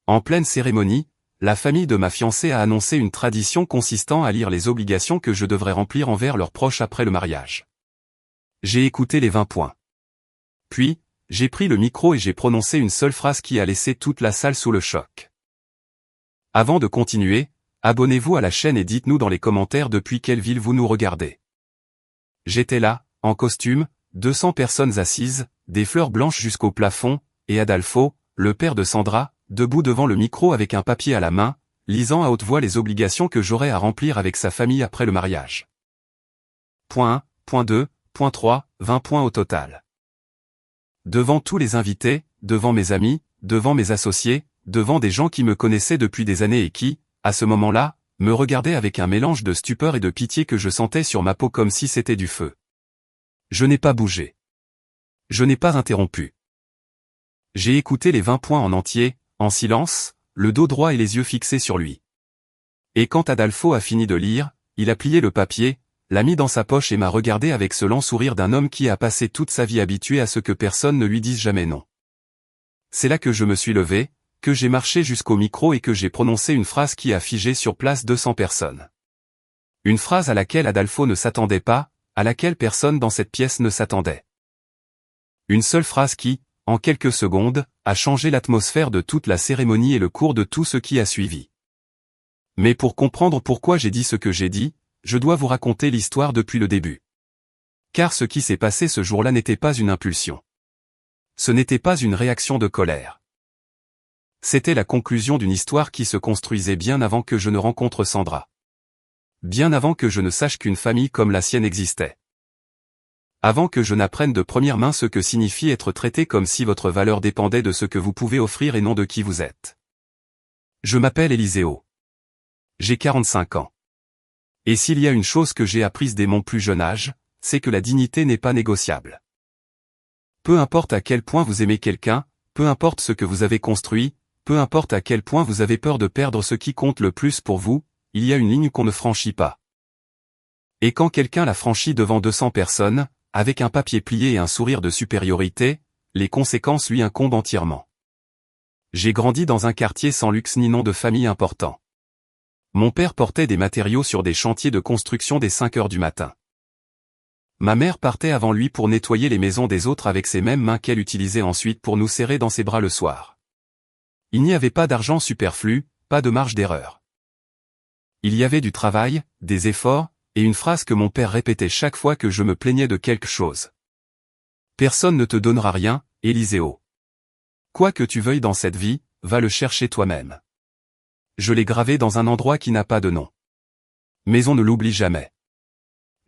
En pleine cérémonie, la famille de ma fiancée a annoncé une tradition consistant à lire les obligations que je devrais remplir envers leurs proches après le mariage. J'ai écouté les 20 points. Puis, j'ai pris le micro et j'ai prononcé une seule phrase qui a laissé toute la salle sous le choc. Avant de continuer, abonnez-vous à la chaîne et dites-nous dans les commentaires depuis quelle ville vous nous regardez. J'étais là, en costume, 200 personnes assises, des fleurs blanches jusqu'au plafond, et Adolfo, le père de Sandra, debout devant le micro avec un papier à la main, lisant à haute voix les obligations que j'aurais à remplir avec sa famille après le mariage. Point 1, point 2, point 3, 20 points au total. Devant tous les invités, devant mes amis, devant mes associés, devant des gens qui me connaissaient depuis des années et qui, à ce moment-là, me regardaient avec un mélange de stupeur et de pitié que je sentais sur ma peau comme si c'était du feu. Je n'ai pas bougé. Je n'ai pas interrompu. J'ai écouté les 20 points en entier, en silence, le dos droit et les yeux fixés sur lui. Et quand Adolfo a fini de lire, il a plié le papier, l'a mis dans sa poche et m'a regardé avec ce lent sourire d'un homme qui a passé toute sa vie habitué à ce que personne ne lui dise jamais non. C'est là que je me suis levé, que j'ai marché jusqu'au micro et que j'ai prononcé une phrase qui a figé sur place 200 personnes. Une phrase à laquelle Adolfo ne s'attendait pas, à laquelle personne dans cette pièce ne s'attendait. Une seule phrase qui, en quelques secondes, a changé l'atmosphère de toute la cérémonie et le cours de tout ce qui a suivi. Mais pour comprendre pourquoi j'ai dit ce que j'ai dit, je dois vous raconter l'histoire depuis le début. Car ce qui s'est passé ce jour-là n'était pas une impulsion. Ce n'était pas une réaction de colère. C'était la conclusion d'une histoire qui se construisait bien avant que je ne rencontre Sandra. Bien avant que je ne sache qu'une famille comme la sienne existait. Avant que je n'apprenne de première main ce que signifie être traité comme si votre valeur dépendait de ce que vous pouvez offrir et non de qui vous êtes. Je m'appelle Eliseo. J'ai 45 ans. Et s'il y a une chose que j'ai apprise dès mon plus jeune âge, c'est que la dignité n'est pas négociable. Peu importe à quel point vous aimez quelqu'un, peu importe ce que vous avez construit, peu importe à quel point vous avez peur de perdre ce qui compte le plus pour vous, il y a une ligne qu'on ne franchit pas. Et quand quelqu'un la franchit devant 200 personnes, avec un papier plié et un sourire de supériorité, les conséquences lui incombent entièrement. J'ai grandi dans un quartier sans luxe ni nom de famille important. Mon père portait des matériaux sur des chantiers de construction dès 5 heures du matin. Ma mère partait avant lui pour nettoyer les maisons des autres avec ces mêmes mains qu'elle utilisait ensuite pour nous serrer dans ses bras le soir. Il n'y avait pas d'argent superflu, pas de marge d'erreur. Il y avait du travail, des efforts, et une phrase que mon père répétait chaque fois que je me plaignais de quelque chose. Personne ne te donnera rien, Eliseo. Quoi que tu veuilles dans cette vie, va le chercher toi-même. Je l'ai gravé dans un endroit qui n'a pas de nom. Mais on ne l'oublie jamais.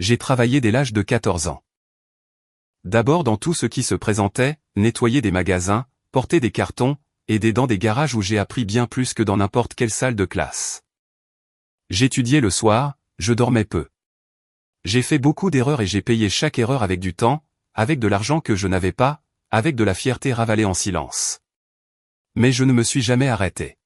J'ai travaillé dès l'âge de 14 ans. D'abord dans tout ce qui se présentait, nettoyer des magasins, porter des cartons, aider dans des garages où j'ai appris bien plus que dans n'importe quelle salle de classe. J'étudiais le soir, je dormais peu. J'ai fait beaucoup d'erreurs et j'ai payé chaque erreur avec du temps, avec de l'argent que je n'avais pas, avec de la fierté ravalée en silence. Mais je ne me suis jamais arrêté.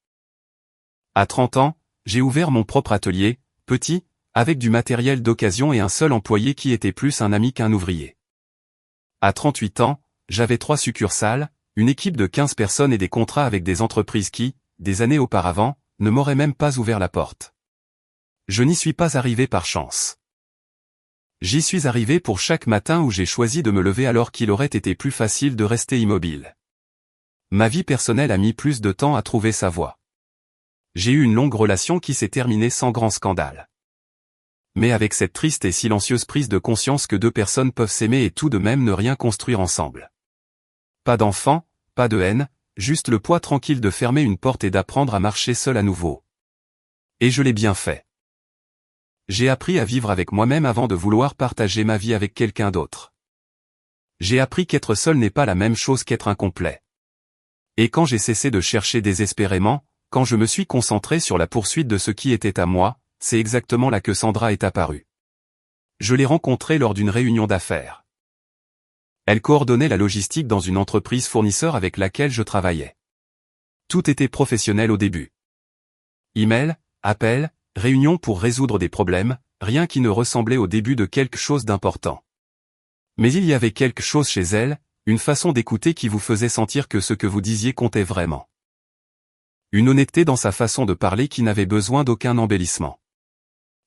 À 30 ans, j'ai ouvert mon propre atelier, petit, avec du matériel d'occasion et un seul employé qui était plus un ami qu'un ouvrier. À 38 ans, j'avais 3 succursales, une équipe de 15 personnes et des contrats avec des entreprises qui, des années auparavant, ne m'auraient même pas ouvert la porte. Je n'y suis pas arrivé par chance. J'y suis arrivé pour chaque matin où j'ai choisi de me lever alors qu'il aurait été plus facile de rester immobile. Ma vie personnelle a mis plus de temps à trouver sa voie. J'ai eu une longue relation qui s'est terminée sans grand scandale. Mais avec cette triste et silencieuse prise de conscience que 2 personnes peuvent s'aimer et tout de même ne rien construire ensemble. Pas d'enfants, pas de haine, juste le poids tranquille de fermer une porte et d'apprendre à marcher seul à nouveau. Et je l'ai bien fait. J'ai appris à vivre avec moi-même avant de vouloir partager ma vie avec quelqu'un d'autre. J'ai appris qu'être seul n'est pas la même chose qu'être incomplet. Et quand j'ai cessé de chercher désespérément, quand je me suis concentré sur la poursuite de ce qui était à moi, c'est exactement là que Sandra est apparue. Je l'ai rencontrée lors d'une réunion d'affaires. Elle coordonnait la logistique dans une entreprise fournisseur avec laquelle je travaillais. Tout était professionnel au début. Email, appel, réunion pour résoudre des problèmes, rien qui ne ressemblait au début de quelque chose d'important. Mais il y avait quelque chose chez elle, une façon d'écouter qui vous faisait sentir que ce que vous disiez comptait vraiment. Une honnêteté dans sa façon de parler qui n'avait besoin d'aucun embellissement.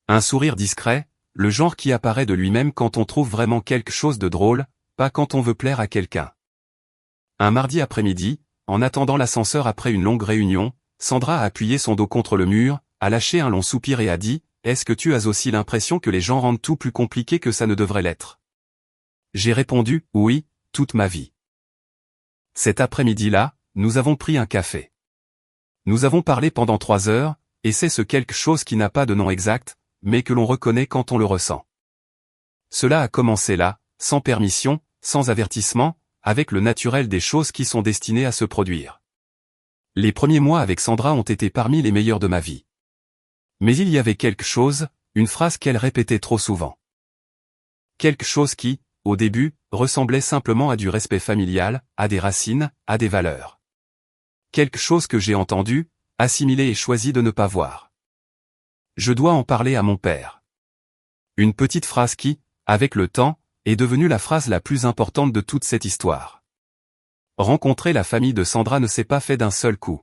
Un sourire discret, le genre qui apparaît de lui-même quand on trouve vraiment quelque chose de drôle, pas quand on veut plaire à quelqu'un. Un mardi après-midi, en attendant l'ascenseur après une longue réunion, Sandra a appuyé son dos contre le mur, a lâché un long soupir et a dit « Est-ce que tu as aussi l'impression que les gens rendent tout plus compliqué que ça ne devrait l'être ?» J'ai répondu « Oui, toute ma vie ». Cet après-midi-là, nous avons pris un café. Nous avons parlé pendant 3 heures, et c'est ce quelque chose qui n'a pas de nom exact, mais que l'on reconnaît quand on le ressent. Cela a commencé là, sans permission, sans avertissement, avec le naturel des choses qui sont destinées à se produire. Les premiers mois avec Sandra ont été parmi les meilleurs de ma vie. Mais il y avait quelque chose, une phrase qu'elle répétait trop souvent. Quelque chose qui, au début, ressemblait simplement à du respect familial, à des racines, à des valeurs. Quelque chose que j'ai entendu, assimilé et choisi de ne pas voir. Je dois en parler à mon père. Une petite phrase qui, avec le temps, est devenue la phrase la plus importante de toute cette histoire. Rencontrer la famille de Sandra ne s'est pas fait d'un seul coup.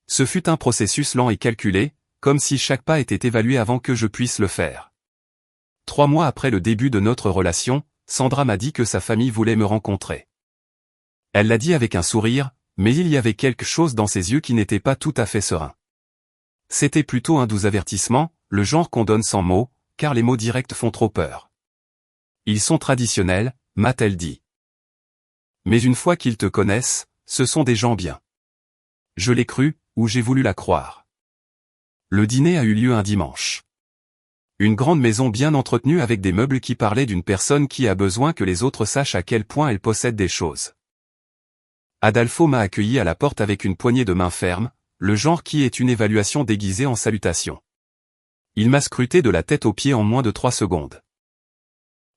Ce fut un processus lent et calculé, comme si chaque pas était évalué avant que je puisse le faire. 3 mois après le début de notre relation, Sandra m'a dit que sa famille voulait me rencontrer. Elle l'a dit avec un sourire, mais il y avait quelque chose dans ses yeux qui n'était pas tout à fait serein. C'était plutôt un doux avertissement, le genre qu'on donne sans mots, car les mots directs font trop peur. Ils sont traditionnels, m'a-t-elle dit. Mais une fois qu'ils te connaissent, ce sont des gens bien. Je l'ai cru, ou j'ai voulu la croire. Le dîner a eu lieu un dimanche. Une grande maison bien entretenue avec des meubles qui parlaient d'une personne qui a besoin que les autres sachent à quel point elle possède des choses. Adolfo m'a accueilli à la porte avec une poignée de main ferme, le genre qui est une évaluation déguisée en salutation. Il m'a scruté de la tête aux pieds en moins de 3 secondes.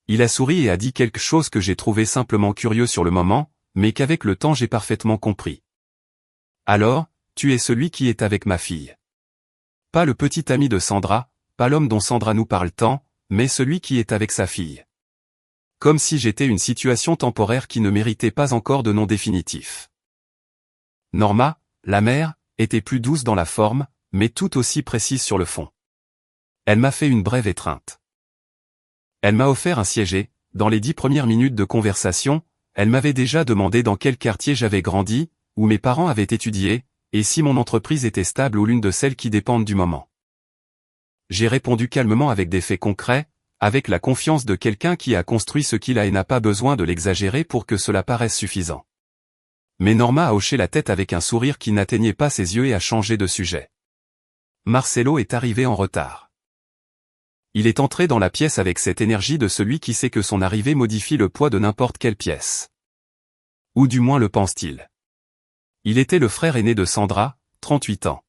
Il a souri et a dit quelque chose que j'ai trouvé simplement curieux sur le moment, mais qu'avec le temps j'ai parfaitement compris. Alors, tu es celui qui est avec ma fille. Pas le petit ami de Sandra, pas l'homme dont Sandra nous parle tant, mais celui qui est avec sa fille. Comme si j'étais une situation temporaire qui ne méritait pas encore de nom définitif. Norma, la mère, était plus douce dans la forme, mais tout aussi précise sur le fond. Elle m'a fait une brève étreinte. Elle m'a offert un siège et, dans les 10 premières minutes de conversation, elle m'avait déjà demandé dans quel quartier j'avais grandi, où mes parents avaient étudié, et si mon entreprise était stable ou l'une de celles qui dépendent du moment. J'ai répondu calmement avec des faits concrets, avec la confiance de quelqu'un qui a construit ce qu'il a et n'a pas besoin de l'exagérer pour que cela paraisse suffisant. Mais Norma a hoché la tête avec un sourire qui n'atteignait pas ses yeux et a changé de sujet. Marcelo est arrivé en retard. Il est entré dans la pièce avec cette énergie de celui qui sait que son arrivée modifie le poids de n'importe quelle pièce. Ou du moins le pense-t-il. Il était le frère aîné de Sandra, 38 ans.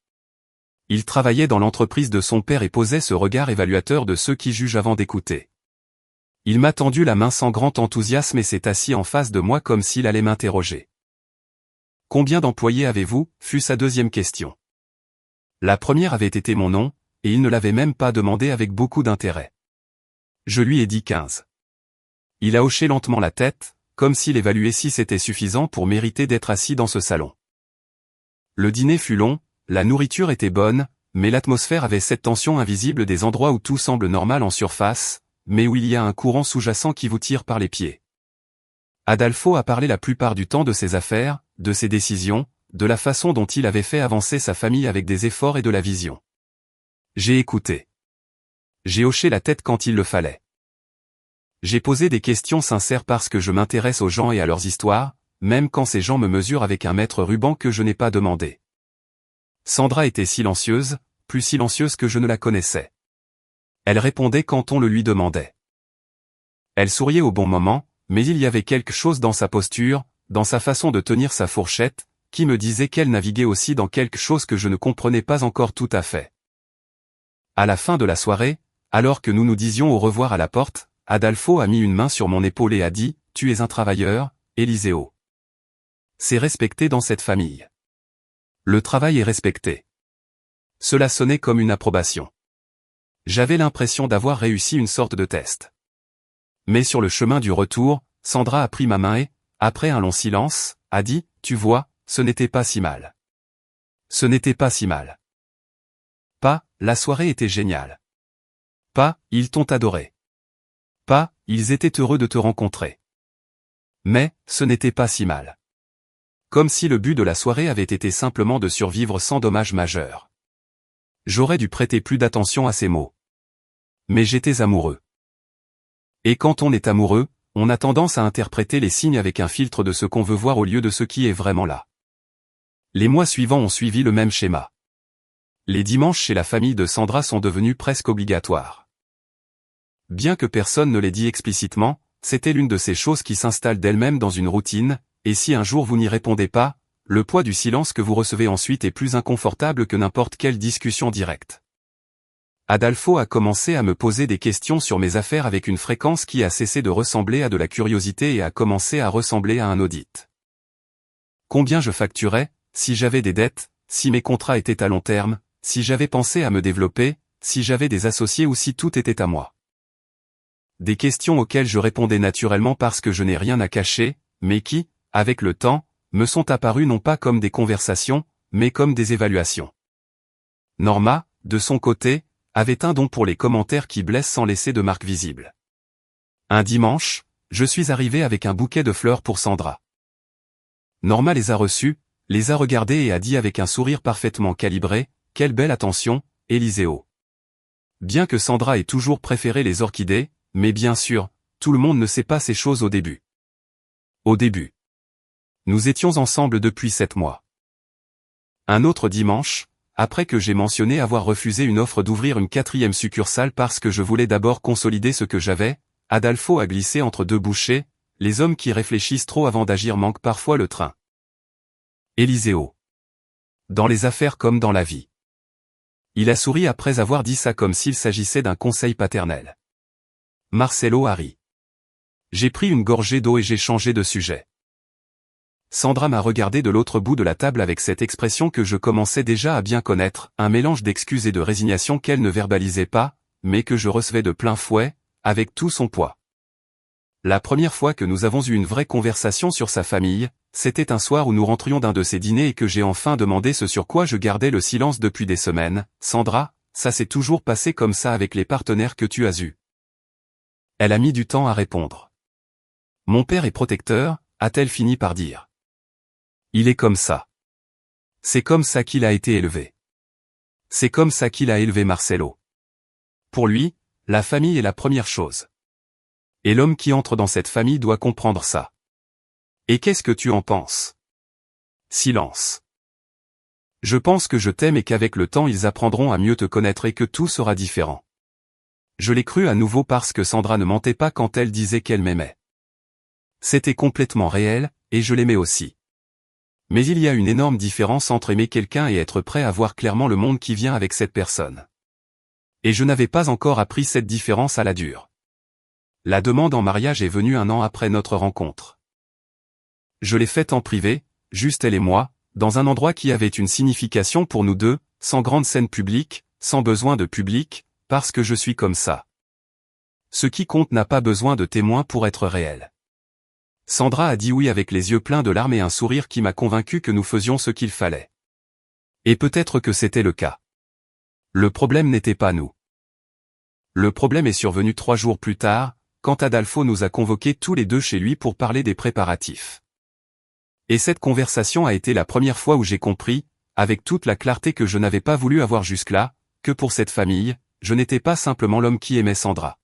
Il travaillait dans l'entreprise de son père et posait ce regard évaluateur de ceux qui jugent avant d'écouter. Il m'a tendu la main sans grand enthousiasme et s'est assis en face de moi comme s'il allait m'interroger. « Combien d'employés avez-vous » fut sa deuxième question. La première avait été mon nom, et il ne l'avait même pas demandé avec beaucoup d'intérêt. Je lui ai dit 15. Il a hoché lentement la tête, comme s'il évaluait si c'était suffisant pour mériter d'être assis dans ce salon. Le dîner fut long, la nourriture était bonne, mais l'atmosphère avait cette tension invisible des endroits où tout semble normal en surface, mais où il y a un courant sous-jacent qui vous tire par les pieds. Adolfo a parlé la plupart du temps de ses affaires, de ses décisions, de la façon dont il avait fait avancer sa famille avec des efforts et de la vision. J'ai écouté. J'ai hoché la tête quand il le fallait. J'ai posé des questions sincères parce que je m'intéresse aux gens et à leurs histoires, même quand ces gens me mesurent avec un mètre ruban que je n'ai pas demandé. Sandra était silencieuse, plus silencieuse que je ne la connaissais. Elle répondait quand on le lui demandait. Elle souriait au bon moment, mais il y avait quelque chose dans sa posture, dans sa façon de tenir sa fourchette, qui me disait qu'elle naviguait aussi dans quelque chose que je ne comprenais pas encore tout à fait. À la fin de la soirée, alors que nous nous disions au revoir à la porte, Adolfo a mis une main sur mon épaule et a dit « Tu es un travailleur, Eliseo. » C'est respecté dans cette famille. Le travail est respecté. Cela sonnait comme une approbation. J'avais l'impression d'avoir réussi une sorte de test. Mais sur le chemin du retour, Sandra a pris ma main et, après un long silence, a dit « Tu vois, ce n'était pas si mal. » Ce n'était pas si mal. Pas, la soirée était géniale. Pas, ils t'ont adoré. Pas, ils étaient heureux de te rencontrer. Mais, ce n'était pas si mal. Comme si le but de la soirée avait été simplement de survivre sans dommage majeur. J'aurais dû prêter plus d'attention à ces mots. Mais j'étais amoureux. Et quand on est amoureux, on a tendance à interpréter les signes avec un filtre de ce qu'on veut voir au lieu de ce qui est vraiment là. Les mois suivants ont suivi le même schéma. Les dimanches chez la famille de Sandra sont devenus presque obligatoires. Bien que personne ne l'ait dit explicitement, c'était l'une de ces choses qui s'installent d'elles-mêmes dans une routine, et si un jour vous n'y répondez pas, le poids du silence que vous recevez ensuite est plus inconfortable que n'importe quelle discussion directe. Adolfo a commencé à me poser des questions sur mes affaires avec une fréquence qui a cessé de ressembler à de la curiosité et a commencé à ressembler à un audit. Combien je facturais, si j'avais des dettes, si mes contrats étaient à long terme, si j'avais pensé à me développer, si j'avais des associés ou si tout était à moi. Des questions auxquelles je répondais naturellement parce que je n'ai rien à cacher, mais qui, avec le temps, me sont apparues non pas comme des conversations, mais comme des évaluations. Norma, de son côté, avait un don pour les commentaires qui blessent sans laisser de marque visible. Un dimanche, je suis arrivé avec un bouquet de fleurs pour Sandra. Norma les a reçues, les a regardées et a dit avec un sourire parfaitement calibré, « Quelle belle attention, Éliseo !» Bien que Sandra ait toujours préféré les orchidées, mais bien sûr, tout le monde ne sait pas ces choses au début. Au début. Nous étions ensemble depuis 7 mois. Un autre dimanche, après que j'ai mentionné avoir refusé une offre d'ouvrir une 4e succursale parce que je voulais d'abord consolider ce que j'avais, Adolfo a glissé entre deux bouchées, les hommes qui réfléchissent trop avant d'agir manquent parfois le train. Éliseo. Dans les affaires comme dans la vie. Il a souri après avoir dit ça comme s'il s'agissait d'un conseil paternel. Marcelo a ri. J'ai pris une gorgée d'eau et j'ai changé de sujet. Sandra m'a regardé de l'autre bout de la table avec cette expression que je commençais déjà à bien connaître, un mélange d'excuses et de résignation qu'elle ne verbalisait pas, mais que je recevais de plein fouet, avec tout son poids. La première fois que nous avons eu une vraie conversation sur sa famille, c'était un soir où nous rentrions d'un de ces dîners et que j'ai enfin demandé ce sur quoi je gardais le silence depuis des semaines. « Sandra, ça s'est toujours passé comme ça avec les partenaires que tu as eus ?» Elle a mis du temps à répondre. « Mon père est protecteur », a-t-elle fini par dire. Il est comme ça. C'est comme ça qu'il a été élevé. C'est comme ça qu'il a élevé Marcelo. Pour lui, la famille est la première chose. Et l'homme qui entre dans cette famille doit comprendre ça. Et qu'est-ce que tu en penses? Silence. Je pense que je t'aime et qu'avec le temps ils apprendront à mieux te connaître et que tout sera différent. Je l'ai cru à nouveau parce que Sandra ne mentait pas quand elle disait qu'elle m'aimait. C'était complètement réel, et je l'aimais aussi. Mais il y a une énorme différence entre aimer quelqu'un et être prêt à voir clairement le monde qui vient avec cette personne. Et je n'avais pas encore appris cette différence à la dure. La demande en mariage est venue 1 an après notre rencontre. Je l'ai faite en privé, juste elle et moi, dans un endroit qui avait une signification pour nous deux, sans grande scène publique, sans besoin de public, parce que je suis comme ça. Ce qui compte n'a pas besoin de témoins pour être réel. Sandra a dit oui avec les yeux pleins de larmes et un sourire qui m'a convaincu que nous faisions ce qu'il fallait. Et peut-être que c'était le cas. Le problème n'était pas nous. Le problème est survenu 3 jours plus tard, quand Adolfo nous a convoqués tous les deux chez lui pour parler des préparatifs. Et cette conversation a été la première fois où j'ai compris, avec toute la clarté que je n'avais pas voulu avoir jusque-là, que pour cette famille, je n'étais pas simplement l'homme qui aimait Sandra.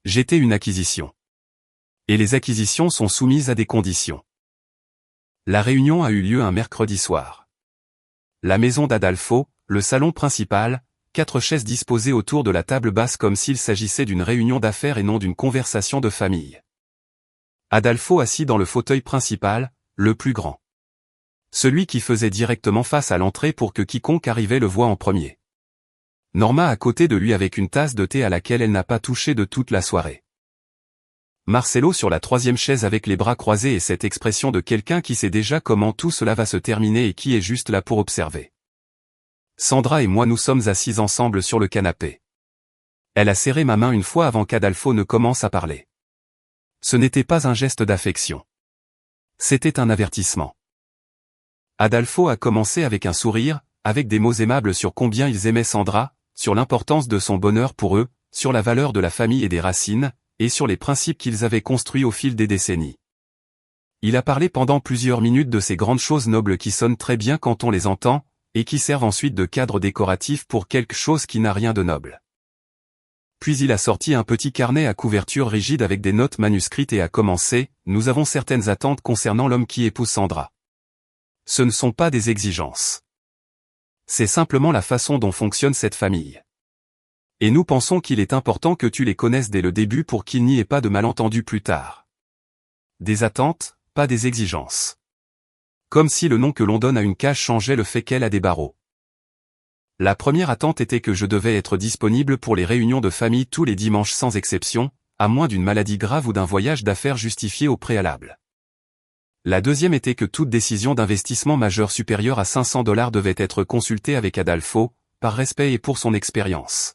J'étais une acquisition. Et les acquisitions sont soumises à des conditions. La réunion a eu lieu un mercredi soir. La maison d'Adolfo, le salon principal, 4 chaises disposées autour de la table basse comme s'il s'agissait d'une réunion d'affaires et non d'une conversation de famille. Adolfo assis dans le fauteuil principal, le plus grand. Celui qui faisait directement face à l'entrée pour que quiconque arrivait le voie en premier. Norma à côté de lui avec une tasse de thé à laquelle elle n'a pas touché de toute la soirée. Marcelo sur la 3e chaise avec les bras croisés et cette expression de quelqu'un qui sait déjà comment tout cela va se terminer et qui est juste là pour observer. Sandra et moi nous sommes assis ensemble sur le canapé. Elle a serré ma main une fois avant qu'Adolfo ne commence à parler. Ce n'était pas un geste d'affection. C'était un avertissement. Adolfo a commencé avec un sourire, avec des mots aimables sur combien ils aimaient Sandra, sur l'importance de son bonheur pour eux, sur la valeur de la famille et des racines, et sur les principes qu'ils avaient construits au fil des décennies. Il a parlé pendant plusieurs minutes de ces grandes choses nobles qui sonnent très bien quand on les entend, et qui servent ensuite de cadre décoratif pour quelque chose qui n'a rien de noble. Puis il a sorti un petit carnet à couverture rigide avec des notes manuscrites et a commencé, « Nous avons certaines attentes concernant l'homme qui épouse Sandra. Ce ne sont pas des exigences. C'est simplement la façon dont fonctionne cette famille. Et nous pensons qu'il est important que tu les connaisses dès le début pour qu'il n'y ait pas de malentendu plus tard. Des attentes, pas des exigences. » Comme si le nom que l'on donne à une cage changeait le fait qu'elle a des barreaux. La première attente était que je devais être disponible pour les réunions de famille tous les dimanches sans exception, à moins d'une maladie grave ou d'un voyage d'affaires justifié au préalable. La deuxième était que toute décision d'investissement majeure supérieure à $500 devait être consultée avec Adolfo, par respect et pour son expérience.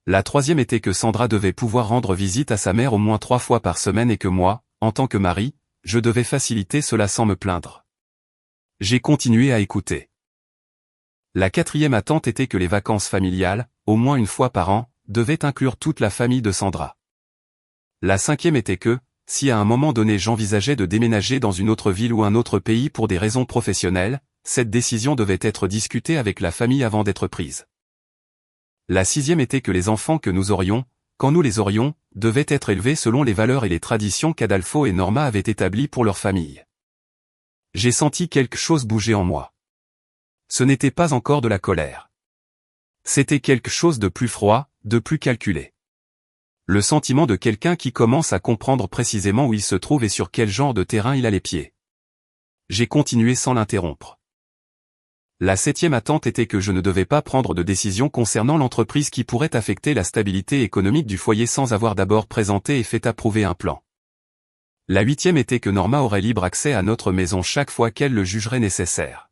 La troisième était que Sandra devait pouvoir rendre visite à sa mère au moins 3 fois par semaine et que moi, en tant que mari, je devais faciliter cela sans me plaindre. J'ai continué à écouter. La quatrième attente était que les vacances familiales, au moins une fois par an, devaient inclure toute la famille de Sandra. La cinquième était que, si à un moment donné j'envisageais de déménager dans une autre ville ou un autre pays pour des raisons professionnelles, cette décision devait être discutée avec la famille avant d'être prise. La sixième était que les enfants que nous aurions, quand nous les aurions, devaient être élevés selon les valeurs et les traditions qu'Adolfo et Norma avaient établies pour leur famille. J'ai senti quelque chose bouger en moi. Ce n'était pas encore de la colère. C'était quelque chose de plus froid, de plus calculé. Le sentiment de quelqu'un qui commence à comprendre précisément où il se trouve et sur quel genre de terrain il a les pieds. J'ai continué sans l'interrompre. La septième attente était que je ne devais pas prendre de décision concernant l'entreprise qui pourrait affecter la stabilité économique du foyer sans avoir d'abord présenté et fait approuver un plan. La huitième était que Norma aurait libre accès à notre maison chaque fois qu'elle le jugerait nécessaire.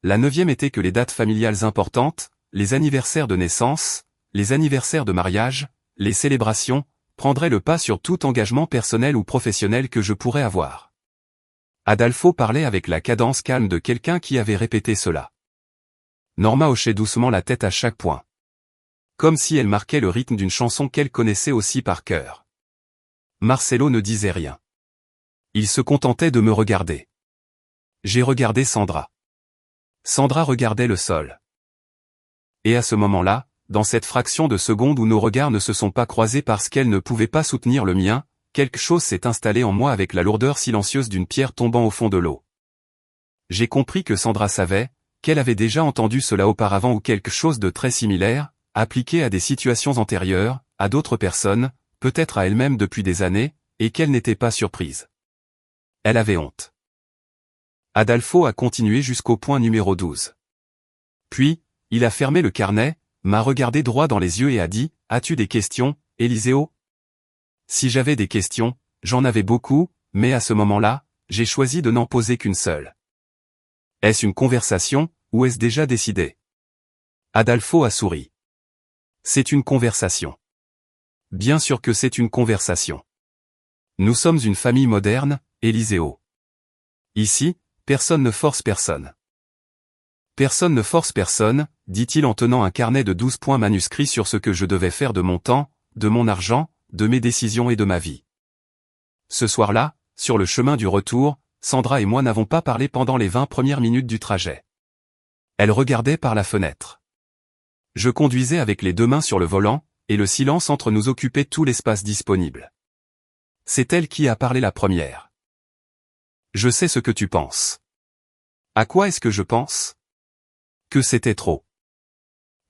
La neuvième était que les dates familiales importantes, les anniversaires de naissance, les anniversaires de mariage, les célébrations, prendraient le pas sur tout engagement personnel ou professionnel que je pourrais avoir. Adolfo parlait avec la cadence calme de quelqu'un qui avait répété cela. Norma hochait doucement la tête à chaque point. Comme si elle marquait le rythme d'une chanson qu'elle connaissait aussi par cœur. Marcelo ne disait rien. Il se contentait de me regarder. J'ai regardé Sandra. Sandra regardait le sol. Et à ce moment-là, dans cette fraction de seconde où nos regards ne se sont pas croisés parce qu'elle ne pouvait pas soutenir le mien, quelque chose s'est installé en moi avec la lourdeur silencieuse d'une pierre tombant au fond de l'eau. J'ai compris que Sandra savait, qu'elle avait déjà entendu cela auparavant ou quelque chose de très similaire, appliqué à des situations antérieures, à d'autres personnes, peut-être à elle-même depuis des années, et qu'elle n'était pas surprise. Elle avait honte. Adolfo a continué jusqu'au point numéro 12. Puis, il a fermé le carnet, m'a regardé droit dans les yeux et a dit, « As-tu des questions, Eliseo ?» Si j'avais des questions, j'en avais beaucoup, mais à ce moment-là, j'ai choisi de n'en poser qu'une seule. Est-ce une conversation, ou est-ce déjà décidé? Adolfo a souri. C'est une conversation. Bien sûr que c'est une conversation. Nous sommes une famille moderne, Eliseo. Ici, personne ne force personne. Personne ne force personne, dit-il en tenant un carnet de 12 points manuscrits sur ce que je devais faire de mon temps, de mon argent, de mes décisions et de ma vie. Ce soir-là, sur le chemin du retour, Sandra et moi n'avons pas parlé pendant les 20 premières minutes du trajet. Elle regardait par la fenêtre. Je conduisais avec les 2 mains sur le volant, et le silence entre nous occupait tout l'espace disponible. C'est elle qui a parlé la première. Je sais ce que tu penses. À quoi est-ce que je pense? Que c'était trop.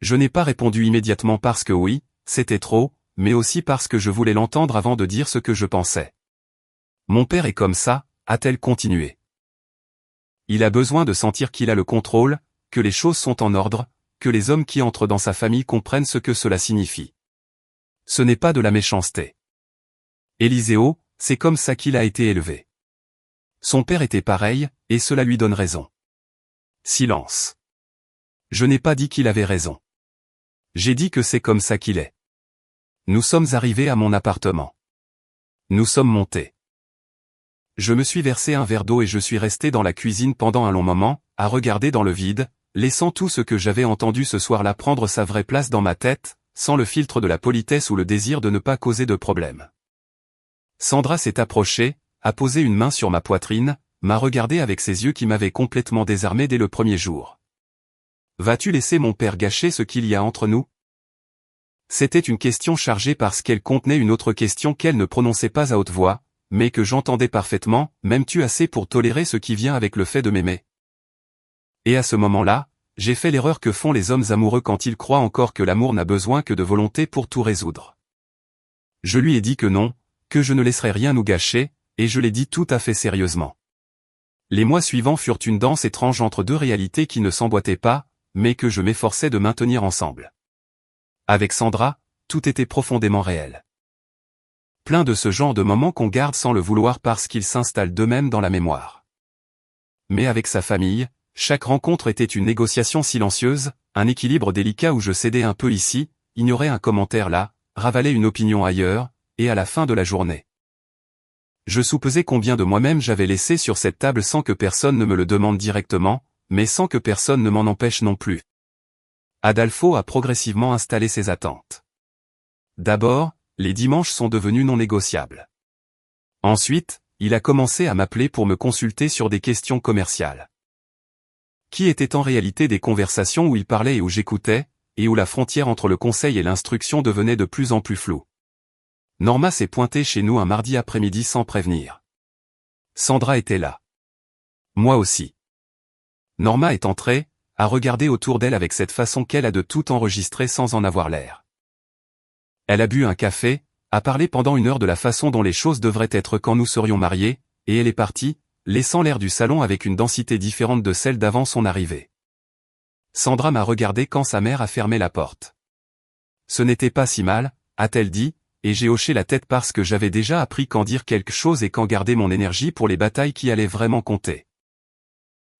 Je n'ai pas répondu immédiatement parce que oui, c'était trop, mais aussi parce que je voulais l'entendre avant de dire ce que je pensais. Mon père est comme ça, a-t-elle continué. Il a besoin de sentir qu'il a le contrôle, que les choses sont en ordre, que les hommes qui entrent dans sa famille comprennent ce que cela signifie. Ce n'est pas de la méchanceté. Eliseo, c'est comme ça qu'il a été élevé. Son père était pareil, et cela lui donne raison. Silence. Je n'ai pas dit qu'il avait raison. J'ai dit que c'est comme ça qu'il est. Nous sommes arrivés à mon appartement. Nous sommes montés. Je me suis versé un verre d'eau et je suis resté dans la cuisine pendant un long moment, à regarder dans le vide, laissant tout ce que j'avais entendu ce soir-là prendre sa vraie place dans ma tête, sans le filtre de la politesse ou le désir de ne pas causer de problème. Sandra s'est approchée, a posé une main sur ma poitrine, m'a regardé avec ses yeux qui m'avaient complètement désarmé dès le premier jour. « Vas-tu laisser mon père gâcher ce qu'il y a entre nous ?» C'était une question chargée parce qu'elle contenait une autre question qu'elle ne prononçait pas à haute voix, mais que j'entendais parfaitement. « M'aimes-tu assez pour tolérer ce qui vient avec le fait de m'aimer ?» Et à ce moment-là, j'ai fait l'erreur que font les hommes amoureux quand ils croient encore que l'amour n'a besoin que de volonté pour tout résoudre. Je lui ai dit que non, que je ne laisserais rien nous gâcher, et je l'ai dit tout à fait sérieusement. Les mois suivants furent une danse étrange entre deux réalités qui ne s'emboîtaient pas, mais que je m'efforçais de maintenir ensemble. Avec Sandra, tout était profondément réel. Plein de ce genre de moments qu'on garde sans le vouloir parce qu'ils s'installent d'eux-mêmes dans la mémoire. Mais avec sa famille, chaque rencontre était une négociation silencieuse, un équilibre délicat où je cédais un peu ici, ignorais un commentaire là, ravalais une opinion ailleurs, et à la fin de la journée. Je soupesais combien de moi-même j'avais laissé sur cette table sans que personne ne me le demande directement, mais sans que personne ne m'en empêche non plus. Adolfo a progressivement installé ses attentes. D'abord, les dimanches sont devenus non négociables. Ensuite, il a commencé à m'appeler pour me consulter sur des questions commerciales. Qui étaient en réalité des conversations où il parlait et où j'écoutais, et où la frontière entre le conseil et l'instruction devenait de plus en plus floue. Norma s'est pointée chez nous un mardi après-midi sans prévenir. Sandra était là. Moi aussi. Norma est entrée, a regardé autour d'elle avec cette façon qu'elle a de tout enregistrer sans en avoir l'air. Elle a bu un café, a parlé pendant 1 heure de la façon dont les choses devraient être quand nous serions mariés, et elle est partie, laissant l'air du salon avec une densité différente de celle d'avant son arrivée. Sandra m'a regardé quand sa mère a fermé la porte. Ce n'était pas si mal, a-t-elle dit, et j'ai hoché la tête parce que j'avais déjà appris quand dire quelque chose et quand garder mon énergie pour les batailles qui allaient vraiment compter.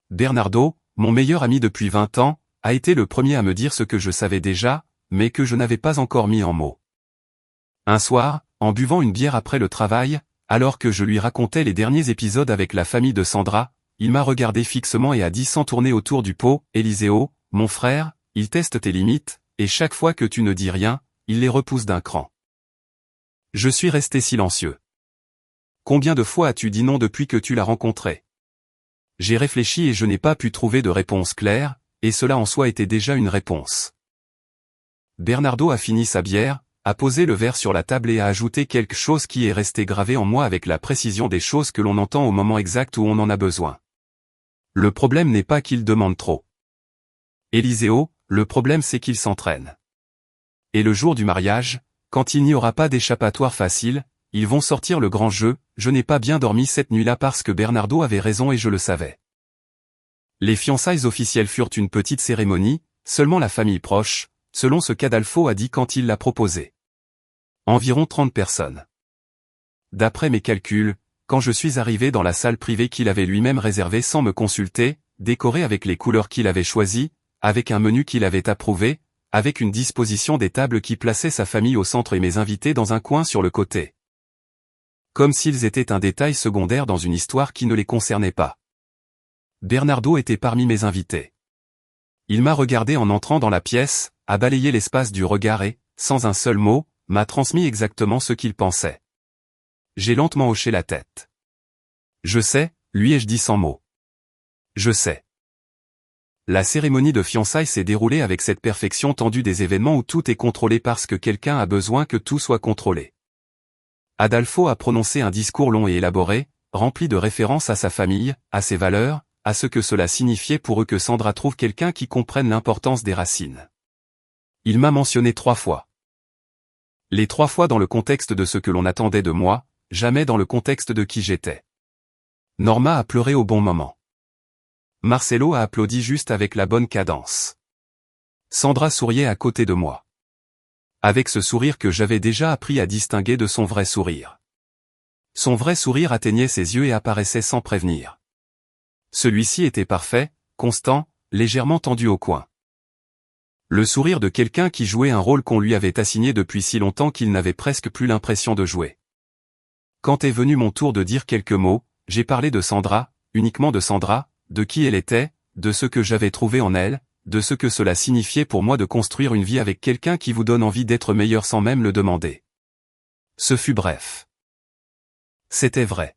Bernardo, mon meilleur ami depuis 20 ans, a été le premier à me dire ce que je savais déjà, mais que je n'avais pas encore mis en mots. Un soir, en buvant une bière après le travail, alors que je lui racontais les derniers épisodes avec la famille de Sandra, il m'a regardé fixement et a dit sans tourner autour du pot, « Eliseo, mon frère, il teste tes limites, et chaque fois que tu ne dis rien, il les repousse d'un cran. » Je suis resté silencieux. Combien de fois as-tu dit non depuis que tu l'as rencontré? J'ai réfléchi et je n'ai pas pu trouver de réponse claire, et cela en soi était déjà une réponse. Bernardo a fini sa bière, a posé le verre sur la table et a ajouté quelque chose qui est resté gravé en moi avec la précision des choses que l'on entend au moment exact où on en a besoin. Le problème n'est pas qu'il demande trop. Eliseo, le problème c'est qu'il s'entraîne. Et le jour du mariage, quand il n'y aura pas d'échappatoire facile, ils vont sortir le grand jeu. Je n'ai pas bien dormi cette nuit-là parce que Bernardo avait raison et je le savais. Les fiançailles officielles furent une petite cérémonie, seulement la famille proche, selon ce qu'Adolfo a dit quand il l'a proposé. Environ 30 personnes. D'après mes calculs, quand je suis arrivé dans la salle privée qu'il avait lui-même réservée sans me consulter, décorée avec les couleurs qu'il avait choisies, avec un menu qu'il avait approuvé, avec une disposition des tables qui plaçait sa famille au centre et mes invités dans un coin sur le côté. Comme s'ils étaient un détail secondaire dans une histoire qui ne les concernait pas. Bernardo était parmi mes invités. Il m'a regardé en entrant dans la pièce, a balayé l'espace du regard et, sans un seul mot, m'a transmis exactement ce qu'il pensait. J'ai lentement hoché la tête. Je sais, lui ai-je dit sans mots. Je sais. La cérémonie de fiançailles s'est déroulée avec cette perfection tendue des événements où tout est contrôlé parce que quelqu'un a besoin que tout soit contrôlé. Adolfo a prononcé un discours long et élaboré, rempli de références à sa famille, à ses valeurs, à ce que cela signifiait pour eux que Sandra trouve quelqu'un qui comprenne l'importance des racines. Il m'a mentionné 3 fois. Les 3 fois dans le contexte de ce que l'on attendait de moi, jamais dans le contexte de qui j'étais. Norma a pleuré au bon moment. Marcelo a applaudi juste avec la bonne cadence. Sandra souriait à côté de moi. Avec ce sourire que j'avais déjà appris à distinguer de son vrai sourire. Son vrai sourire atteignait ses yeux et apparaissait sans prévenir. Celui-ci était parfait, constant, légèrement tendu au coin. Le sourire de quelqu'un qui jouait un rôle qu'on lui avait assigné depuis si longtemps qu'il n'avait presque plus l'impression de jouer. Quand est venu mon tour de dire quelques mots, j'ai parlé de Sandra, uniquement de Sandra, de qui elle était, de ce que j'avais trouvé en elle, de ce que cela signifiait pour moi de construire une vie avec quelqu'un qui vous donne envie d'être meilleur sans même le demander. Ce fut bref. C'était vrai.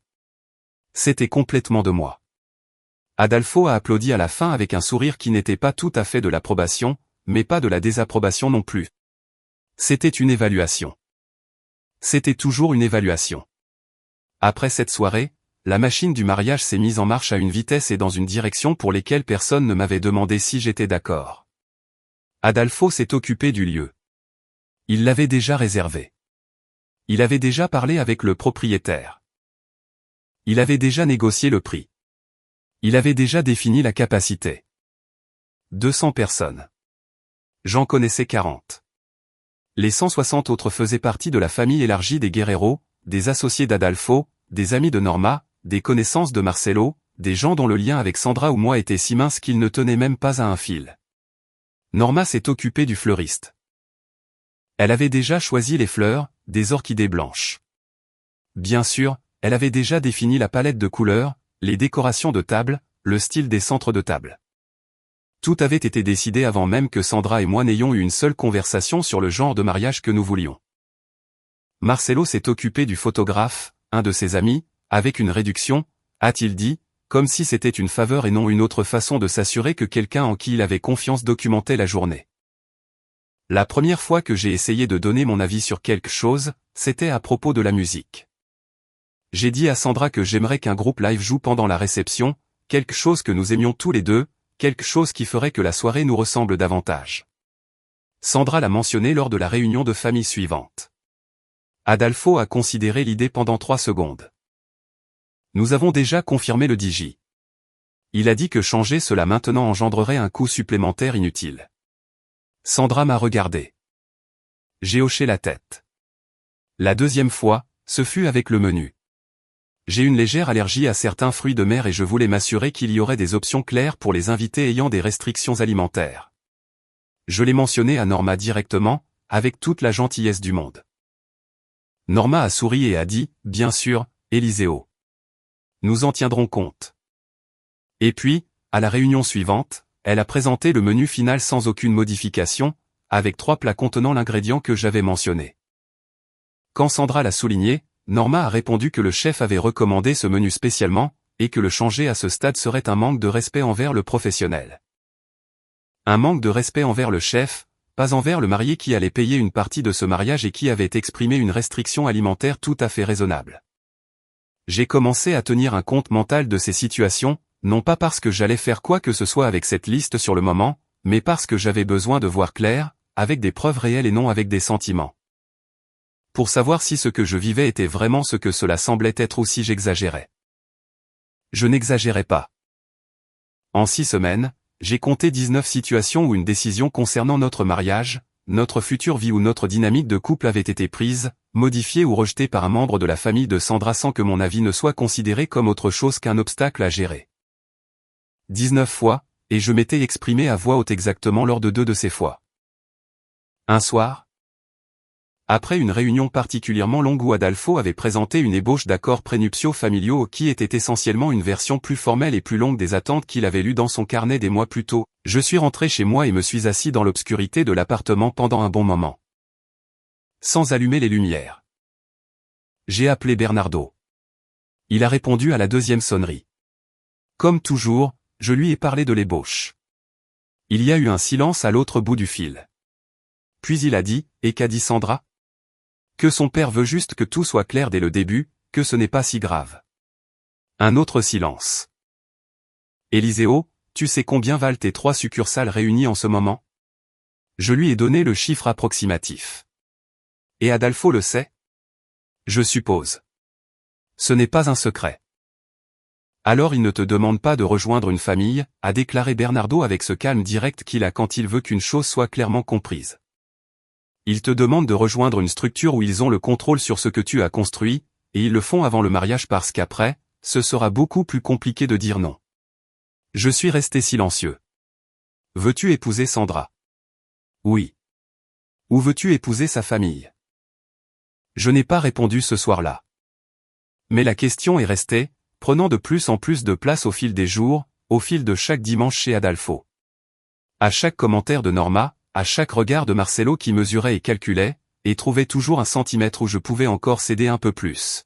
C'était complètement de moi. Adolfo a applaudi à la fin avec un sourire qui n'était pas tout à fait de l'approbation, mais pas de la désapprobation non plus. C'était une évaluation. C'était toujours une évaluation. Après cette soirée, la machine du mariage s'est mise en marche à une vitesse et dans une direction pour lesquelles personne ne m'avait demandé si j'étais d'accord. Adolfo s'est occupé du lieu. Il l'avait déjà réservé. Il avait déjà parlé avec le propriétaire. Il avait déjà négocié le prix. Il avait déjà défini la capacité. 200 personnes. J'en connaissais 40. Les 160 autres faisaient partie de la famille élargie des Guerrero, des associés d'Adolfo, des amis de Norma, des connaissances de Marcelo, des gens dont le lien avec Sandra ou moi était si mince qu'il ne tenait même pas à un fil. Norma s'est occupée du fleuriste. Elle avait déjà choisi les fleurs, des orchidées blanches. Bien sûr, elle avait déjà défini la palette de couleurs, les décorations de table, le style des centres de table. Tout avait été décidé avant même que Sandra et moi n'ayons eu une seule conversation sur le genre de mariage que nous voulions. Marcelo s'est occupé du photographe, un de ses amis, avec une réduction, a-t-il dit, comme si c'était une faveur et non une autre façon de s'assurer que quelqu'un en qui il avait confiance documentait la journée. La première fois que j'ai essayé de donner mon avis sur quelque chose, c'était à propos de la musique. J'ai dit à Sandra que j'aimerais qu'un groupe live joue pendant la réception, quelque chose que nous aimions tous les deux, quelque chose qui ferait que la soirée nous ressemble davantage. Sandra l'a mentionné lors de la réunion de famille suivante. Adolfo a considéré l'idée pendant 3 secondes. Nous avons déjà confirmé le DJ. Il a dit que changer cela maintenant engendrerait un coût supplémentaire inutile. Sandra m'a regardé. J'ai hoché la tête. La deuxième fois, ce fut avec le menu. J'ai une légère allergie à certains fruits de mer et je voulais m'assurer qu'il y aurait des options claires pour les invités ayant des restrictions alimentaires. Je l'ai mentionné à Norma directement, avec toute la gentillesse du monde. Norma a souri et a dit, bien sûr, Eliseo. Nous en tiendrons compte. Et puis, à la réunion suivante, elle a présenté le menu final sans aucune modification, avec 3 plats contenant l'ingrédient que j'avais mentionné. Quand Sandra l'a souligné, Norma a répondu que le chef avait recommandé ce menu spécialement, et que le changer à ce stade serait un manque de respect envers le professionnel. Un manque de respect envers le chef, pas envers le marié qui allait payer une partie de ce mariage et qui avait exprimé une restriction alimentaire tout à fait raisonnable. J'ai commencé à tenir un compte mental de ces situations, non pas parce que j'allais faire quoi que ce soit avec cette liste sur le moment, mais parce que j'avais besoin de voir clair, avec des preuves réelles et non avec des sentiments. Pour savoir si ce que je vivais était vraiment ce que cela semblait être ou si j'exagérais. Je n'exagérais pas. En 6 semaines, j'ai compté 19 situations où une décision concernant notre mariage, notre future vie ou notre dynamique de couple avait été prise, modifiée ou rejetée par un membre de la famille de Sandra sans que mon avis ne soit considéré comme autre chose qu'un obstacle à gérer. 19 fois, et je m'étais exprimé à voix haute exactement lors de 2 de ces fois. Un soir, après une réunion particulièrement longue où Adolfo avait présenté une ébauche d'accords prénuptiaux familiaux qui était essentiellement une version plus formelle et plus longue des attentes qu'il avait lues dans son carnet des mois plus tôt, je suis rentré chez moi et me suis assis dans l'obscurité de l'appartement pendant un bon moment. Sans allumer les lumières. J'ai appelé Bernardo. Il a répondu à la 2e sonnerie. Comme toujours, je lui ai parlé de l'ébauche. Il y a eu un silence à l'autre bout du fil. Puis il a dit, et qu'a dit Sandra ? Que son père veut juste que tout soit clair dès le début, que ce n'est pas si grave. Un autre silence. Eliseo, tu sais combien valent tes 3 succursales réunies en ce moment ? Je lui ai donné le chiffre approximatif. Et Adolfo le sait ? Je suppose. Ce n'est pas un secret. Alors il ne te demande pas de rejoindre une famille, a déclaré Bernardo avec ce calme direct qu'il a quand il veut qu'une chose soit clairement comprise. Il te demande de rejoindre une structure où ils ont le contrôle sur ce que tu as construit, et ils le font avant le mariage parce qu'après, ce sera beaucoup plus compliqué de dire non. Je suis resté silencieux. Veux-tu épouser Sandra ? Oui. Ou veux-tu épouser sa famille ? Je n'ai pas répondu ce soir-là. Mais la question est restée, prenant de plus en plus de place au fil des jours, au fil de chaque dimanche chez Adolfo. À chaque commentaire de Norma, à chaque regard de Marcelo qui mesurait et calculait, et trouvait toujours un centimètre où je pouvais encore céder un peu plus.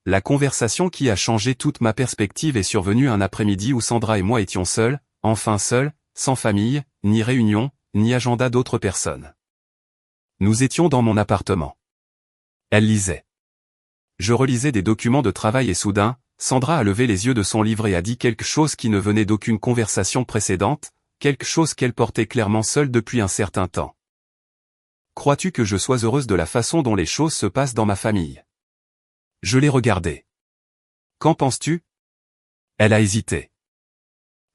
La conversation qui a changé toute ma perspective est survenue un après-midi où Sandra et moi étions seuls, enfin seuls, sans famille, ni réunion, ni agenda d'autres personnes. Nous étions dans mon appartement. Elle lisait. Je relisais des documents de travail et soudain, Sandra a levé les yeux de son livre et a dit quelque chose qui ne venait d'aucune conversation précédente, quelque chose qu'elle portait clairement seule depuis un certain temps. Crois-tu que je sois heureuse de la façon dont les choses se passent dans ma famille? Je l'ai regardée. Qu'en penses-tu? Elle a hésité.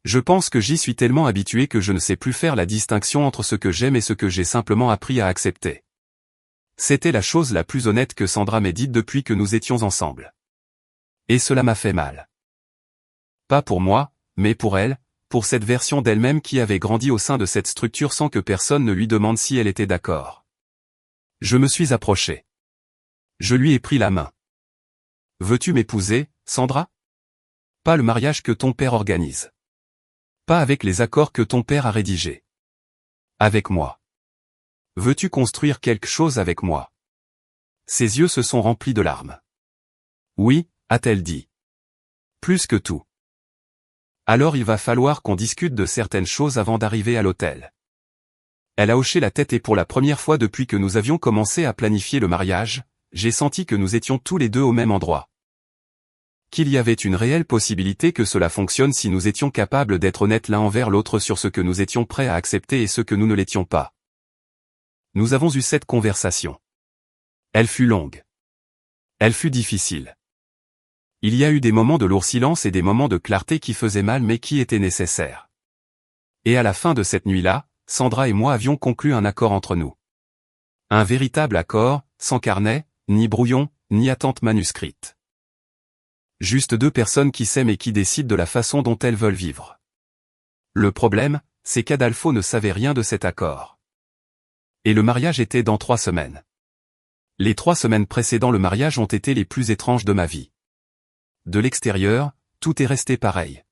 Je pense que j'y suis tellement habitué que je ne sais plus faire la distinction entre ce que j'aime et ce que j'ai simplement appris à accepter. C'était la chose la plus honnête que Sandra m'ait dite depuis que nous étions ensemble. Et cela m'a fait mal. Pas pour moi, mais pour elle, pour cette version d'elle-même qui avait grandi au sein de cette structure sans que personne ne lui demande si elle était d'accord. Je me suis approché. Je lui ai pris la main. Veux-tu m'épouser, Sandra? Pas le mariage que ton père organise. Pas avec les accords que ton père a rédigés. Avec moi. Veux-tu construire quelque chose avec moi? Ses yeux se sont remplis de larmes. Oui, a-t-elle dit. Plus que tout. Alors il va falloir qu'on discute de certaines choses avant d'arriver à l'hôtel. Elle a hoché la tête et pour la première fois depuis que nous avions commencé à planifier le mariage, j'ai senti que nous étions tous les deux au même endroit. Qu'il y avait une réelle possibilité que cela fonctionne si nous étions capables d'être honnêtes l'un envers l'autre sur ce que nous étions prêts à accepter et ce que nous ne l'étions pas. Nous avons eu cette conversation. Elle fut longue. Elle fut difficile. Il y a eu des moments de lourd silence et des moments de clarté qui faisaient mal mais qui étaient nécessaires. Et à la fin de cette nuit-là, Sandra et moi avions conclu un accord entre nous. Un véritable accord, sans carnet, ni brouillon, ni attente manuscrite. Juste deux personnes qui s'aiment et qui décident de la façon dont elles veulent vivre. Le problème, c'est qu'Adolfo ne savait rien de cet accord. Et le mariage était dans 3 semaines. Les 3 semaines précédant le mariage ont été les plus étranges de ma vie. De l'extérieur, tout est resté pareil.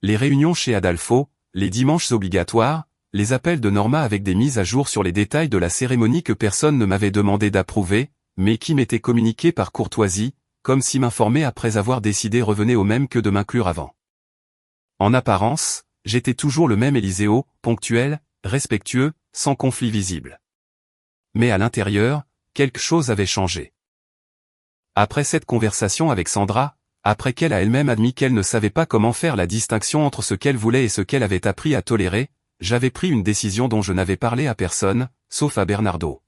Les réunions chez Adolfo, les dimanches obligatoires, les appels de Norma avec des mises à jour sur les détails de la cérémonie que personne ne m'avait demandé d'approuver, mais qui m'étaient communiqués par courtoisie, comme si m'informer après avoir décidé revenait au même que de m'inclure avant. En apparence, j'étais toujours le même Élyséo, ponctuel, respectueux, sans conflit visible. Mais à l'intérieur, quelque chose avait changé. Après cette conversation avec Sandra, après qu'elle a elle-même admis qu'elle ne savait pas comment faire la distinction entre ce qu'elle voulait et ce qu'elle avait appris à tolérer, j'avais pris une décision dont je n'avais parlé à personne, sauf à Bernardo.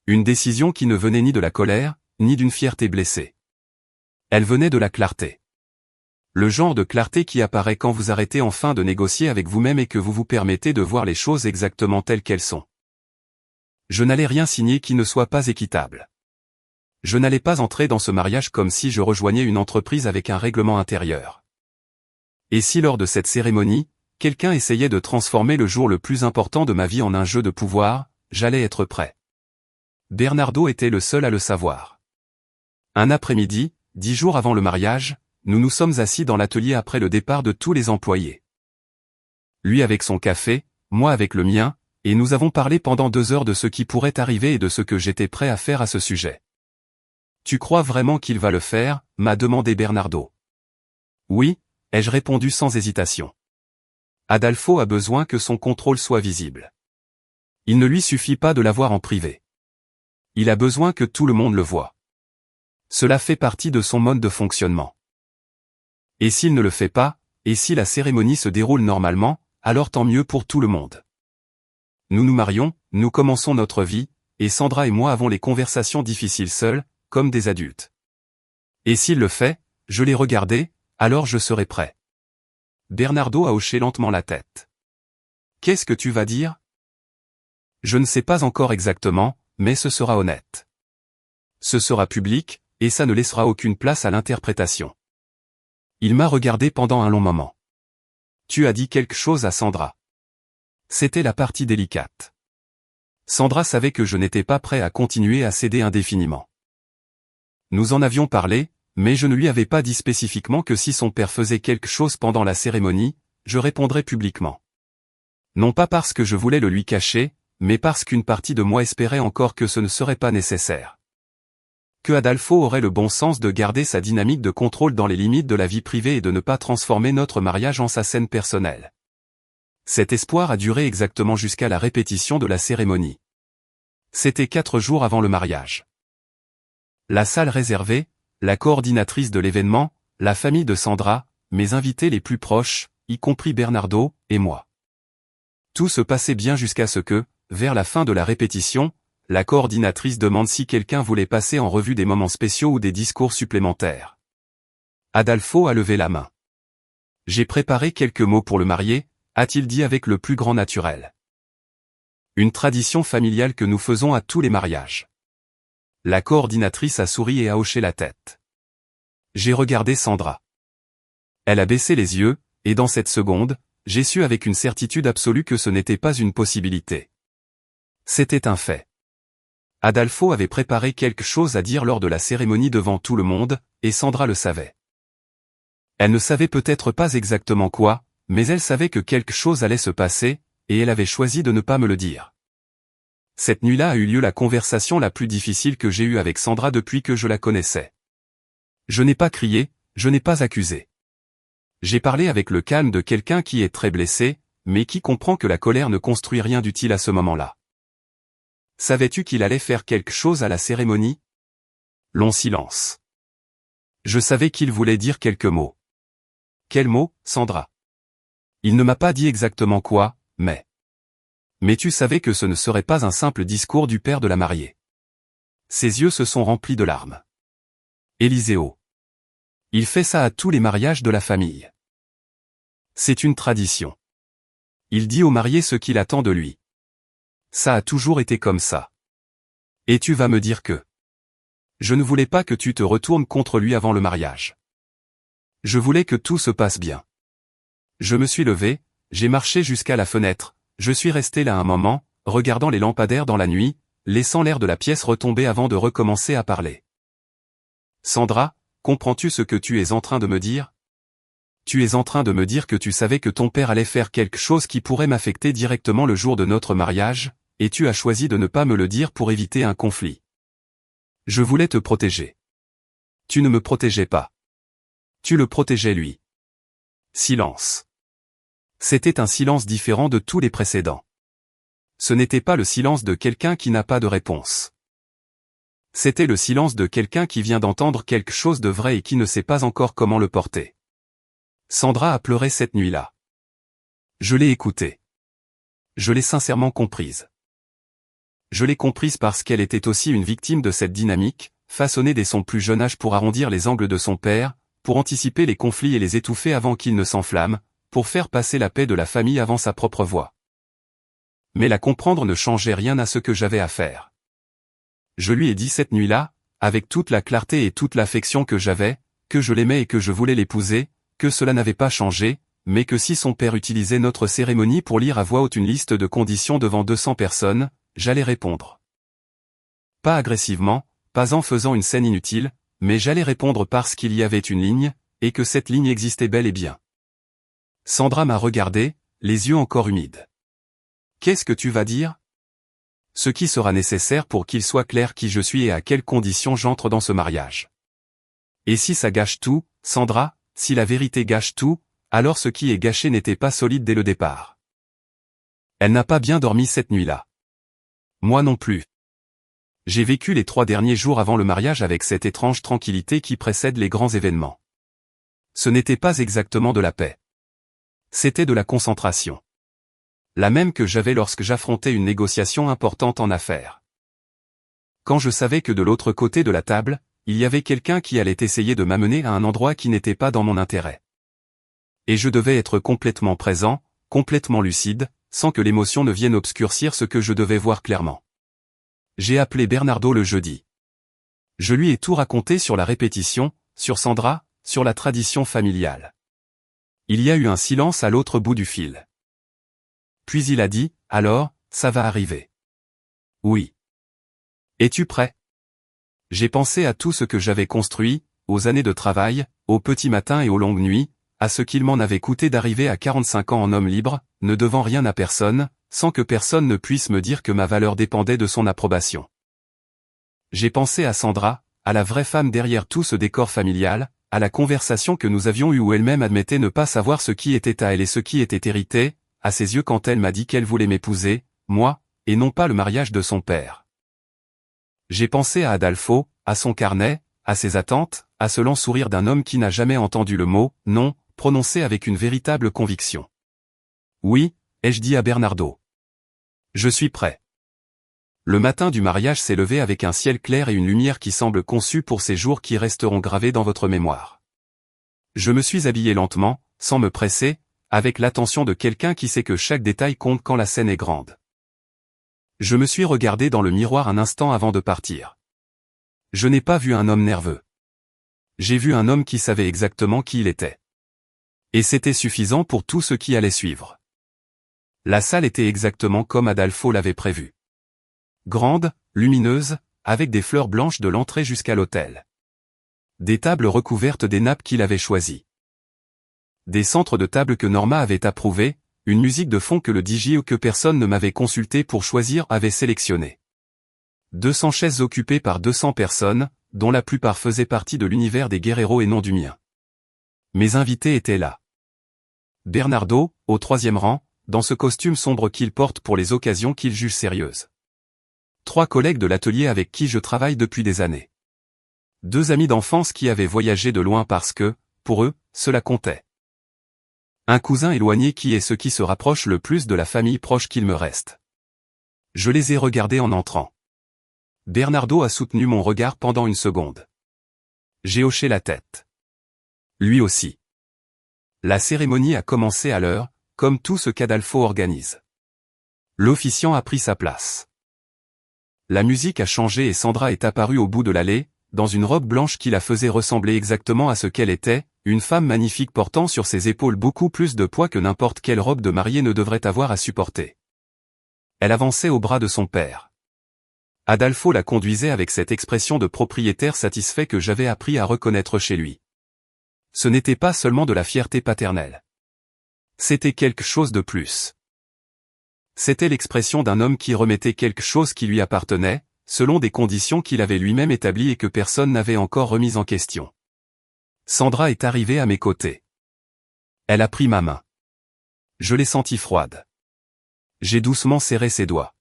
Une décision qui ne venait ni de la colère, ni d'une fierté blessée. Elle venait de la clarté. Le genre de clarté qui apparaît quand vous arrêtez enfin de négocier avec vous-même et que vous vous permettez de voir les choses exactement telles qu'elles sont. Je n'allais rien signer qui ne soit pas équitable. Je n'allais pas entrer dans ce mariage comme si je rejoignais une entreprise avec un règlement intérieur. Et si lors de cette cérémonie, quelqu'un essayait de transformer le jour le plus important de ma vie en un jeu de pouvoir, j'allais être prêt. Bernardo était le seul à le savoir. Un après-midi, 10 jours avant le mariage, nous nous sommes assis dans l'atelier après le départ de tous les employés. Lui avec son café, moi avec le mien, et nous avons parlé pendant 2 heures de ce qui pourrait arriver et de ce que j'étais prêt à faire à ce sujet. Tu crois vraiment qu'il va le faire? M'a demandé Bernardo. Oui, ai-je répondu sans hésitation. Adolfo a besoin que son contrôle soit visible. Il ne lui suffit pas de l'avoir en privé. Il a besoin que tout le monde le voie. Cela fait partie de son mode de fonctionnement. Et s'il ne le fait pas, et si la cérémonie se déroule normalement, alors tant mieux pour tout le monde. Nous nous marions, nous commençons notre vie, et Sandra et moi avons les conversations difficiles seuls, comme des adultes. Et s'il le fait, je l'ai regardé, alors je serai prêt. Bernardo a hoché lentement la tête. Qu'est-ce que tu vas dire? Je ne sais pas encore exactement, mais ce sera honnête. Ce sera public, et ça ne laissera aucune place à l'interprétation. Il m'a regardé pendant un long moment. Tu as dit quelque chose à Sandra. C'était la partie délicate. Sandra savait que je n'étais pas prêt à continuer à céder indéfiniment. Nous en avions parlé, mais je ne lui avais pas dit spécifiquement que si son père faisait quelque chose pendant la cérémonie, je répondrais publiquement. Non pas parce que je voulais le lui cacher, mais parce qu'une partie de moi espérait encore que ce ne serait pas nécessaire. Que Adolfo aurait le bon sens de garder sa dynamique de contrôle dans les limites de la vie privée et de ne pas transformer notre mariage en sa scène personnelle. Cet espoir a duré exactement jusqu'à la répétition de la cérémonie. C'était 4 jours avant le mariage. La salle réservée, la coordinatrice de l'événement, la famille de Sandra, mes invités les plus proches, y compris Bernardo, et moi. Tout se passait bien jusqu'à ce que, vers la fin de la répétition, la coordinatrice demande si quelqu'un voulait passer en revue des moments spéciaux ou des discours supplémentaires. Adolfo a levé la main. J'ai préparé quelques mots pour le marié, a-t-il dit avec le plus grand naturel. Une tradition familiale que nous faisons à tous les mariages. La coordinatrice a souri et a hoché la tête. J'ai regardé Sandra. Elle a baissé les yeux, et dans cette seconde, j'ai su avec une certitude absolue que ce n'était pas une possibilité. C'était un fait. Adolfo avait préparé quelque chose à dire lors de la cérémonie devant tout le monde, et Sandra le savait. Elle ne savait peut-être pas exactement quoi, mais elle savait que quelque chose allait se passer, et elle avait choisi de ne pas me le dire. Cette nuit-là a eu lieu la conversation la plus difficile que j'ai eue avec Sandra depuis que je la connaissais. Je n'ai pas crié, je n'ai pas accusé. J'ai parlé avec le calme de quelqu'un qui est très blessé, mais qui comprend que la colère ne construit rien d'utile à ce moment-là. Savais-tu qu'il allait faire quelque chose à la cérémonie? Long silence. Je savais qu'il voulait dire quelques mots. Quels mots, Sandra? Il ne m'a pas dit exactement quoi, mais... Mais tu savais que ce ne serait pas un simple discours du père de la mariée. Ses yeux se sont remplis de larmes. Éliseo. Il fait ça à tous les mariages de la famille. C'est une tradition. Il dit au marié ce qu'il attend de lui. Ça a toujours été comme ça. Et tu vas me dire que... Je ne voulais pas que tu te retournes contre lui avant le mariage. Je voulais que tout se passe bien. Je me suis levé, j'ai marché jusqu'à la fenêtre, je suis resté là un moment, regardant les lampadaires dans la nuit, laissant l'air de la pièce retomber avant de recommencer à parler. Sandra, comprends-tu ce que tu es en train de me dire? Tu es en train de me dire que tu savais que ton père allait faire quelque chose qui pourrait m'affecter directement le jour de notre mariage, et tu as choisi de ne pas me le dire pour éviter un conflit. Je voulais te protéger. Tu ne me protégeais pas. Tu le protégeais lui. Silence. C'était un silence différent de tous les précédents. Ce n'était pas le silence de quelqu'un qui n'a pas de réponse. C'était le silence de quelqu'un qui vient d'entendre quelque chose de vrai et qui ne sait pas encore comment le porter. Sandra a pleuré cette nuit-là. Je l'ai écoutée. Je l'ai sincèrement comprise. Je l'ai comprise parce qu'elle était aussi une victime de cette dynamique, façonnée dès son plus jeune âge pour arrondir les angles de son père, pour anticiper les conflits et les étouffer avant qu'ils ne s'enflamment, pour faire passer la paix de la famille avant sa propre voix. Mais la comprendre ne changeait rien à ce que j'avais à faire. Je lui ai dit cette nuit-là, avec toute la clarté et toute l'affection que j'avais, que je l'aimais et que je voulais l'épouser, que cela n'avait pas changé, mais que si son père utilisait notre cérémonie pour lire à voix haute une liste de conditions devant 200 personnes, j'allais répondre. Pas agressivement, pas en faisant une scène inutile, mais j'allais répondre parce qu'il y avait une ligne, et que cette ligne existait bel et bien. Sandra m'a regardé, les yeux encore humides. Qu'est-ce que tu vas dire? Ce qui sera nécessaire pour qu'il soit clair qui je suis et à quelles conditions j'entre dans ce mariage. Et si ça gâche tout, Sandra, si la vérité gâche tout, alors ce qui est gâché n'était pas solide dès le départ. Elle n'a pas bien dormi cette nuit-là. Moi non plus. J'ai vécu les 3 derniers jours avant le mariage avec cette étrange tranquillité qui précède les grands événements. Ce n'était pas exactement de la paix. C'était de la concentration. La même que j'avais lorsque j'affrontais une négociation importante en affaires. Quand je savais que de l'autre côté de la table, il y avait quelqu'un qui allait essayer de m'amener à un endroit qui n'était pas dans mon intérêt. Et je devais être complètement présent, complètement lucide, sans que l'émotion ne vienne obscurcir ce que je devais voir clairement. J'ai appelé Bernardo le jeudi. Je lui ai tout raconté sur la répétition, sur Sandra, sur la tradition familiale. Il y a eu un silence à l'autre bout du fil. Puis il a dit, « Alors, ça va arriver. » « Oui. » « Es-tu prêt ?» J'ai pensé à tout ce que j'avais construit, aux années de travail, aux petits matins et aux longues nuits, à ce qu'il m'en avait coûté d'arriver à 45 ans en homme libre, ne devant rien à personne, sans que personne ne puisse me dire que ma valeur dépendait de son approbation. J'ai pensé à Sandra, à la vraie femme derrière tout ce décor familial, à la conversation que nous avions eue où elle-même admettait ne pas savoir ce qui était à elle et ce qui était hérité, à ses yeux quand elle m'a dit qu'elle voulait m'épouser, moi, et non pas le mariage de son père. J'ai pensé à Adolfo, à son carnet, à ses attentes, à ce lent sourire d'un homme qui n'a jamais entendu le mot « non » prononcé avec une véritable conviction. Oui, ai-je dit à Bernardo. Je suis prêt. Le matin du mariage s'est levé avec un ciel clair et une lumière qui semble conçue pour ces jours qui resteront gravés dans votre mémoire. Je me suis habillé lentement, sans me presser, avec l'attention de quelqu'un qui sait que chaque détail compte quand la scène est grande. Je me suis regardé dans le miroir un instant avant de partir. Je n'ai pas vu un homme nerveux. J'ai vu un homme qui savait exactement qui il était. Et c'était suffisant pour tout ce qui allait suivre. La salle était exactement comme Adolfo l'avait prévu. Grande, lumineuse, avec des fleurs blanches de l'entrée jusqu'à l'autel. Des tables recouvertes des nappes qu'il avait choisies. Des centres de table que Norma avait approuvés, une musique de fond que le DJ ou que personne ne m'avait consulté pour choisir avait sélectionné. 200 chaises occupées par 200 personnes, dont la plupart faisaient partie de l'univers des Guerrero et non du mien. Mes invités étaient là. Bernardo, au 3e rang, dans ce costume sombre qu'il porte pour les occasions qu'il juge sérieuses. 3 collègues de l'atelier avec qui je travaille depuis des années. 2 amis d'enfance qui avaient voyagé de loin parce que, pour eux, cela comptait. Un cousin éloigné qui est ce qui se rapproche le plus de la famille proche qu'il me reste. Je les ai regardés en entrant. Bernardo a soutenu mon regard pendant une seconde. J'ai hoché la tête. Lui aussi. La cérémonie a commencé à l'heure, comme tout ce qu'Adolfo organise. L'officiant a pris sa place. La musique a changé et Sandra est apparue au bout de l'allée, dans une robe blanche qui la faisait ressembler exactement à ce qu'elle était, une femme magnifique portant sur ses épaules beaucoup plus de poids que n'importe quelle robe de mariée ne devrait avoir à supporter. Elle avançait au bras de son père. Adolfo la conduisait avec cette expression de propriétaire satisfait que j'avais appris à reconnaître chez lui. Ce n'était pas seulement de la fierté paternelle. C'était quelque chose de plus. C'était l'expression d'un homme qui remettait quelque chose qui lui appartenait, selon des conditions qu'il avait lui-même établies et que personne n'avait encore remises en question. Sandra est arrivée à mes côtés. Elle a pris ma main. Je l'ai sentie froide. J'ai doucement serré ses doigts.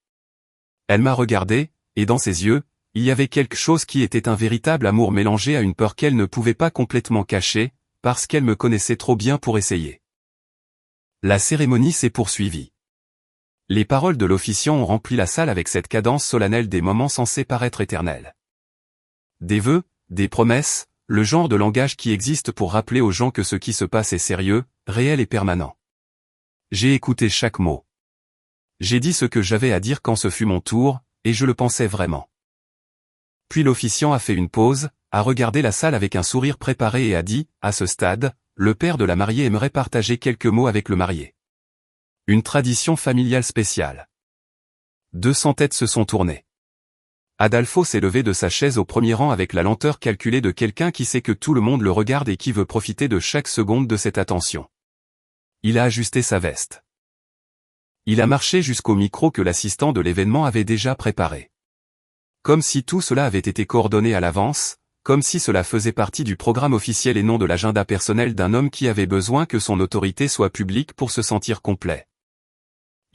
Elle m'a regardé, et dans ses yeux, il y avait quelque chose qui était un véritable amour mélangé à une peur qu'elle ne pouvait pas complètement cacher, parce qu'elle me connaissait trop bien pour essayer. La cérémonie s'est poursuivie. Les paroles de l'officiant ont rempli la salle avec cette cadence solennelle des moments censés paraître éternels. Des vœux, des promesses, le genre de langage qui existe pour rappeler aux gens que ce qui se passe est sérieux, réel et permanent. J'ai écouté chaque mot. J'ai dit ce que j'avais à dire quand ce fut mon tour, et je le pensais vraiment. Puis l'officiant a fait une pause, a regardé la salle avec un sourire préparé et a dit, à ce stade, le père de la mariée aimerait partager quelques mots avec le marié. Une tradition familiale spéciale. 200 têtes se sont tournées. Adolfo s'est levé de sa chaise au premier rang avec la lenteur calculée de quelqu'un qui sait que tout le monde le regarde et qui veut profiter de chaque seconde de cette attention. Il a ajusté sa veste. Il a marché jusqu'au micro que l'assistant de l'événement avait déjà préparé. Comme si tout cela avait été coordonné à l'avance, comme si cela faisait partie du programme officiel et non de l'agenda personnel d'un homme qui avait besoin que son autorité soit publique pour se sentir complet.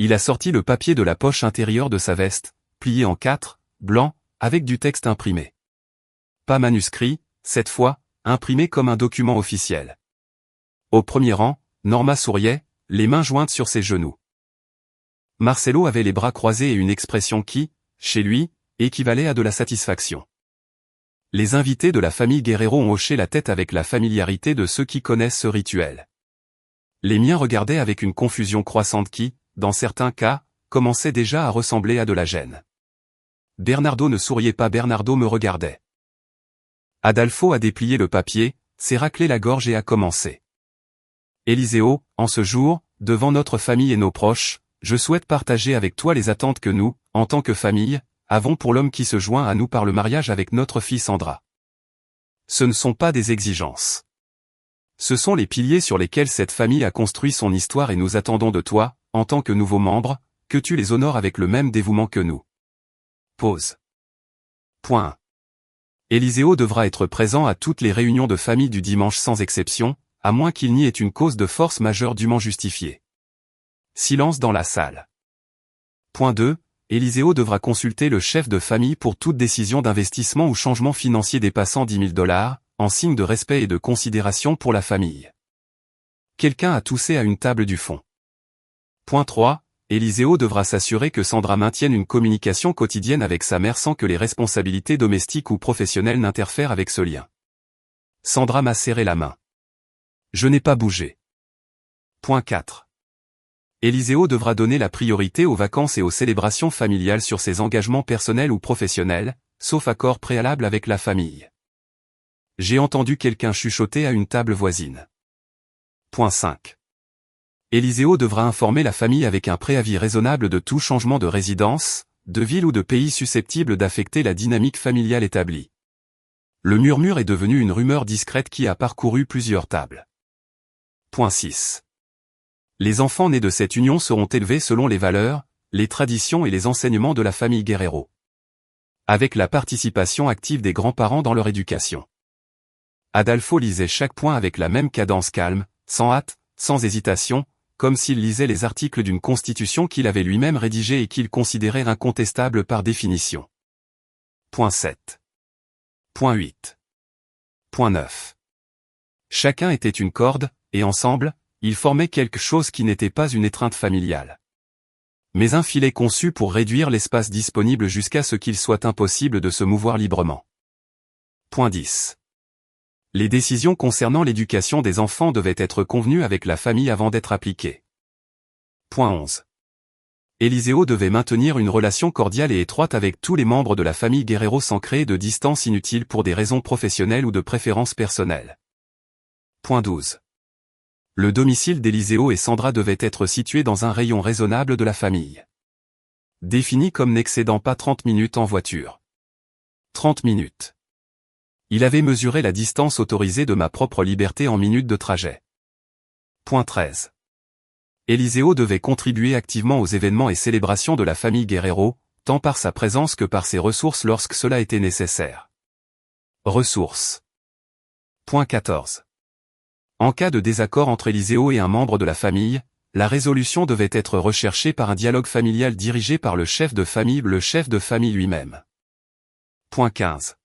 Il a sorti le papier de la poche intérieure de sa veste, plié en 4, blanc, avec du texte imprimé. Pas manuscrit, cette fois, imprimé comme un document officiel. Au premier rang, Norma souriait, les mains jointes sur ses genoux. Marcelo avait les bras croisés et une expression qui, chez lui, équivalait à de la satisfaction. Les invités de la famille Guerrero ont hoché la tête avec la familiarité de ceux qui connaissent ce rituel. Les miens regardaient avec une confusion croissante qui, dans certains cas, commençait déjà à ressembler à de la gêne. Bernardo ne souriait pas, Bernardo me regardait. Adolfo a déplié le papier, s'est raclé la gorge et a commencé. Eliseo, en ce jour, devant notre famille et nos proches, je souhaite partager avec toi les attentes que nous, en tant que famille, avons pour l'homme qui se joint à nous par le mariage avec notre fille Sandra. Ce ne sont pas des exigences. Ce sont les piliers sur lesquels cette famille a construit son histoire et nous attendons de toi, en tant que nouveau membre, que tu les honores avec le même dévouement que nous. Pause. Point 1. Éliseo devra être présent à toutes les réunions de famille du dimanche sans exception, à moins qu'il n'y ait une cause de force majeure dûment justifiée. Silence dans la salle. Point 2. Éliseo devra consulter le chef de famille pour toute décision d'investissement ou changement financier dépassant $10 000, en signe de respect et de considération pour la famille. Quelqu'un a toussé à une table du fond. Point 3. Éliseo devra s'assurer que Sandra maintienne une communication quotidienne avec sa mère sans que les responsabilités domestiques ou professionnelles n'interfèrent avec ce lien. Sandra m'a serré la main. Je n'ai pas bougé. Point 4. Éliseo devra donner la priorité aux vacances et aux célébrations familiales sur ses engagements personnels ou professionnels, sauf accord préalable avec la famille. J'ai entendu quelqu'un chuchoter à une table voisine. Point 5. Éliseo devra informer la famille avec un préavis raisonnable de tout changement de résidence, de ville ou de pays susceptible d'affecter la dynamique familiale établie. Le murmure est devenu une rumeur discrète qui a parcouru plusieurs tables. Point 6. Les enfants nés de cette union seront élevés selon les valeurs, les traditions et les enseignements de la famille Guerrero. Avec la participation active des grands-parents dans leur éducation. Adolfo lisait chaque point avec la même cadence calme, sans hâte, sans hésitation, comme s'il lisait les articles d'une constitution qu'il avait lui-même rédigée et qu'il considérait incontestable par définition. Point 7. Point 8. Point 9. Chacun était une corde, et ensemble, ils formaient quelque chose qui n'était pas une étreinte familiale. Mais un filet conçu pour réduire l'espace disponible jusqu'à ce qu'il soit impossible de se mouvoir librement. Point 10. Les décisions concernant l'éducation des enfants devaient être convenues avec la famille avant d'être appliquées. Point 11. Éliseo devait maintenir une relation cordiale et étroite avec tous les membres de la famille Guerrero sans créer de distance inutile pour des raisons professionnelles ou de préférences personnelles. Point 12. Le domicile d'Éliseo et Sandra devait être situé dans un rayon raisonnable de la famille. Défini comme n'excédant pas 30 minutes en voiture. 30 minutes. Il avait mesuré la distance autorisée de ma propre liberté en minutes de trajet. Point 13. Éliseo devait contribuer activement aux événements et célébrations de la famille Guerrero, tant par sa présence que par ses ressources lorsque cela était nécessaire. Ressources. Point 14. En cas de désaccord entre Éliseo et un membre de la famille, la résolution devait être recherchée par un dialogue familial dirigé par le chef de famille lui-même. Point 15.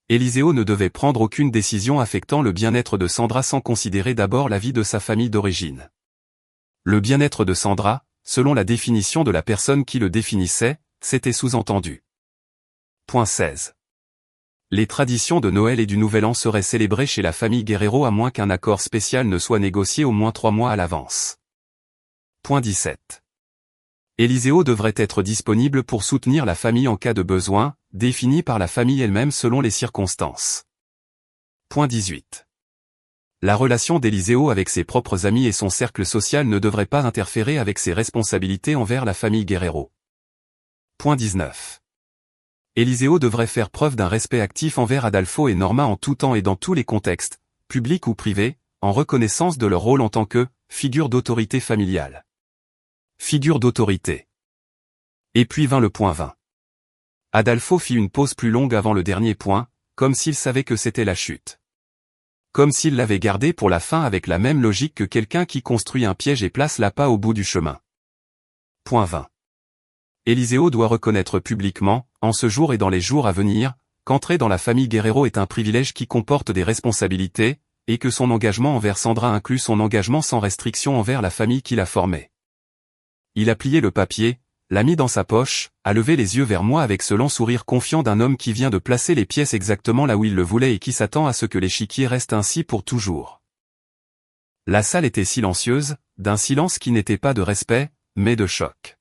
Éliseo ne devait prendre aucune décision affectant le bien-être de Sandra sans considérer d'abord la vie de sa famille d'origine. Le bien-être de Sandra, selon la définition de la personne qui le définissait, c'était sous-entendu. Point 16. Les traditions de Noël et du Nouvel An seraient célébrées chez la famille Guerrero à moins qu'un accord spécial ne soit négocié au moins 3 mois à l'avance. Point 17. Éliseo devrait être disponible pour soutenir la famille en cas de besoin, défini par la famille elle-même selon les circonstances. Point 18. La relation d'Éliseo avec ses propres amis et son cercle social ne devrait pas interférer avec ses responsabilités envers la famille Guerrero. Point 19. Éliseo devrait faire preuve d'un respect actif envers Adolfo et Norma en tout temps et dans tous les contextes, publics ou privés, en reconnaissance de leur rôle en tant que figure d'autorité familiale. Figure d'autorité. Et puis vint le point 20. Adolfo fit une pause plus longue avant le dernier point, comme s'il savait que c'était la chute. Comme s'il l'avait gardé pour la fin avec la même logique que quelqu'un qui construit un piège et place l'appât au bout du chemin. Point 20. Éliseo doit reconnaître publiquement, en ce jour et dans les jours à venir, qu'entrer dans la famille Guerrero est un privilège qui comporte des responsabilités, et que son engagement envers Sandra inclut son engagement sans restriction envers la famille qui l'a formée. Il a plié le papier, l'a mis dans sa poche, a levé les yeux vers moi avec ce lent sourire confiant d'un homme qui vient de placer les pièces exactement là où il le voulait et qui s'attend à ce que l'échiquier reste ainsi pour toujours. La salle était silencieuse, d'un silence qui n'était pas de respect, mais de choc.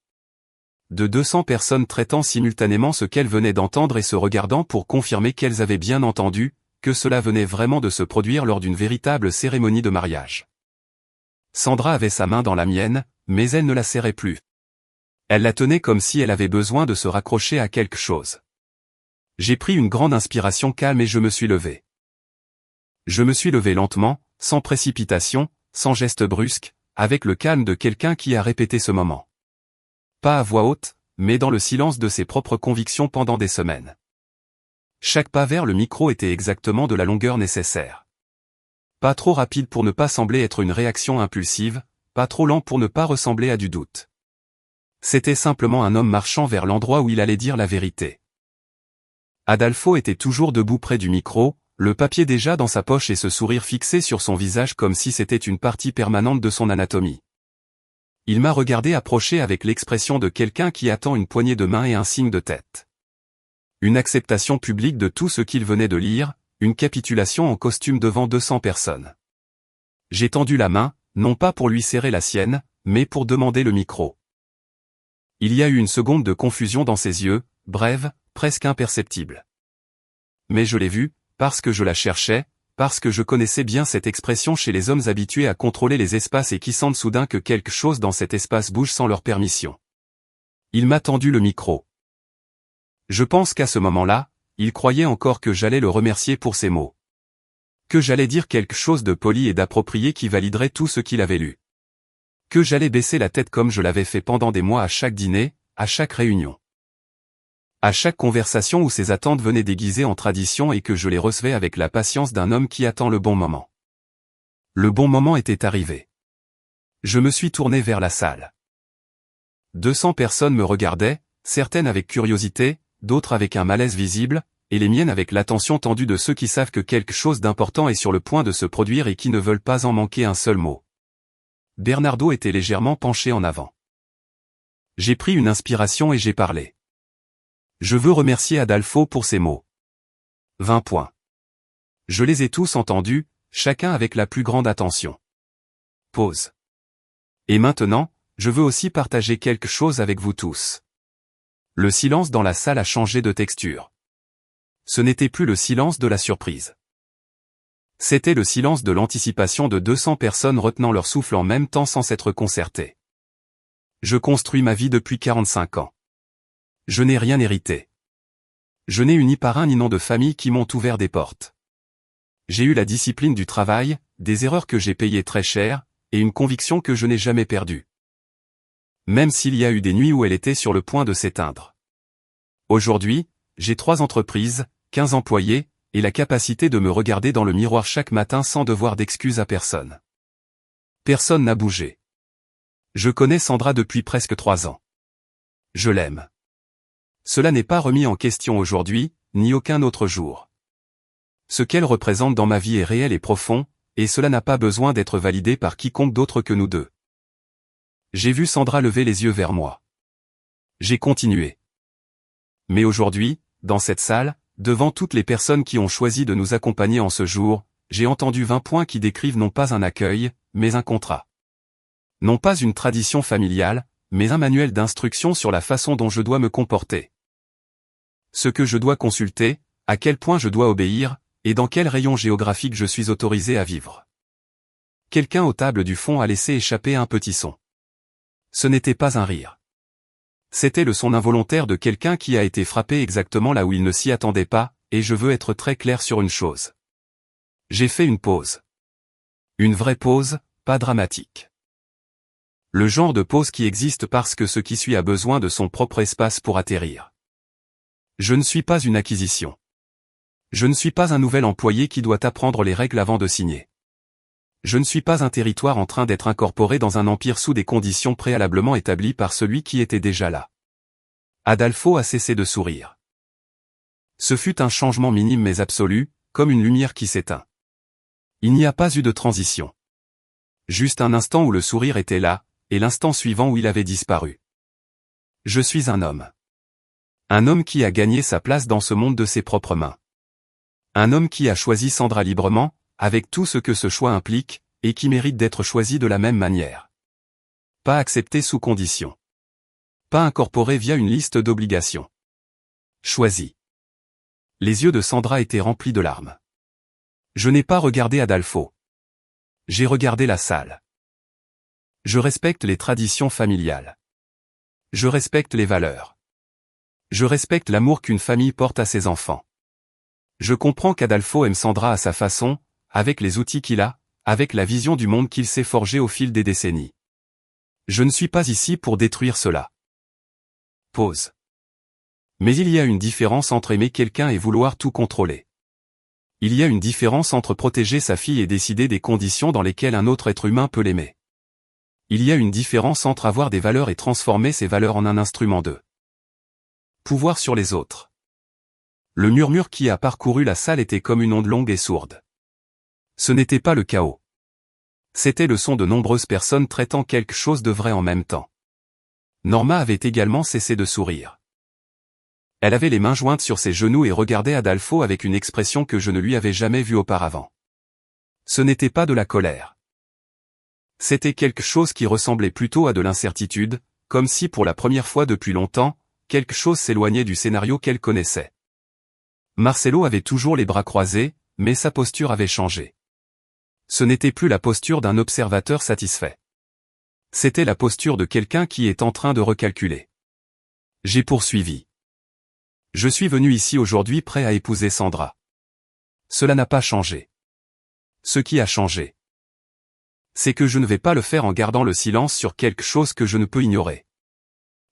De 200 personnes traitant simultanément ce qu'elles venaient d'entendre et se regardant pour confirmer qu'elles avaient bien entendu, que cela venait vraiment de se produire lors d'une véritable cérémonie de mariage. Sandra avait sa main dans la mienne, mais elle ne la serrait plus. Elle la tenait comme si elle avait besoin de se raccrocher à quelque chose. J'ai pris une grande inspiration calme et je me suis levé. Je me suis levé lentement, sans précipitation, sans geste brusque, avec le calme de quelqu'un qui a répété ce moment. Pas à voix haute, mais dans le silence de ses propres convictions pendant des semaines. Chaque pas vers le micro était exactement de la longueur nécessaire. Pas trop rapide pour ne pas sembler être une réaction impulsive, pas trop lent pour ne pas ressembler à du doute. C'était simplement un homme marchant vers l'endroit où il allait dire la vérité. Adolfo était toujours debout près du micro, le papier déjà dans sa poche et ce sourire fixé sur son visage comme si c'était une partie permanente de son anatomie. Il m'a regardé approcher avec l'expression de quelqu'un qui attend une poignée de main et un signe de tête. Une acceptation publique de tout ce qu'il venait de lire, une capitulation en costume devant 200 personnes. J'ai tendu la main, non pas pour lui serrer la sienne, mais pour demander le micro. Il y a eu une seconde de confusion dans ses yeux, brève, presque imperceptible. Mais je l'ai vue, parce que je la cherchais, parce que je connaissais bien cette expression chez les hommes habitués à contrôler les espaces et qui sentent soudain que quelque chose dans cet espace bouge sans leur permission. Il m'a tendu le micro. Je pense qu'à ce moment-là, il croyait encore que j'allais le remercier pour ses mots. Que j'allais dire quelque chose de poli et d'approprié qui validerait tout ce qu'il avait lu. Que j'allais baisser la tête comme je l'avais fait pendant des mois à chaque dîner, à chaque réunion. À chaque conversation où ses attentes venaient déguisées en tradition et que je les recevais avec la patience d'un homme qui attend le bon moment. Le bon moment était arrivé. Je me suis tourné vers la salle. 200 personnes me regardaient, certaines avec curiosité, d'autres avec un malaise visible, et les miennes avec l'attention tendue de ceux qui savent que quelque chose d'important est sur le point de se produire et qui ne veulent pas en manquer un seul mot. Bernardo était légèrement penché en avant. J'ai pris une inspiration et j'ai parlé. Je veux remercier Adolfo pour ses mots. 20 points. Je les ai tous entendus, chacun avec la plus grande attention. Pause. Et maintenant, je veux aussi partager quelque chose avec vous tous. Le silence dans la salle a changé de texture. Ce n'était plus le silence de la surprise. C'était le silence de l'anticipation de 200 personnes retenant leur souffle en même temps sans s'être concertées. Je construis ma vie depuis 45 ans. Je n'ai rien hérité. Je n'ai eu ni parrain ni nom de famille qui m'ont ouvert des portes. J'ai eu la discipline du travail, des erreurs que j'ai payées très cher, et une conviction que je n'ai jamais perdue. Même s'il y a eu des nuits où elle était sur le point de s'éteindre. Aujourd'hui, j'ai 3 entreprises, 15 employés, et la capacité de me regarder dans le miroir chaque matin sans devoir d'excuses à personne. Personne n'a bougé. Je connais Sandra depuis presque 3 ans. Je l'aime. Cela n'est pas remis en question aujourd'hui, ni aucun autre jour. Ce qu'elle représente dans ma vie est réel et profond, et cela n'a pas besoin d'être validé par quiconque d'autre que nous deux. J'ai vu Sandra lever les yeux vers moi. J'ai continué. Mais aujourd'hui, dans cette salle, devant toutes les personnes qui ont choisi de nous accompagner en ce jour, j'ai entendu 20 points qui décrivent non pas un accueil, mais un contrat. Non pas une tradition familiale, mais un manuel d'instruction sur la façon dont je dois me comporter. Ce que je dois consulter, à quel point je dois obéir, et dans quel rayon géographique je suis autorisé à vivre. Quelqu'un aux tables du fond a laissé échapper un petit son. Ce n'était pas un rire. C'était le son involontaire de quelqu'un qui a été frappé exactement là où il ne s'y attendait pas, et je veux être très clair sur une chose. J'ai fait une pause. Une vraie pause, pas dramatique. Le genre de pause qui existe parce que ce qui suit a besoin de son propre espace pour atterrir. Je ne suis pas une acquisition. Je ne suis pas un nouvel employé qui doit apprendre les règles avant de signer. Je ne suis pas un territoire en train d'être incorporé dans un empire sous des conditions préalablement établies par celui qui était déjà là. Adolfo a cessé de sourire. Ce fut un changement minime mais absolu, comme une lumière qui s'éteint. Il n'y a pas eu de transition. Juste un instant où le sourire était là, et l'instant suivant où il avait disparu. Je suis un homme. Un homme qui a gagné sa place dans ce monde de ses propres mains. Un homme qui a choisi Sandra librement, avec tout ce que ce choix implique, et qui mérite d'être choisi de la même manière. Pas accepté sous condition. Pas incorporé via une liste d'obligations. Choisi. Les yeux de Sandra étaient remplis de larmes. Je n'ai pas regardé Adolfo. J'ai regardé la salle. Je respecte les traditions familiales. Je respecte les valeurs. Je respecte l'amour qu'une famille porte à ses enfants. Je comprends qu'Adolfo aime Sandra à sa façon, avec les outils qu'il a, avec la vision du monde qu'il s'est forgé au fil des décennies. Je ne suis pas ici pour détruire cela. Pause. Mais il y a une différence entre aimer quelqu'un et vouloir tout contrôler. Il y a une différence entre protéger sa fille et décider des conditions dans lesquelles un autre être humain peut l'aimer. Il y a une différence entre avoir des valeurs et transformer ces valeurs en un instrument de pouvoir sur les autres. Le murmure qui a parcouru la salle était comme une onde longue et sourde. Ce n'était pas le chaos. C'était le son de nombreuses personnes traitant quelque chose de vrai en même temps. Norma avait également cessé de sourire. Elle avait les mains jointes sur ses genoux et regardait Adolfo avec une expression que je ne lui avais jamais vue auparavant. Ce n'était pas de la colère. C'était quelque chose qui ressemblait plutôt à de l'incertitude, comme si pour la première fois depuis longtemps, quelque chose s'éloignait du scénario qu'elle connaissait. Marcelo avait toujours les bras croisés, mais sa posture avait changé. Ce n'était plus la posture d'un observateur satisfait. C'était la posture de quelqu'un qui est en train de recalculer. J'ai poursuivi. Je suis venu ici aujourd'hui prêt à épouser Sandra. Cela n'a pas changé. Ce qui a changé, c'est que je ne vais pas le faire en gardant le silence sur quelque chose que je ne peux ignorer.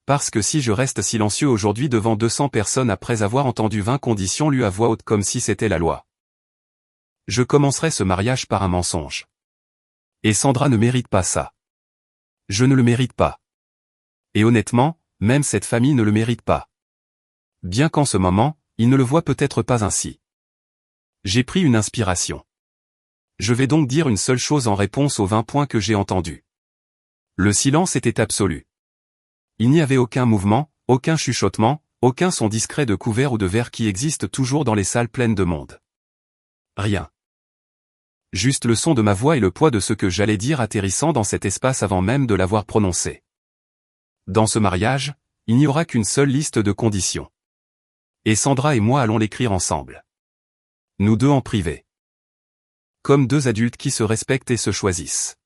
Parce que si je reste silencieux aujourd'hui devant 200 personnes après avoir entendu 20 conditions lues à voix haute comme si c'était la loi, je commencerai ce mariage par un mensonge. Et Sandra ne mérite pas ça. Je ne le mérite pas. Et honnêtement, même cette famille ne le mérite pas. Bien qu'en ce moment, ils ne le voient peut-être pas ainsi. J'ai pris une inspiration. Je vais donc dire une seule chose en réponse aux 20 points que j'ai entendus. Le silence était absolu. Il n'y avait aucun mouvement, aucun chuchotement, aucun son discret de couvert ou de verre qui existe toujours dans les salles pleines de monde. Rien. Juste le son de ma voix et le poids de ce que j'allais dire atterrissant dans cet espace avant même de l'avoir prononcé. Dans ce mariage, il n'y aura qu'une seule liste de conditions. Et Sandra et moi allons l'écrire ensemble. Nous deux en privé. Comme deux adultes qui se respectent et se choisissent.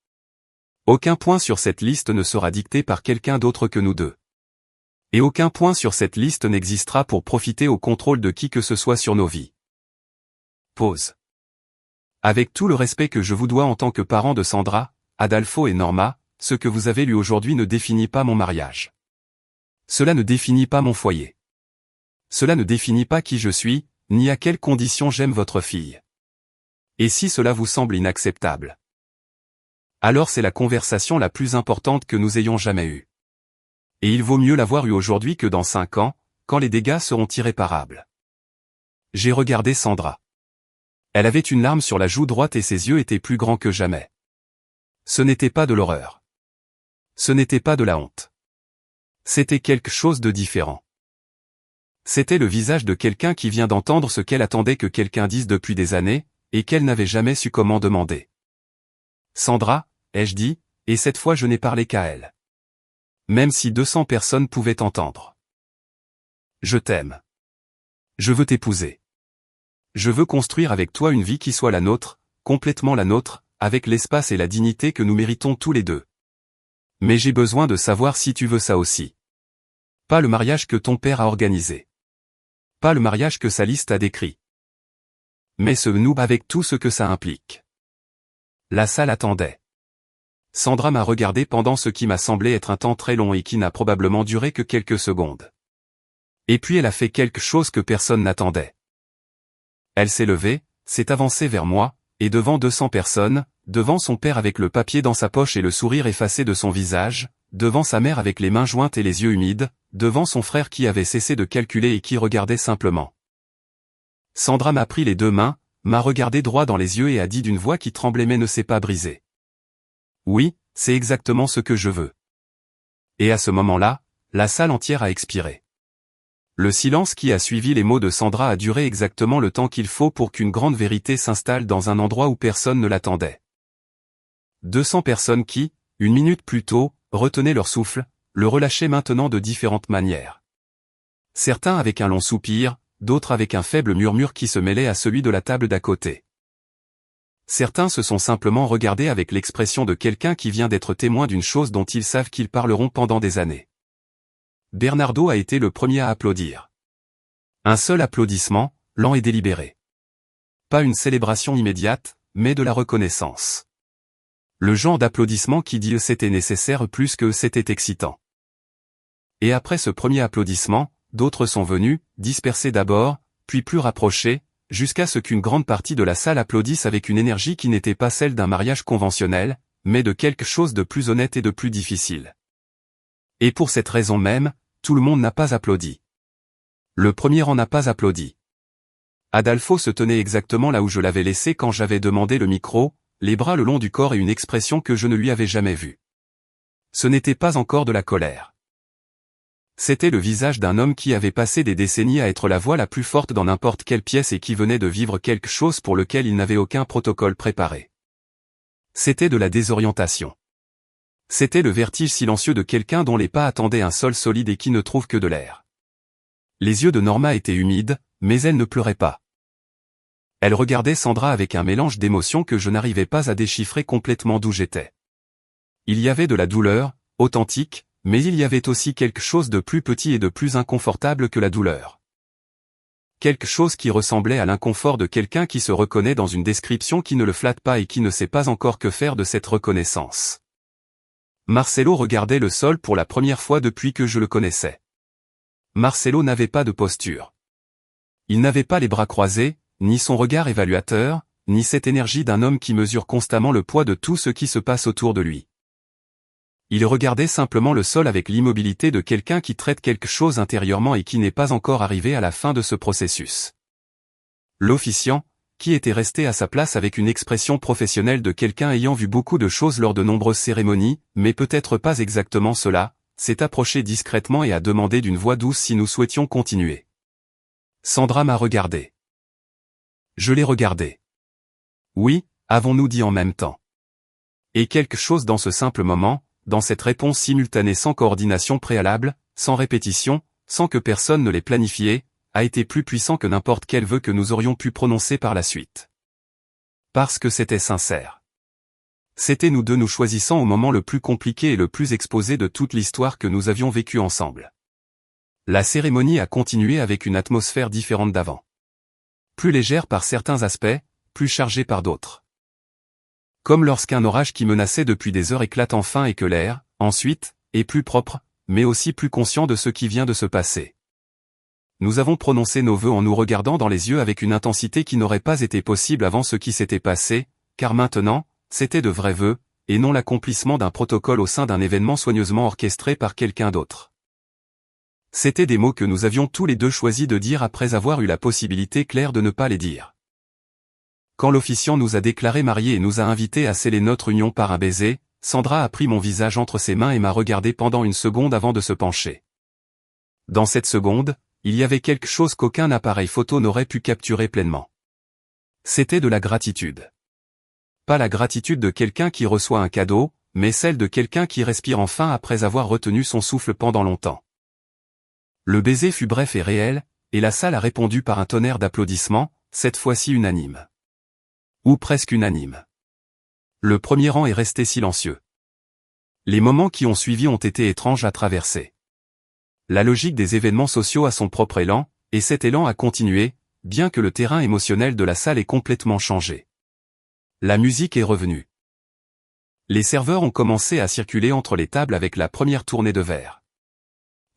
Aucun point sur cette liste ne sera dicté par quelqu'un d'autre que nous deux. Et aucun point sur cette liste n'existera pour profiter au contrôle de qui que ce soit sur nos vies. Pause. Avec tout le respect que je vous dois en tant que parent de Sandra, Adolfo et Norma, ce que vous avez lu aujourd'hui ne définit pas mon mariage. Cela ne définit pas mon foyer. Cela ne définit pas qui je suis, ni à quelles conditions j'aime votre fille. Et si cela vous semble inacceptable, alors c'est la conversation la plus importante que nous ayons jamais eue. Et il vaut mieux l'avoir eue aujourd'hui que dans 5 ans, quand les dégâts seront irréparables. J'ai regardé Sandra. Elle avait une larme sur la joue droite et ses yeux étaient plus grands que jamais. Ce n'était pas de l'horreur. Ce n'était pas de la honte. C'était quelque chose de différent. C'était le visage de quelqu'un qui vient d'entendre ce qu'elle attendait que quelqu'un dise depuis des années, et qu'elle n'avait jamais su comment demander. Sandra, ai-je dit, et cette fois je n'ai parlé qu'à elle. Même si 200 personnes pouvaient entendre. Je t'aime. Je veux t'épouser. Je veux construire avec toi une vie qui soit la nôtre, complètement la nôtre, avec l'espace et la dignité que nous méritons tous les deux. Mais j'ai besoin de savoir si tu veux ça aussi. Pas le mariage que ton père a organisé. Pas le mariage que sa liste a décrit. Mais ce nous avec tout ce que ça implique. La salle attendait. Sandra m'a regardé pendant ce qui m'a semblé être un temps très long et qui n'a probablement duré que quelques secondes. Et puis elle a fait quelque chose que personne n'attendait. Elle s'est levée, s'est avancée vers moi, et devant 200 personnes, devant son père avec le papier dans sa poche et le sourire effacé de son visage, devant sa mère avec les mains jointes et les yeux humides, devant son frère qui avait cessé de calculer et qui regardait simplement. Sandra m'a pris les 2 mains, m'a regardé droit dans les yeux et a dit d'une voix qui tremblait mais ne s'est pas brisée. Oui, c'est exactement ce que je veux. Et à ce moment-là, la salle entière a expiré. Le silence qui a suivi les mots de Sandra a duré exactement le temps qu'il faut pour qu'une grande vérité s'installe dans un endroit où personne ne l'attendait. 200 personnes qui, une minute plus tôt, retenaient leur souffle, le relâchaient maintenant de différentes manières. Certains avec un long soupir, d'autres avec un faible murmure qui se mêlait à celui de la table d'à côté. Certains se sont simplement regardés avec l'expression de quelqu'un qui vient d'être témoin d'une chose dont ils savent qu'ils parleront pendant des années. Bernardo a été le premier à applaudir. Un seul applaudissement, lent et délibéré. Pas une célébration immédiate, mais de la reconnaissance. Le genre d'applaudissement qui dit c'était nécessaire plus que c'était excitant. Et après ce premier applaudissement, d'autres sont venus, dispersés d'abord, puis plus rapprochés, jusqu'à ce qu'une grande partie de la salle applaudisse avec une énergie qui n'était pas celle d'un mariage conventionnel, mais de quelque chose de plus honnête et de plus difficile. Et pour cette raison même, tout le monde n'a pas applaudi. Le premier en n'a pas applaudi. Adolfo se tenait exactement là où je l'avais laissé quand j'avais demandé le micro, les bras le long du corps et une expression que je ne lui avais jamais vue. Ce n'était pas encore de la colère. C'était le visage d'un homme qui avait passé des décennies à être la voix la plus forte dans n'importe quelle pièce et qui venait de vivre quelque chose pour lequel il n'avait aucun protocole préparé. C'était de la désorientation. C'était le vertige silencieux de quelqu'un dont les pas attendaient un sol solide et qui ne trouve que de l'air. Les yeux de Norma étaient humides, mais elle ne pleurait pas. Elle regardait Sandra avec un mélange d'émotions que je n'arrivais pas à déchiffrer complètement d'où j'étais. Il y avait de la douleur, authentique, mais il y avait aussi quelque chose de plus petit et de plus inconfortable que la douleur. Quelque chose qui ressemblait à l'inconfort de quelqu'un qui se reconnaît dans une description qui ne le flatte pas et qui ne sait pas encore que faire de cette reconnaissance. Marcelo regardait le sol pour la première fois depuis que je le connaissais. Marcelo n'avait pas de posture. Il n'avait pas les bras croisés, ni son regard évaluateur, ni cette énergie d'un homme qui mesure constamment le poids de tout ce qui se passe autour de lui. Il regardait simplement le sol avec l'immobilité de quelqu'un qui traite quelque chose intérieurement et qui n'est pas encore arrivé à la fin de ce processus. L'officiant, qui était resté à sa place avec une expression professionnelle de quelqu'un ayant vu beaucoup de choses lors de nombreuses cérémonies, mais peut-être pas exactement cela, s'est approché discrètement et a demandé d'une voix douce si nous souhaitions continuer. Sandra m'a regardé. Je l'ai regardé. Oui, avons-nous dit en même temps. Et quelque chose dans ce simple moment, dans cette réponse simultanée sans coordination préalable, sans répétition, sans que personne ne l'ait planifié, a été plus puissant que n'importe quel vœu que nous aurions pu prononcer par la suite. Parce que c'était sincère. C'était nous deux nous choisissant au moment le plus compliqué et le plus exposé de toute l'histoire que nous avions vécue ensemble. La cérémonie a continué avec une atmosphère différente d'avant. Plus légère par certains aspects, plus chargée par d'autres. Comme lorsqu'un orage qui menaçait depuis des heures éclate enfin et que l'air, ensuite, est plus propre, mais aussi plus conscient de ce qui vient de se passer. Nous avons prononcé nos vœux en nous regardant dans les yeux avec une intensité qui n'aurait pas été possible avant ce qui s'était passé, car maintenant, c'était de vrais vœux, et non l'accomplissement d'un protocole au sein d'un événement soigneusement orchestré par quelqu'un d'autre. C'étaient des mots que nous avions tous les deux choisi de dire après avoir eu la possibilité claire de ne pas les dire. Quand l'officiant nous a déclarés mariés et nous a invités à sceller notre union par un baiser, Sandra a pris mon visage entre ses mains et m'a regardé pendant une seconde avant de se pencher. Dans cette seconde, il y avait quelque chose qu'aucun appareil photo n'aurait pu capturer pleinement. C'était de la gratitude. Pas la gratitude de quelqu'un qui reçoit un cadeau, mais celle de quelqu'un qui respire enfin après avoir retenu son souffle pendant longtemps. Le baiser fut bref et réel, et la salle a répondu par un tonnerre d'applaudissements, cette fois-ci unanime. Ou presque unanime. Le premier rang est resté silencieux. Les moments qui ont suivi ont été étranges à traverser. La logique des événements sociaux a son propre élan, et cet élan a continué, bien que le terrain émotionnel de la salle ait complètement changé. La musique est revenue. Les serveurs ont commencé à circuler entre les tables avec la première tournée de verres.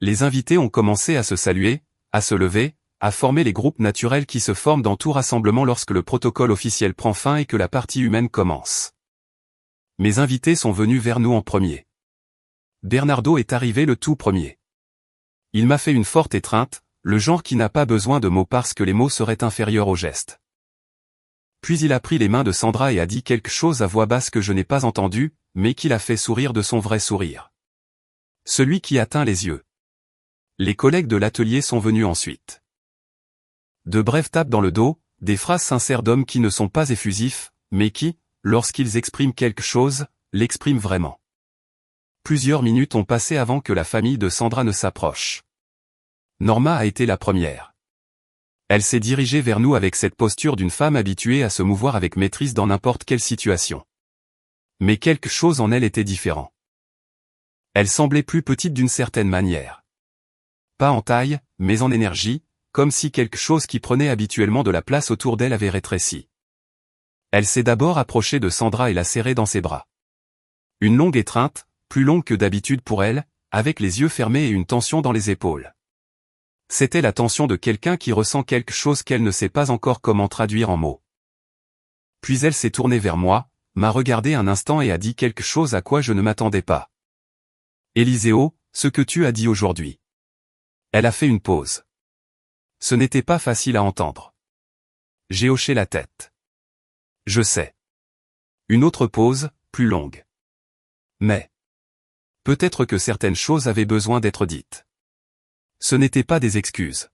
Les invités ont commencé à se saluer, à se lever, à former les groupes naturels qui se forment dans tout rassemblement lorsque le protocole officiel prend fin et que la partie humaine commence. Mes invités sont venus vers nous en premier. Bernardo est arrivé le tout premier. Il m'a fait une forte étreinte, le genre qui n'a pas besoin de mots parce que les mots seraient inférieurs aux gestes. Puis il a pris les mains de Sandra et a dit quelque chose à voix basse que je n'ai pas entendu, mais qui l'a fait sourire de son vrai sourire. Celui qui atteint les yeux. Les collègues de l'atelier sont venus ensuite. De brèves tapes dans le dos, des phrases sincères d'hommes qui ne sont pas effusifs, mais qui, lorsqu'ils expriment quelque chose, l'expriment vraiment. Plusieurs minutes ont passé avant que la famille de Sandra ne s'approche. Norma a été la première. Elle s'est dirigée vers nous avec cette posture d'une femme habituée à se mouvoir avec maîtrise dans n'importe quelle situation. Mais quelque chose en elle était différent. Elle semblait plus petite d'une certaine manière. Pas en taille, mais en énergie, comme si quelque chose qui prenait habituellement de la place autour d'elle avait rétréci. Elle s'est d'abord approchée de Sandra et l'a serrée dans ses bras. Une longue étreinte, plus longue que d'habitude pour elle, avec les yeux fermés et une tension dans les épaules. C'était la tension de quelqu'un qui ressent quelque chose qu'elle ne sait pas encore comment traduire en mots. Puis elle s'est tournée vers moi, m'a regardé un instant et a dit quelque chose à quoi je ne m'attendais pas. « Éliseo, ce que tu as dit aujourd'hui. » Elle a fait une pause. Ce n'était pas facile à entendre. J'ai hoché la tête. Je sais. Une autre pause, plus longue. Mais peut-être que certaines choses avaient besoin d'être dites. Ce n'étaient pas des excuses.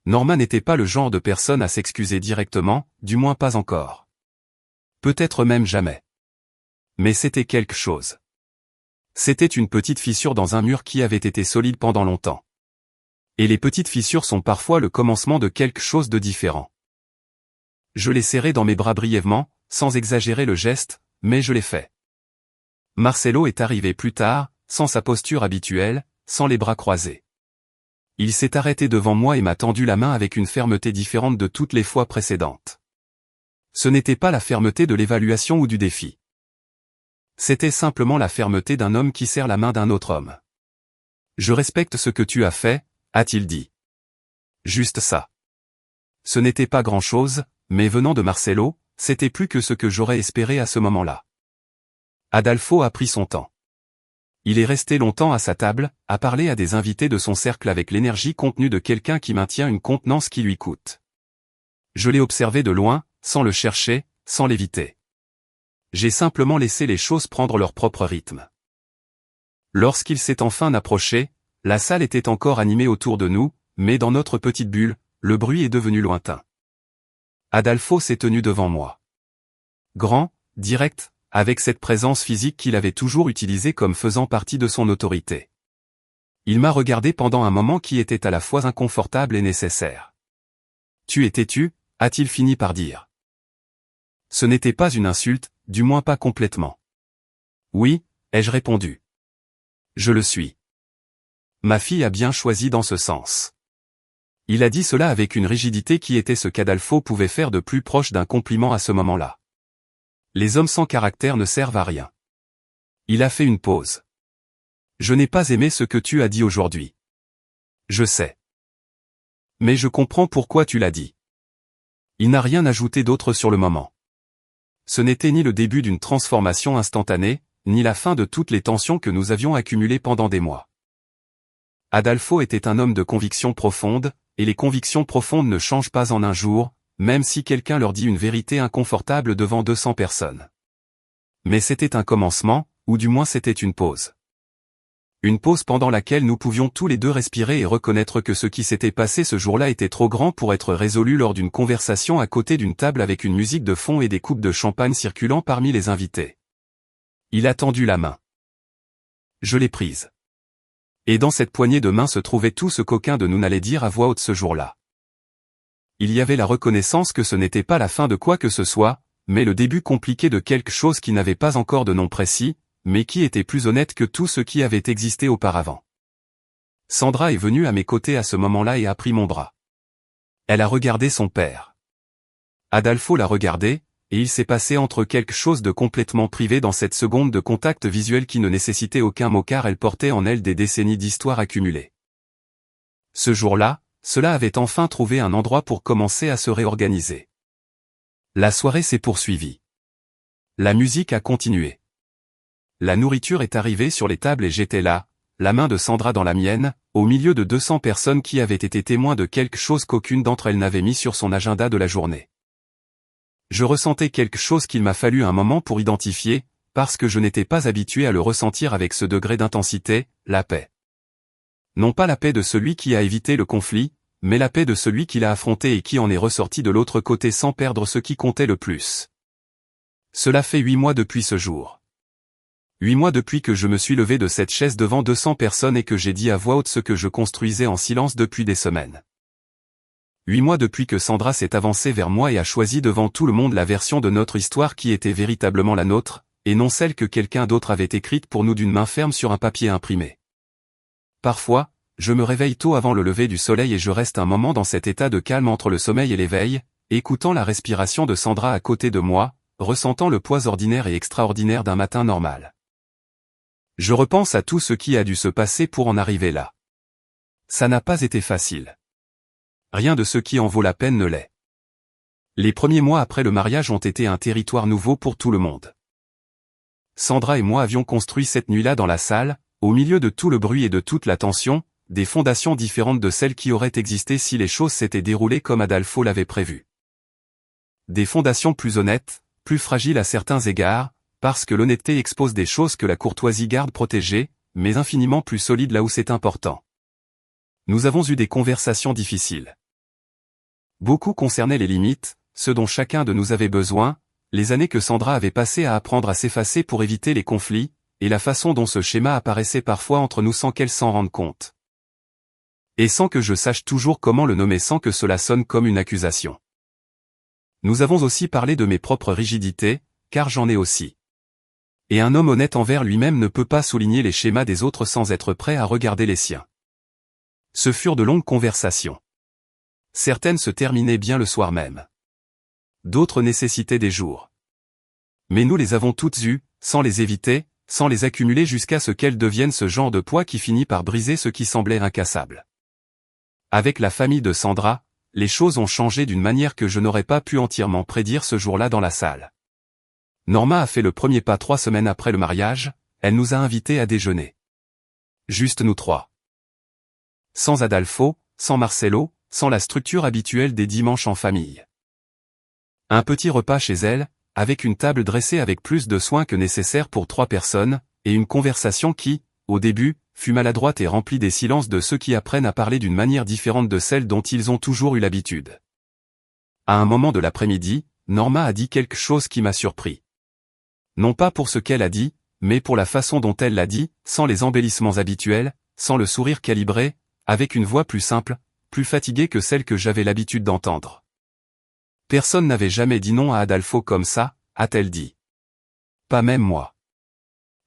Norma n'était pas le genre de personne à s'excuser directement, du moins pas encore. Peut-être même jamais. Mais c'était quelque chose. C'était une petite fissure dans un mur qui avait été solide pendant longtemps. Et les petites fissures sont parfois le commencement de quelque chose de différent. Je l'ai serré dans mes bras brièvement, sans exagérer le geste, mais je l'ai fait. Marcelo est arrivé plus tard, sans sa posture habituelle, sans les bras croisés. Il s'est arrêté devant moi et m'a tendu la main avec une fermeté différente de toutes les fois précédentes. Ce n'était pas la fermeté de l'évaluation ou du défi. C'était simplement la fermeté d'un homme qui serre la main d'un autre homme. « Je respecte ce que tu as fait », a-t-il dit. Juste ça. Ce n'était pas grand-chose, mais venant de Marcelo, c'était plus que ce que j'aurais espéré à ce moment-là. Adolfo a pris son temps. Il est resté longtemps à sa table, à parler à des invités de son cercle avec l'énergie contenue de quelqu'un qui maintient une contenance qui lui coûte. Je l'ai observé de loin, sans le chercher, sans l'éviter. J'ai simplement laissé les choses prendre leur propre rythme. Lorsqu'il s'est enfin approché, la salle était encore animée autour de nous, mais dans notre petite bulle, le bruit est devenu lointain. Adolfo s'est tenu devant moi. Grand, direct, avec cette présence physique qu'il avait toujours utilisée comme faisant partie de son autorité. Il m'a regardé pendant un moment qui était à la fois inconfortable et nécessaire. « Tu es têtu ?» a-t-il fini par dire. Ce n'était pas une insulte, du moins pas complètement. « Oui », ai-je répondu. « Je le suis. » Ma fille a bien choisi dans ce sens. Il a dit cela avec une rigidité qui était ce qu'Adolfo pouvait faire de plus proche d'un compliment à ce moment-là. Les hommes sans caractère ne servent à rien. Il a fait une pause. Je n'ai pas aimé ce que tu as dit aujourd'hui. Je sais. Mais je comprends pourquoi tu l'as dit. Il n'a rien ajouté d'autre sur le moment. Ce n'était ni le début d'une transformation instantanée, ni la fin de toutes les tensions que nous avions accumulées pendant des mois. Adolfo était un homme de conviction profonde, et les convictions profondes ne changent pas en un jour, même si quelqu'un leur dit une vérité inconfortable devant 200 personnes. Mais c'était un commencement, ou du moins c'était une pause. Une pause pendant laquelle nous pouvions tous les deux respirer et reconnaître que ce qui s'était passé ce jour-là était trop grand pour être résolu lors d'une conversation à côté d'une table avec une musique de fond et des coupes de champagne circulant parmi les invités. Il a tendu la main. Je l'ai prise. Et dans cette poignée de main se trouvait tout ce qu'aucun de nous n'allait dire à voix haute ce jour-là. Il y avait la reconnaissance que ce n'était pas la fin de quoi que ce soit, mais le début compliqué de quelque chose qui n'avait pas encore de nom précis, mais qui était plus honnête que tout ce qui avait existé auparavant. Sandra est venue à mes côtés à ce moment-là et a pris mon bras. Elle a regardé son père. Adolfo l'a regardé, et il s'est passé entre quelque chose de complètement privé dans cette seconde de contact visuel qui ne nécessitait aucun mot car elle portait en elle des décennies d'histoire accumulées. Ce jour-là, cela avait enfin trouvé un endroit pour commencer à se réorganiser. La soirée s'est poursuivie. La musique a continué. La nourriture est arrivée sur les tables et j'étais là, la main de Sandra dans la mienne, au milieu de 200 personnes qui avaient été témoins de quelque chose qu'aucune d'entre elles n'avait mis sur son agenda de la journée. Je ressentais quelque chose qu'il m'a fallu un moment pour identifier, parce que je n'étais pas habitué à le ressentir avec ce degré d'intensité, la paix. Non pas la paix de celui qui a évité le conflit, mais la paix de celui qui l'a affronté et qui en est ressorti de l'autre côté sans perdre ce qui comptait le plus. Cela fait 8 mois depuis ce jour. 8 mois depuis que je me suis levé de cette chaise devant 200 personnes et que j'ai dit à voix haute ce que je construisais en silence depuis des semaines. 8 mois depuis que Sandra s'est avancée vers moi et a choisi devant tout le monde la version de notre histoire qui était véritablement la nôtre, et non celle que quelqu'un d'autre avait écrite pour nous d'une main ferme sur un papier imprimé. Parfois, je me réveille tôt avant le lever du soleil et je reste un moment dans cet état de calme entre le sommeil et l'éveil, écoutant la respiration de Sandra à côté de moi, ressentant le poids ordinaire et extraordinaire d'un matin normal. Je repense à tout ce qui a dû se passer pour en arriver là. Ça n'a pas été facile. Rien de ce qui en vaut la peine ne l'est. Les premiers mois après le mariage ont été un territoire nouveau pour tout le monde. Sandra et moi avions construit cette nuit-là dans la salle, au milieu de tout le bruit et de toute la tension, des fondations différentes de celles qui auraient existé si les choses s'étaient déroulées comme Adolfo l'avait prévu. Des fondations plus honnêtes, plus fragiles à certains égards, parce que l'honnêteté expose des choses que la courtoisie garde protégées, mais infiniment plus solides là où c'est important. Nous avons eu des conversations difficiles. Beaucoup concernaient les limites, ce dont chacun de nous avait besoin, les années que Sandra avait passées à apprendre à s'effacer pour éviter les conflits, et la façon dont ce schéma apparaissait parfois entre nous sans qu'elle s'en rende compte. Et sans que je sache toujours comment le nommer sans que cela sonne comme une accusation. Nous avons aussi parlé de mes propres rigidités, car j'en ai aussi. Et un homme honnête envers lui-même ne peut pas souligner les schémas des autres sans être prêt à regarder les siens. Ce furent de longues conversations. Certaines se terminaient bien le soir même. D'autres nécessitaient des jours. Mais nous les avons toutes eues, sans les éviter, sans les accumuler jusqu'à ce qu'elles deviennent ce genre de poids qui finit par briser ce qui semblait incassable. Avec la famille de Sandra, les choses ont changé d'une manière que je n'aurais pas pu entièrement prédire ce jour-là dans la salle. Norma a fait le premier pas 3 semaines après le mariage, elle nous a invités à déjeuner. Juste nous 3. Sans Adolfo, sans Marcelo, sans la structure habituelle des dimanches en famille. Un petit repas chez elle, avec une table dressée avec plus de soin que nécessaire pour 3 personnes, et une conversation qui, au début, fut maladroite et remplie des silences de ceux qui apprennent à parler d'une manière différente de celle dont ils ont toujours eu l'habitude. À un moment de l'après-midi, Norma a dit quelque chose qui m'a surpris. Non pas pour ce qu'elle a dit, mais pour la façon dont elle l'a dit, sans les embellissements habituels, sans le sourire calibré, avec une voix plus simple, plus fatiguée que celle que j'avais l'habitude d'entendre. Personne n'avait jamais dit non à Adolfo comme ça, a-t-elle dit. Pas même moi.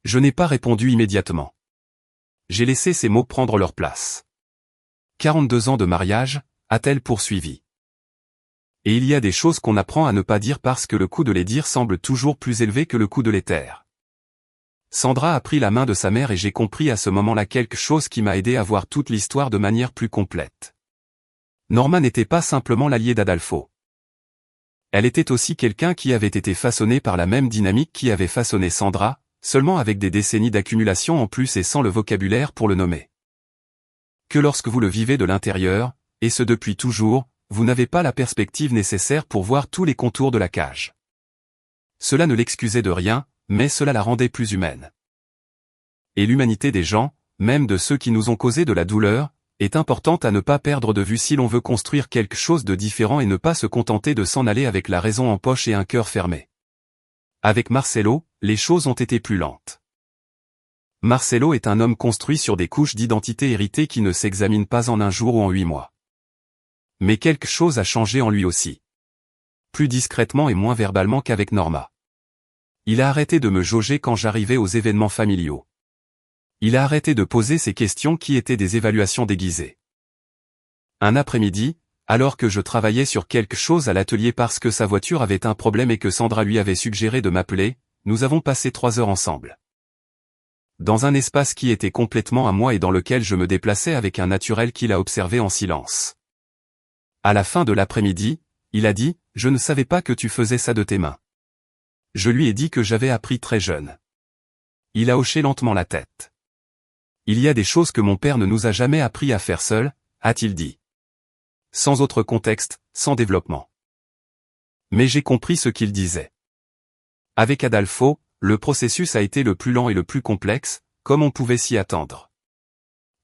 Je n'ai pas répondu immédiatement. J'ai laissé ces mots prendre leur place. 42 ans de mariage, a-t-elle poursuivi. Et il y a des choses qu'on apprend à ne pas dire parce que le coût de les dire semble toujours plus élevé que le coût de les taire. Sandra a pris la main de sa mère et j'ai compris à ce moment-là quelque chose qui m'a aidé à voir toute l'histoire de manière plus complète. Norma n'était pas simplement l'alliée d'Adolfo. Elle était aussi quelqu'un qui avait été façonné par la même dynamique qui avait façonné Sandra, seulement avec des décennies d'accumulation en plus et sans le vocabulaire pour le nommer. Que lorsque vous le vivez de l'intérieur, et ce depuis toujours, vous n'avez pas la perspective nécessaire pour voir tous les contours de la cage. Cela ne l'excusait de rien, mais cela la rendait plus humaine. Et l'humanité des gens, même de ceux qui nous ont causé de la douleur, est importante à ne pas perdre de vue si l'on veut construire quelque chose de différent et ne pas se contenter de s'en aller avec la raison en poche et un cœur fermé. Avec Marcelo, les choses ont été plus lentes. Marcelo est un homme construit sur des couches d'identité héritées qui ne s'examinent pas en un jour ou en 8 mois. Mais quelque chose a changé en lui aussi. Plus discrètement et moins verbalement qu'avec Norma. Il a arrêté de me jauger quand j'arrivais aux événements familiaux. Il a arrêté de poser ces questions qui étaient des évaluations déguisées. Un après-midi, alors que je travaillais sur quelque chose à l'atelier parce que sa voiture avait un problème et que Sandra lui avait suggéré de m'appeler, nous avons passé 3 heures ensemble. Dans un espace qui était complètement à moi et dans lequel je me déplaçais avec un naturel qu'il a observé en silence. À la fin de l'après-midi, il a dit, « Je ne savais pas que tu faisais ça de tes mains. » Je lui ai dit que j'avais appris très jeune. Il a hoché lentement la tête. Il y a des choses que mon père ne nous a jamais appris à faire seul, a-t-il dit. Sans autre contexte, sans développement. Mais j'ai compris ce qu'il disait. Avec Adolfo, le processus a été le plus lent et le plus complexe, comme on pouvait s'y attendre.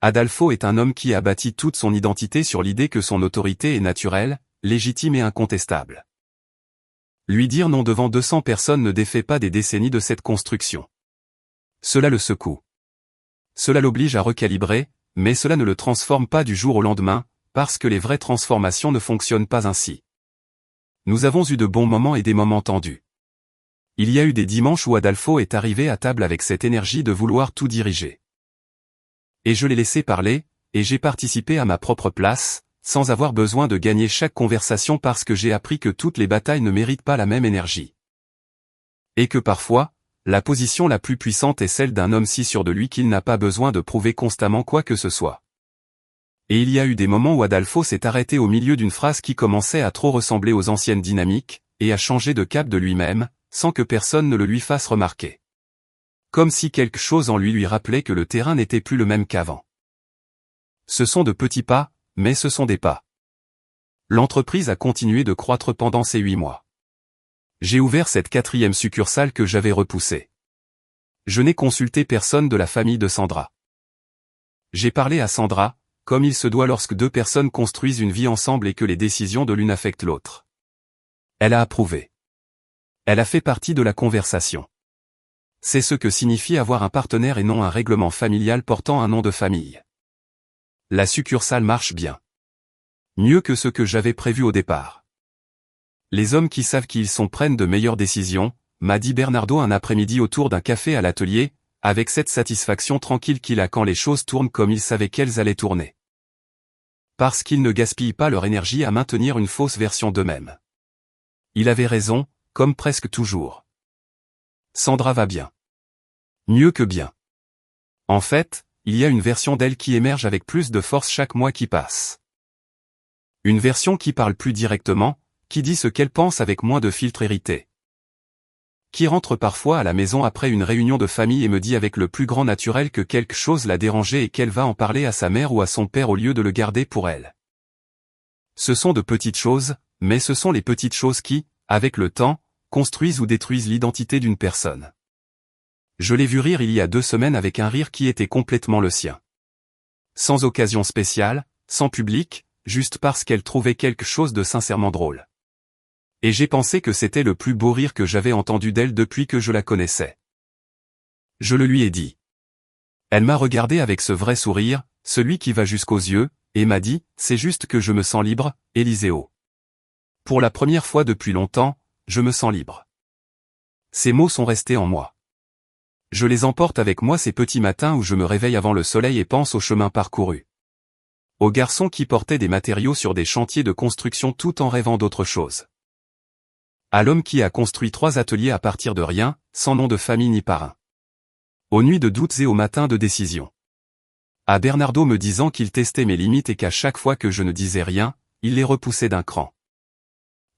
Adolfo est un homme qui a bâti toute son identité sur l'idée que son autorité est naturelle, légitime et incontestable. Lui dire non devant 200 personnes ne défait pas des décennies de cette construction. Cela le secoue. Cela l'oblige à recalibrer, mais cela ne le transforme pas du jour au lendemain, parce que les vraies transformations ne fonctionnent pas ainsi. Nous avons eu de bons moments et des moments tendus. Il y a eu des dimanches où Adolfo est arrivé à table avec cette énergie de vouloir tout diriger. Et je l'ai laissé parler, et j'ai participé à ma propre place, sans avoir besoin de gagner chaque conversation parce que j'ai appris que toutes les batailles ne méritent pas la même énergie. Et que parfois, la position la plus puissante est celle d'un homme si sûr de lui qu'il n'a pas besoin de prouver constamment quoi que ce soit. Et il y a eu des moments où Adolfo s'est arrêté au milieu d'une phrase qui commençait à trop ressembler aux anciennes dynamiques, et a changé de cap de lui-même, sans que personne ne le lui fasse remarquer. Comme si quelque chose en lui rappelait que le terrain n'était plus le même qu'avant. Ce sont de petits pas, mais ce sont des pas. L'entreprise a continué de croître pendant ces 8 mois. J'ai ouvert cette 4e succursale que j'avais repoussée. Je n'ai consulté personne de la famille de Sandra. J'ai parlé à Sandra, comme il se doit lorsque 2 personnes construisent une vie ensemble et que les décisions de l'une affectent l'autre. Elle a approuvé. Elle a fait partie de la conversation. C'est ce que signifie avoir un partenaire et non un règlement familial portant un nom de famille. La succursale marche bien. Mieux que ce que j'avais prévu au départ. Les hommes qui savent qui ils sont prennent de meilleures décisions, m'a dit Bernardo un après-midi autour d'un café à l'atelier, avec cette satisfaction tranquille qu'il a quand les choses tournent comme il savait qu'elles allaient tourner. Parce qu'ils ne gaspillent pas leur énergie à maintenir une fausse version d'eux-mêmes. Il avait raison, comme presque toujours. Sandra va bien. Mieux que bien. En fait, il y a une version d'elle qui émerge avec plus de force chaque mois qui passe. Une version qui parle plus directement, qui dit ce qu'elle pense avec moins de filtres hérités. Qui rentre parfois à la maison après une réunion de famille et me dit avec le plus grand naturel que quelque chose l'a dérangée et qu'elle va en parler à sa mère ou à son père au lieu de le garder pour elle. Ce sont de petites choses, mais ce sont les petites choses qui, avec le temps, construisent ou détruisent l'identité d'une personne. Je l'ai vu rire il y a 2 semaines avec un rire qui était complètement le sien. Sans occasion spéciale, sans public, juste parce qu'elle trouvait quelque chose de sincèrement drôle. Et j'ai pensé que c'était le plus beau rire que j'avais entendu d'elle depuis que je la connaissais. Je le lui ai dit. Elle m'a regardé avec ce vrai sourire, celui qui va jusqu'aux yeux, et m'a dit, c'est juste que je me sens libre, Éliseo. Pour la première fois depuis longtemps, je me sens libre. Ces mots sont restés en moi. Je les emporte avec moi ces petits matins où je me réveille avant le soleil et pense au chemin parcouru. Aux garçons qui portaient des matériaux sur des chantiers de construction tout en rêvant d'autre chose. À l'homme qui a construit 3 ateliers à partir de rien, sans nom de famille ni parrain. Aux nuits de doutes et aux matins de décision. À Bernardo me disant qu'il testait mes limites et qu'à chaque fois que je ne disais rien, il les repoussait d'un cran.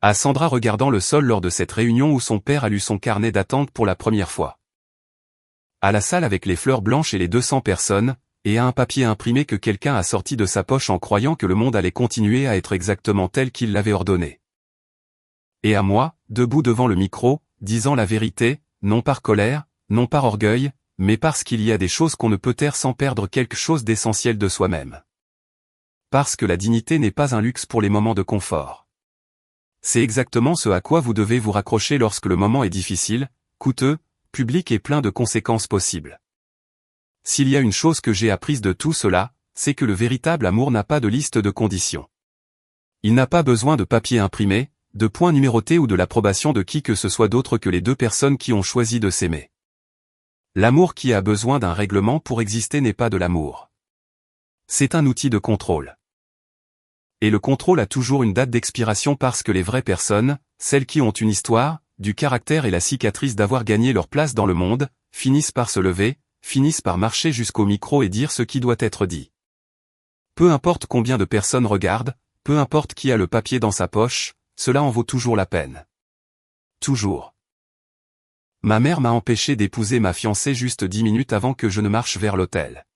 À Sandra regardant le sol lors de cette réunion où son père a lu son carnet d'attente pour la première fois. À la salle avec les fleurs blanches et les 200 personnes, et à un papier imprimé que quelqu'un a sorti de sa poche en croyant que le monde allait continuer à être exactement tel qu'il l'avait ordonné. Et à moi, debout devant le micro, disant la vérité, non par colère, non par orgueil, mais parce qu'il y a des choses qu'on ne peut taire sans perdre quelque chose d'essentiel de soi-même. Parce que la dignité n'est pas un luxe pour les moments de confort. C'est exactement ce à quoi vous devez vous raccrocher lorsque le moment est difficile, coûteux, public et plein de conséquences possibles. S'il y a une chose que j'ai apprise de tout cela, c'est que le véritable amour n'a pas de liste de conditions. Il n'a pas besoin de papier imprimé, de points numérotés ou de l'approbation de qui que ce soit d'autre que les 2 personnes qui ont choisi de s'aimer. L'amour qui a besoin d'un règlement pour exister n'est pas de l'amour. C'est un outil de contrôle. Et le contrôle a toujours une date d'expiration parce que les vraies personnes, celles qui ont une histoire, du caractère et la cicatrice d'avoir gagné leur place dans le monde, finissent par se lever, finissent par marcher jusqu'au micro et dire ce qui doit être dit. Peu importe combien de personnes regardent, peu importe qui a le papier dans sa poche, cela en vaut toujours la peine. Toujours. Ma mère m'a empêché d'épouser ma fiancée juste 10 minutes avant que je ne marche vers l'hôtel.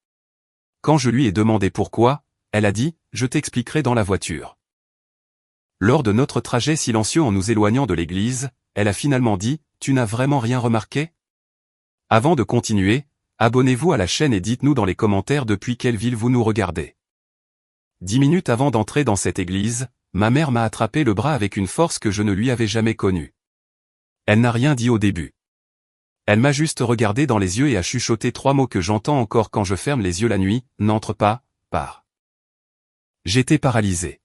Quand je lui ai demandé pourquoi, elle a dit, je t'expliquerai dans la voiture. Lors de notre trajet silencieux en nous éloignant de l'église, elle a finalement dit, tu n'as vraiment rien remarqué? Avant de continuer, abonnez-vous à la chaîne et dites-nous dans les commentaires depuis quelle ville vous nous regardez. 10 minutes avant d'entrer dans cette église, ma mère m'a attrapé le bras avec une force que je ne lui avais jamais connue. Elle n'a rien dit au début. Elle m'a juste regardé dans les yeux et a chuchoté 3 mots que j'entends encore quand je ferme les yeux la nuit, n'entre pas, pars. J'étais paralysé.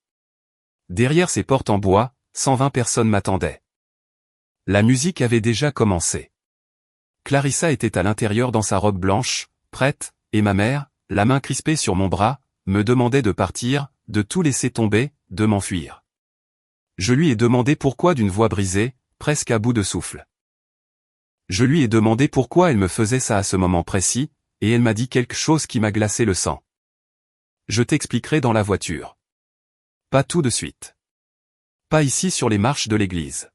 Derrière ces portes en bois, 120 personnes m'attendaient. La musique avait déjà commencé. Clarissa était à l'intérieur dans sa robe blanche, prête, et ma mère, la main crispée sur mon bras, me demandait de partir, de tout laisser tomber, de m'enfuir. Je lui ai demandé pourquoi d'une voix brisée, presque à bout de souffle. Je lui ai demandé pourquoi elle me faisait ça à ce moment précis, et elle m'a dit quelque chose qui m'a glacé le sang. Je t'expliquerai dans la voiture. Pas tout de suite. Pas ici sur les marches de l'église.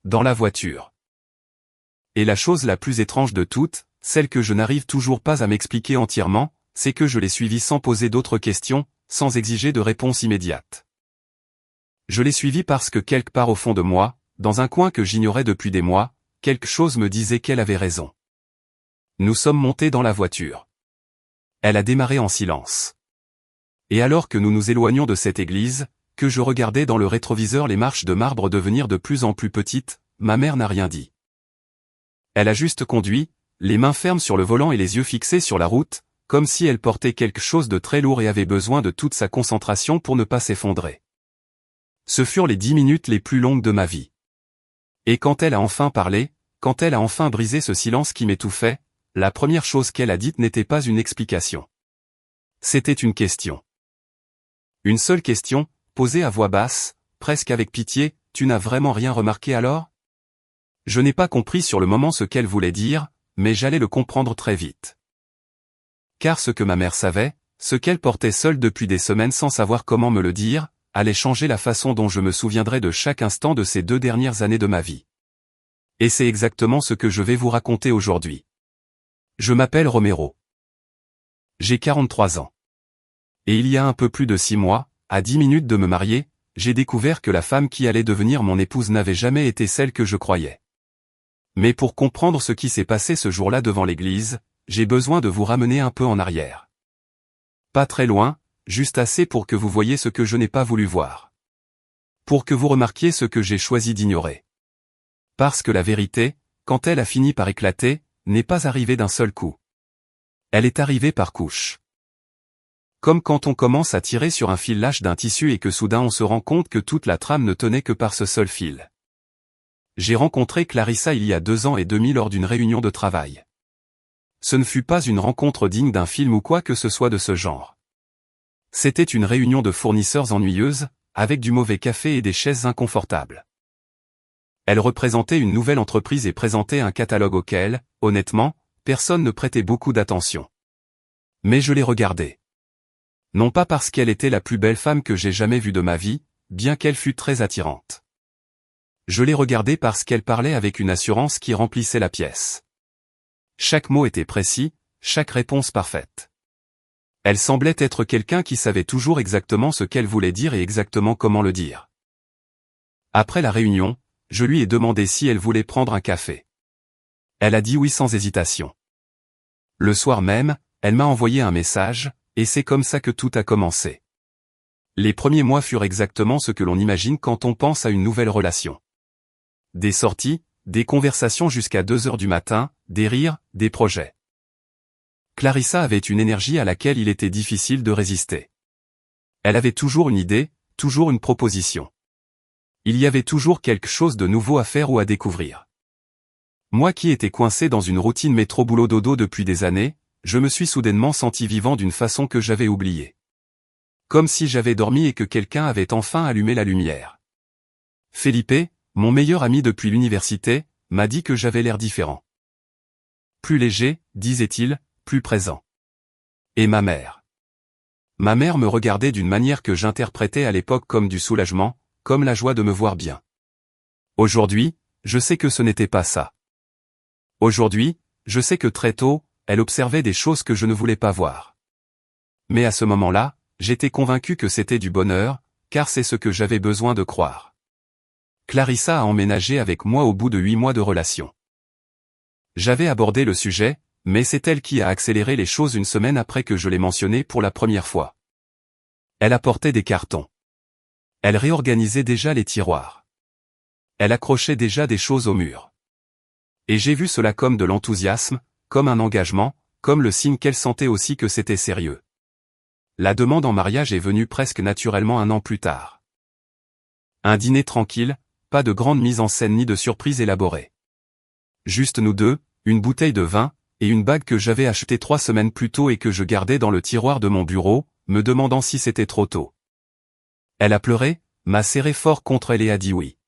Dans la voiture. Et la chose la plus étrange de toutes, celle que je n'arrive toujours pas à m'expliquer entièrement, c'est que je l'ai suivie sans poser d'autres questions, sans exiger de réponse immédiate. Je l'ai suivie parce que quelque part au fond de moi, dans un coin que j'ignorais depuis des mois, quelque chose me disait qu'elle avait raison. Nous sommes montés dans la voiture. Elle a démarré en silence. Et alors que nous nous éloignions de cette église, que je regardais dans le rétroviseur les marches de marbre devenir de plus en plus petites, ma mère n'a rien dit. Elle a juste conduit, les mains fermes sur le volant et les yeux fixés sur la route, comme si elle portait quelque chose de très lourd et avait besoin de toute sa concentration pour ne pas s'effondrer. Ce furent les 10 minutes les plus longues de ma vie. Et quand elle a enfin parlé, quand elle a enfin brisé ce silence qui m'étouffait, la première chose qu'elle a dite n'était pas une explication. C'était une question. Une seule question, posée à voix basse, presque avec pitié, « Tu n'as vraiment rien remarqué alors ?» Je n'ai pas compris sur le moment ce qu'elle voulait dire, mais j'allais le comprendre très vite. Car ce que ma mère savait, ce qu'elle portait seule depuis des semaines sans savoir comment me le dire, allait changer la façon dont je me souviendrai de chaque instant de ces 2 dernières années de ma vie. Et c'est exactement ce que je vais vous raconter aujourd'hui. Je m'appelle Romero. J'ai 43 ans. Et il y a un peu plus de 6 mois, à 10 minutes de me marier, j'ai découvert que la femme qui allait devenir mon épouse n'avait jamais été celle que je croyais. Mais pour comprendre ce qui s'est passé ce jour-là devant l'église, j'ai besoin de vous ramener un peu en arrière. Pas très loin, juste assez pour que vous voyiez ce que je n'ai pas voulu voir. Pour que vous remarquiez ce que j'ai choisi d'ignorer. Parce que la vérité, quand elle a fini par éclater, n'est pas arrivée d'un seul coup. Elle est arrivée par couches. Comme quand on commence à tirer sur un fil lâche d'un tissu et que soudain on se rend compte que toute la trame ne tenait que par ce seul fil. J'ai rencontré Clarissa il y a 2 ans et demi lors d'une réunion de travail. Ce ne fut pas une rencontre digne d'un film ou quoi que ce soit de ce genre. C'était une réunion de fournisseurs ennuyeuse, avec du mauvais café et des chaises inconfortables. Elle représentait une nouvelle entreprise et présentait un catalogue auquel, honnêtement, personne ne prêtait beaucoup d'attention. Mais je l'ai regardée. Non pas parce qu'elle était la plus belle femme que j'ai jamais vue de ma vie, bien qu'elle fût très attirante. Je l'ai regardée parce qu'elle parlait avec une assurance qui remplissait la pièce. Chaque mot était précis, chaque réponse parfaite. Elle semblait être quelqu'un qui savait toujours exactement ce qu'elle voulait dire et exactement comment le dire. Après la réunion, je lui ai demandé si elle voulait prendre un café. Elle a dit oui sans hésitation. Le soir même, elle m'a envoyé un message, et c'est comme ça que tout a commencé. Les premiers mois furent exactement ce que l'on imagine quand on pense à une nouvelle relation. Des sorties, des conversations jusqu'à 2 heures du matin, des rires, des projets. Clarissa avait une énergie à laquelle il était difficile de résister. Elle avait toujours une idée, toujours une proposition. Il y avait toujours quelque chose de nouveau à faire ou à découvrir. Moi qui étais coincé dans une routine métro-boulot-dodo depuis des années, je me suis soudainement senti vivant d'une façon que j'avais oubliée. Comme si j'avais dormi et que quelqu'un avait enfin allumé la lumière. Felipe, mon meilleur ami depuis l'université, m'a dit que j'avais l'air différent. Plus léger, disait-il, plus présent. Et ma mère. Ma mère me regardait d'une manière que j'interprétais à l'époque comme du soulagement, comme la joie de me voir bien. Aujourd'hui, je sais que ce n'était pas ça. Aujourd'hui, je sais que très tôt, elle observait des choses que je ne voulais pas voir. Mais à ce moment-là, j'étais convaincu que c'était du bonheur, car c'est ce que j'avais besoin de croire. Clarissa a emménagé avec moi au bout de 8 mois de relation. J'avais abordé le sujet, mais c'est elle qui a accéléré les choses une semaine après que je l'ai mentionné pour la première fois. Elle apportait des cartons. Elle réorganisait déjà les tiroirs. Elle accrochait déjà des choses au mur. Et j'ai vu cela comme de l'enthousiasme, comme un engagement, comme le signe qu'elle sentait aussi que c'était sérieux. La demande en mariage est venue presque naturellement 1 an plus tard. Un dîner tranquille, pas de grande mise en scène ni de surprise élaborée. Juste nous deux, une bouteille de vin, et une bague que j'avais achetée 3 semaines plus tôt et que je gardais dans le tiroir de mon bureau, me demandant si c'était trop tôt. Elle a pleuré, m'a serré fort contre elle et a dit oui.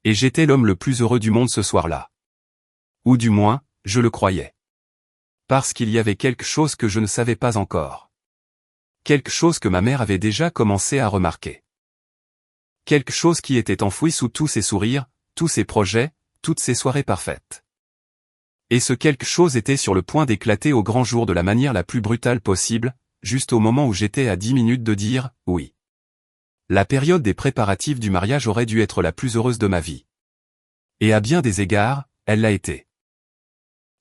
Et j'étais l'homme le plus heureux du monde ce soir-là. Ou du moins, je le croyais. Parce qu'il y avait quelque chose que je ne savais pas encore. Quelque chose que ma mère avait déjà commencé à remarquer. Quelque chose qui était enfoui sous tous ses sourires, tous ses projets, toutes ses soirées parfaites. Et ce quelque chose était sur le point d'éclater au grand jour de la manière la plus brutale possible, juste au moment où j'étais à 10 minutes de dire « oui ». La période des préparatifs du mariage aurait dû être la plus heureuse de ma vie. Et à bien des égards, elle l'a été.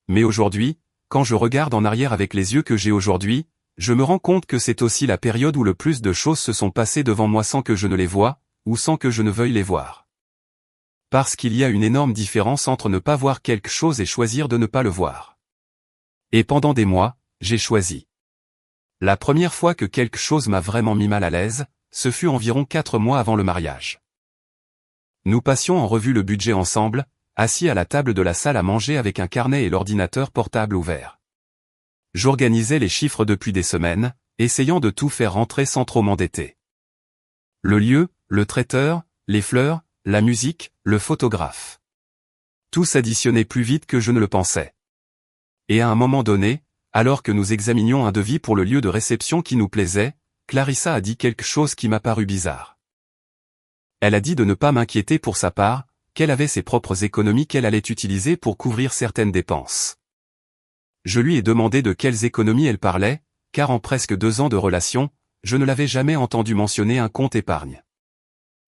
Mais aujourd'hui, quand je regarde en arrière avec les yeux que j'ai aujourd'hui, je me rends compte que c'est aussi la période où le plus de choses se sont passées devant moi sans que je ne les voie, ou sans que je ne veuille les voir. Parce qu'il y a une énorme différence entre ne pas voir quelque chose et choisir de ne pas le voir. Et pendant des mois, j'ai choisi. La première fois que quelque chose m'a vraiment mis mal à l'aise, ce fut environ 4 mois avant le mariage. Nous passions en revue le budget ensemble, assis à la table de la salle à manger avec un carnet et l'ordinateur portable ouvert. J'organisais les chiffres depuis des semaines, essayant de tout faire rentrer sans trop m'endetter. Le lieu, le traiteur, les fleurs, la musique, le photographe. Tout s'additionnait plus vite que je ne le pensais. Et à un moment donné, alors que nous examinions un devis pour le lieu de réception qui nous plaisait, Clarissa a dit quelque chose qui m'a paru bizarre. Elle a dit de ne pas m'inquiéter pour sa part, qu'elle avait ses propres économies qu'elle allait utiliser pour couvrir certaines dépenses. Je lui ai demandé de quelles économies elle parlait, car en presque 2 ans de relation, je ne l'avais jamais entendu mentionner un compte épargne.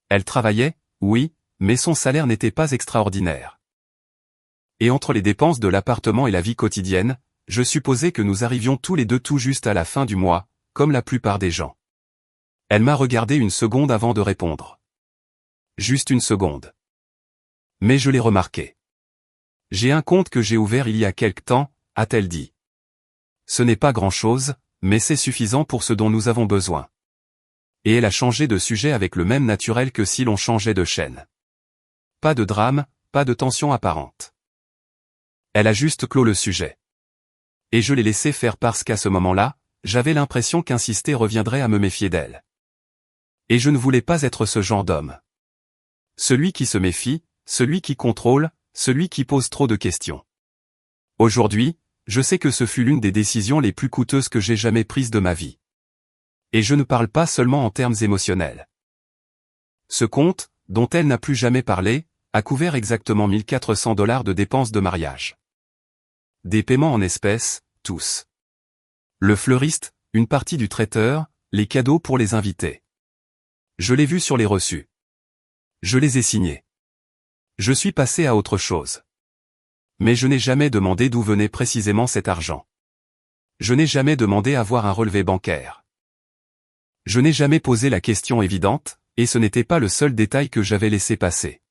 Elle travaillait, oui, mais son salaire n'était pas extraordinaire. Et entre les dépenses de l'appartement et la vie quotidienne, je supposais que nous arrivions tous les deux tout juste à la fin du mois, comme la plupart des gens. Elle m'a regardé une seconde avant de répondre. Juste une seconde. Mais je l'ai remarqué. J'ai un compte que j'ai ouvert il y a quelque temps, a-t-elle dit. Ce n'est pas grand-chose, mais c'est suffisant pour ce dont nous avons besoin. Et elle a changé de sujet avec le même naturel que si l'on changeait de chaîne. Pas de drame, pas de tension apparente. Elle a juste clos le sujet. Et je l'ai laissé faire parce qu'à ce moment-là, j'avais l'impression qu'insister reviendrait à me méfier d'elle. Et je ne voulais pas être ce genre d'homme. Celui qui se méfie, celui qui contrôle, celui qui pose trop de questions. Aujourd'hui, je sais que ce fut l'une des décisions les plus coûteuses que j'ai jamais prises de ma vie. Et je ne parle pas seulement en termes émotionnels. Ce compte, dont elle n'a plus jamais parlé, a couvert exactement $1 400 de dépenses de mariage. Des paiements en espèces, tous. Le fleuriste, une partie du traiteur, les cadeaux pour les invités. Je l'ai vu sur les reçus. Je les ai signés. Je suis passé à autre chose. Mais je n'ai jamais demandé d'où venait précisément cet argent. Je n'ai jamais demandé à voir un relevé bancaire. Je n'ai jamais posé la question évidente, et ce n'était pas le seul détail que j'avais laissé passer.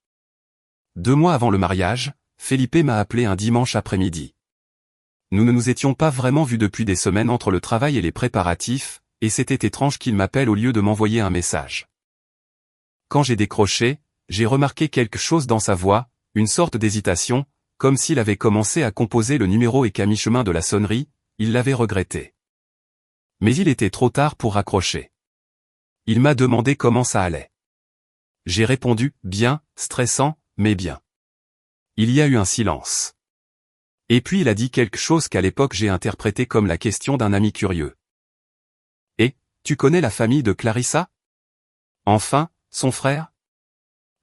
2 mois avant le mariage, Felipe m'a appelé un dimanche après-midi. Nous ne nous étions pas vraiment vus depuis des semaines entre le travail et les préparatifs, et c'était étrange qu'il m'appelle au lieu de m'envoyer un message. Quand j'ai décroché, j'ai remarqué quelque chose dans sa voix, une sorte d'hésitation, comme s'il avait commencé à composer le numéro et qu'à mi-chemin de la sonnerie, il l'avait regretté. Mais il était trop tard pour raccrocher. Il m'a demandé comment ça allait. J'ai répondu, bien, stressant, mais bien. Il y a eu un silence. Et puis il a dit quelque chose qu'à l'époque j'ai interprété comme la question d'un ami curieux. Et, tu connais la famille de Clarissa? Enfin, son frère?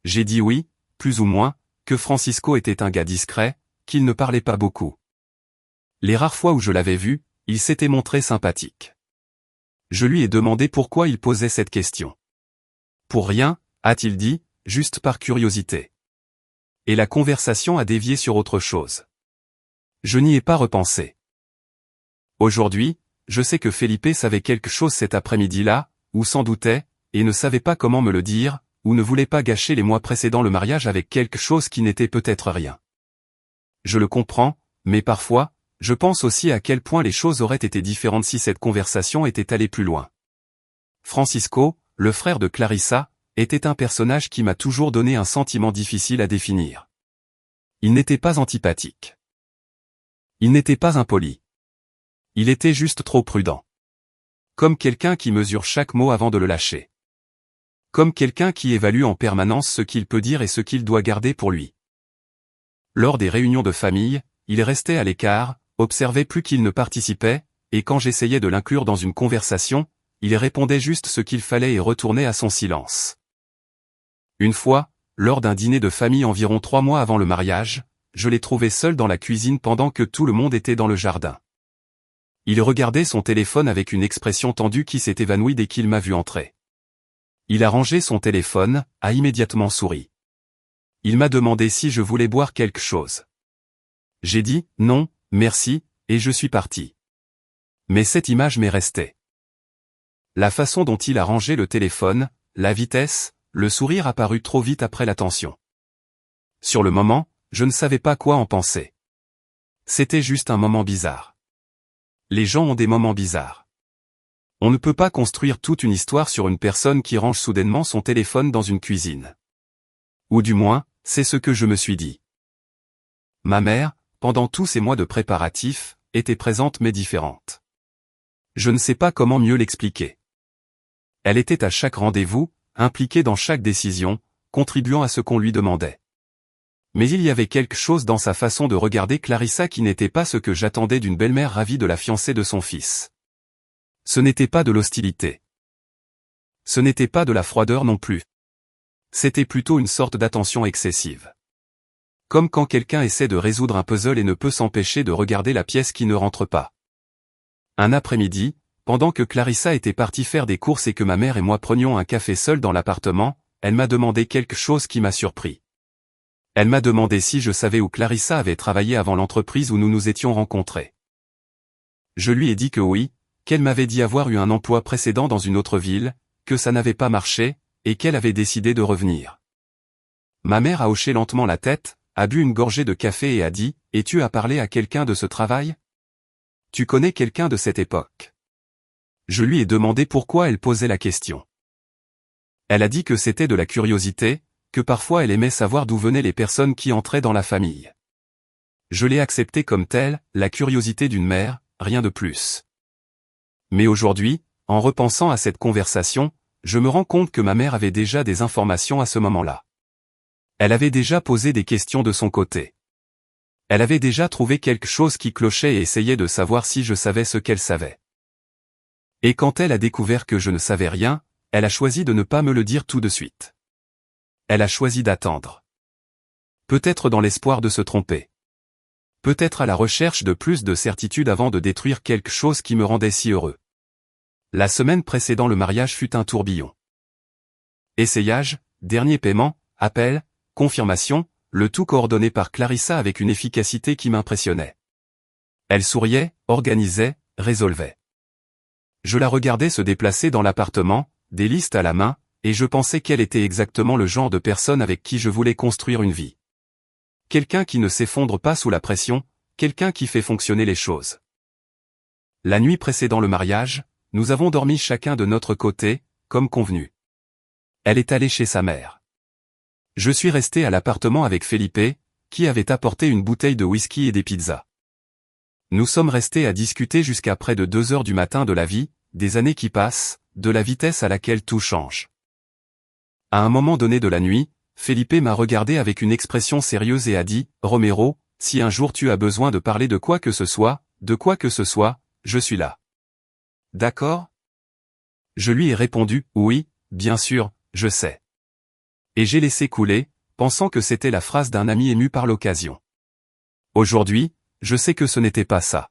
J'ai dit oui, plus ou moins, que Francisco était un gars discret, qu'il ne parlait pas beaucoup. Les rares fois où je l'avais vu, il s'était montré sympathique. Je lui ai demandé pourquoi il posait cette question. Pour rien, a-t-il dit, juste par curiosité. Et la conversation a dévié sur autre chose. Je n'y ai pas repensé. Aujourd'hui, je sais que Felipe savait quelque chose cet après-midi-là, ou s'en doutait, et ne savait pas comment me le dire, ou ne voulait pas gâcher les mois précédant le mariage avec quelque chose qui n'était peut-être rien. Je le comprends, mais parfois, je pense aussi à quel point les choses auraient été différentes si cette conversation était allée plus loin. Francisco, le frère de Clarissa, était un personnage qui m'a toujours donné un sentiment difficile à définir. Il n'était pas antipathique. Il n'était pas impoli. Il était juste trop prudent. Comme quelqu'un qui mesure chaque mot avant de le lâcher. Comme quelqu'un qui évalue en permanence ce qu'il peut dire et ce qu'il doit garder pour lui. Lors des réunions de famille, il restait à l'écart, observait plus qu'il ne participait, et quand j'essayais de l'inclure dans une conversation, il répondait juste ce qu'il fallait et retournait à son silence. Une fois, lors d'un dîner de famille environ 3 mois avant le mariage, je l'ai trouvé seul dans la cuisine pendant que tout le monde était dans le jardin. Il regardait son téléphone avec une expression tendue qui s'est évanouie dès qu'il m'a vu entrer. Il a rangé son téléphone, a immédiatement souri. Il m'a demandé si je voulais boire quelque chose. J'ai dit « non, merci », et je suis parti. Mais cette image m'est restée. La façon dont il a rangé le téléphone, la vitesse, le sourire apparut trop vite après l'attention. Sur le moment, je ne savais pas quoi en penser. C'était juste un moment bizarre. Les gens ont des moments bizarres. On ne peut pas construire toute une histoire sur une personne qui range soudainement son téléphone dans une cuisine. Ou du moins, c'est ce que je me suis dit. Ma mère, pendant tous ces mois de préparatifs, était présente mais différente. Je ne sais pas comment mieux l'expliquer. Elle était à chaque rendez-vous, impliquée dans chaque décision, contribuant à ce qu'on lui demandait. Mais il y avait quelque chose dans sa façon de regarder Clarissa qui n'était pas ce que j'attendais d'une belle-mère ravie de la fiancée de son fils. Ce n'était pas de l'hostilité. Ce n'était pas de la froideur non plus. C'était plutôt une sorte d'attention excessive. Comme quand quelqu'un essaie de résoudre un puzzle et ne peut s'empêcher de regarder la pièce qui ne rentre pas. Un après-midi, pendant que Clarissa était partie faire des courses et que ma mère et moi prenions un café seuls dans l'appartement, elle m'a demandé quelque chose qui m'a surpris. Elle m'a demandé si je savais où Clarissa avait travaillé avant l'entreprise où nous nous étions rencontrés. Je lui ai dit que oui, qu'elle m'avait dit avoir eu un emploi précédent dans une autre ville, que ça n'avait pas marché, et qu'elle avait décidé de revenir. Ma mère a hoché lentement la tête, a bu une gorgée de café et a dit « Et tu as parlé à quelqu'un de ce travail ? Tu connais quelqu'un de cette époque ?» Je lui ai demandé pourquoi elle posait la question. Elle a dit que c'était de la curiosité, que parfois elle aimait savoir d'où venaient les personnes qui entraient dans la famille. Je l'ai accepté comme telle, la curiosité d'une mère, rien de plus. Mais aujourd'hui, en repensant à cette conversation, je me rends compte que ma mère avait déjà des informations à ce moment-là. Elle avait déjà posé des questions de son côté. Elle avait déjà trouvé quelque chose qui clochait et essayait de savoir si je savais ce qu'elle savait. Et quand elle a découvert que je ne savais rien, elle a choisi de ne pas me le dire tout de suite. Elle a choisi d'attendre. Peut-être dans l'espoir de se tromper. Peut-être à la recherche de plus de certitude avant de détruire quelque chose qui me rendait si heureux. La semaine précédant le mariage fut un tourbillon. Essayage, dernier paiement, appel, confirmation, le tout coordonné par Clarissa avec une efficacité qui m'impressionnait. Elle souriait, organisait, résolvait. Je la regardais se déplacer dans l'appartement, des listes à la main, et je pensais qu'elle était exactement le genre de personne avec qui je voulais construire une vie. Quelqu'un qui ne s'effondre pas sous la pression, quelqu'un qui fait fonctionner les choses. La nuit précédant le mariage, nous avons dormi chacun de notre côté, comme convenu. Elle est allée chez sa mère. Je suis resté à l'appartement avec Felipe, qui avait apporté une bouteille de whisky et des pizzas. Nous sommes restés à discuter jusqu'à près de 2 heures du matin de la vie, des années qui passent, de la vitesse à laquelle tout change. À un moment donné de la nuit, Felipe m'a regardé avec une expression sérieuse et a dit « Romero, si un jour tu as besoin de parler de quoi que ce soit, je suis là. » D'accord ? Je lui ai répondu « Oui, bien sûr, je sais. » Et j'ai laissé couler, pensant que c'était la phrase d'un ami ému par l'occasion. Aujourd'hui, je sais que ce n'était pas ça.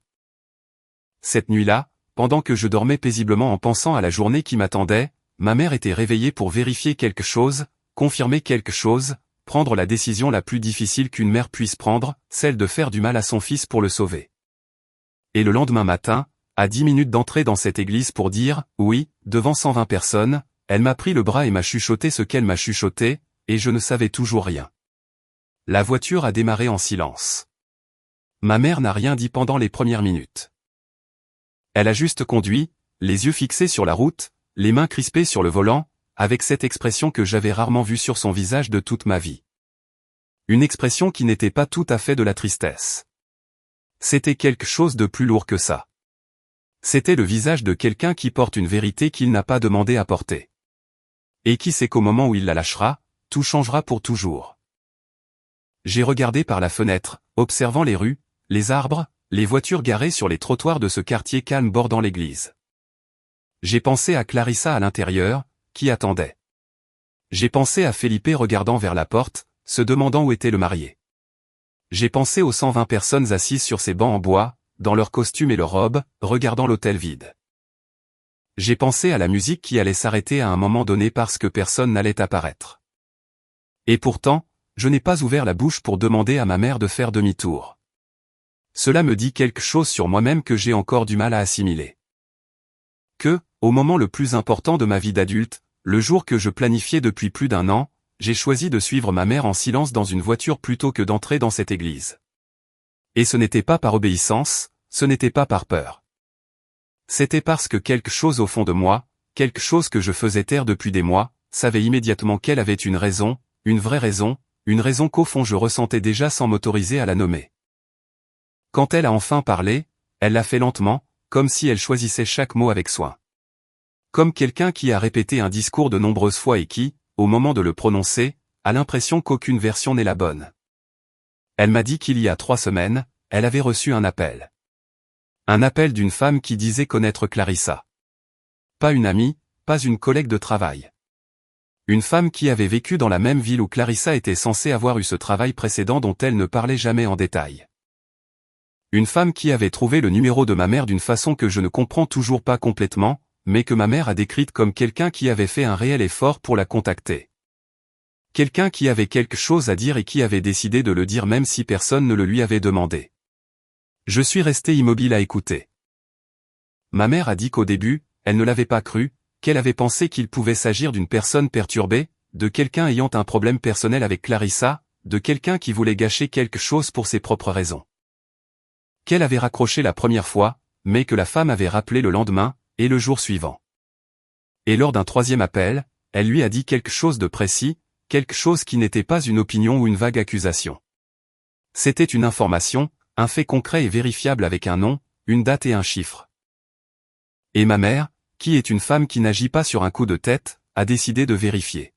Cette nuit-là, pendant que je dormais paisiblement en pensant à la journée qui m'attendait, ma mère était réveillée pour vérifier quelque chose, confirmer quelque chose, prendre la décision la plus difficile qu'une mère puisse prendre, celle de faire du mal à son fils pour le sauver. Et le lendemain matin, à 10 minutes d'entrer dans cette église pour dire « oui », devant 120 personnes, elle m'a pris le bras et m'a chuchoté ce qu'elle m'a chuchoté, et je ne savais toujours rien. La voiture a démarré en silence. Ma mère n'a rien dit pendant les premières minutes. Elle a juste conduit, les yeux fixés sur la route, les mains crispées sur le volant, avec cette expression que j'avais rarement vue sur son visage de toute ma vie. Une expression qui n'était pas tout à fait de la tristesse. C'était quelque chose de plus lourd que ça. C'était le visage de quelqu'un qui porte une vérité qu'il n'a pas demandé à porter. Et qui sait qu'au moment où il la lâchera, tout changera pour toujours. J'ai regardé par la fenêtre, observant les rues, les arbres, les voitures garées sur les trottoirs de ce quartier calme bordant l'église. J'ai pensé à Clarissa à l'intérieur, qui attendait. J'ai pensé à Felipe regardant vers la porte, se demandant où était le marié. J'ai pensé aux 120 personnes assises sur ces bancs en bois, dans leurs costumes et leurs robes, regardant l'hôtel vide. J'ai pensé à la musique qui allait s'arrêter à un moment donné parce que personne n'allait apparaître. Et pourtant, je n'ai pas ouvert la bouche pour demander à ma mère de faire demi-tour. Cela me dit quelque chose sur moi-même que j'ai encore du mal à assimiler. Que, au moment le plus important de ma vie d'adulte, le jour que je planifiais depuis plus d'1 an, j'ai choisi de suivre ma mère en silence dans une voiture plutôt que d'entrer dans cette église. Et ce n'était pas par obéissance, ce n'était pas par peur. C'était parce que quelque chose au fond de moi, quelque chose que je faisais taire depuis des mois, savait immédiatement qu'elle avait une raison, une vraie raison, une raison qu'au fond je ressentais déjà sans m'autoriser à la nommer. Quand elle a enfin parlé, elle l'a fait lentement, comme si elle choisissait chaque mot avec soin. Comme quelqu'un qui a répété un discours de nombreuses fois et qui, au moment de le prononcer, a l'impression qu'aucune version n'est la bonne. Elle m'a dit qu'il y a 3 semaines, elle avait reçu un appel. Un appel d'une femme qui disait connaître Clarissa. Pas une amie, pas une collègue de travail. Une femme qui avait vécu dans la même ville où Clarissa était censée avoir eu ce travail précédent dont elle ne parlait jamais en détail. Une femme qui avait trouvé le numéro de ma mère d'une façon que je ne comprends toujours pas complètement, mais que ma mère a décrite comme quelqu'un qui avait fait un réel effort pour la contacter. Quelqu'un qui avait quelque chose à dire et qui avait décidé de le dire même si personne ne le lui avait demandé. Je suis resté immobile à écouter. Ma mère a dit qu'au début, elle ne l'avait pas cru, qu'elle avait pensé qu'il pouvait s'agir d'une personne perturbée, de quelqu'un ayant un problème personnel avec Clarissa, de quelqu'un qui voulait gâcher quelque chose pour ses propres raisons. Qu'elle avait raccroché la première fois, mais que la femme avait rappelé le lendemain, et le jour suivant. Et lors d'un 3e appel, elle lui a dit quelque chose de précis, quelque chose qui n'était pas une opinion ou une vague accusation. C'était une information, un fait concret et vérifiable avec un nom, une date et un chiffre. Et ma mère, qui est une femme qui n'agit pas sur un coup de tête, a décidé de vérifier.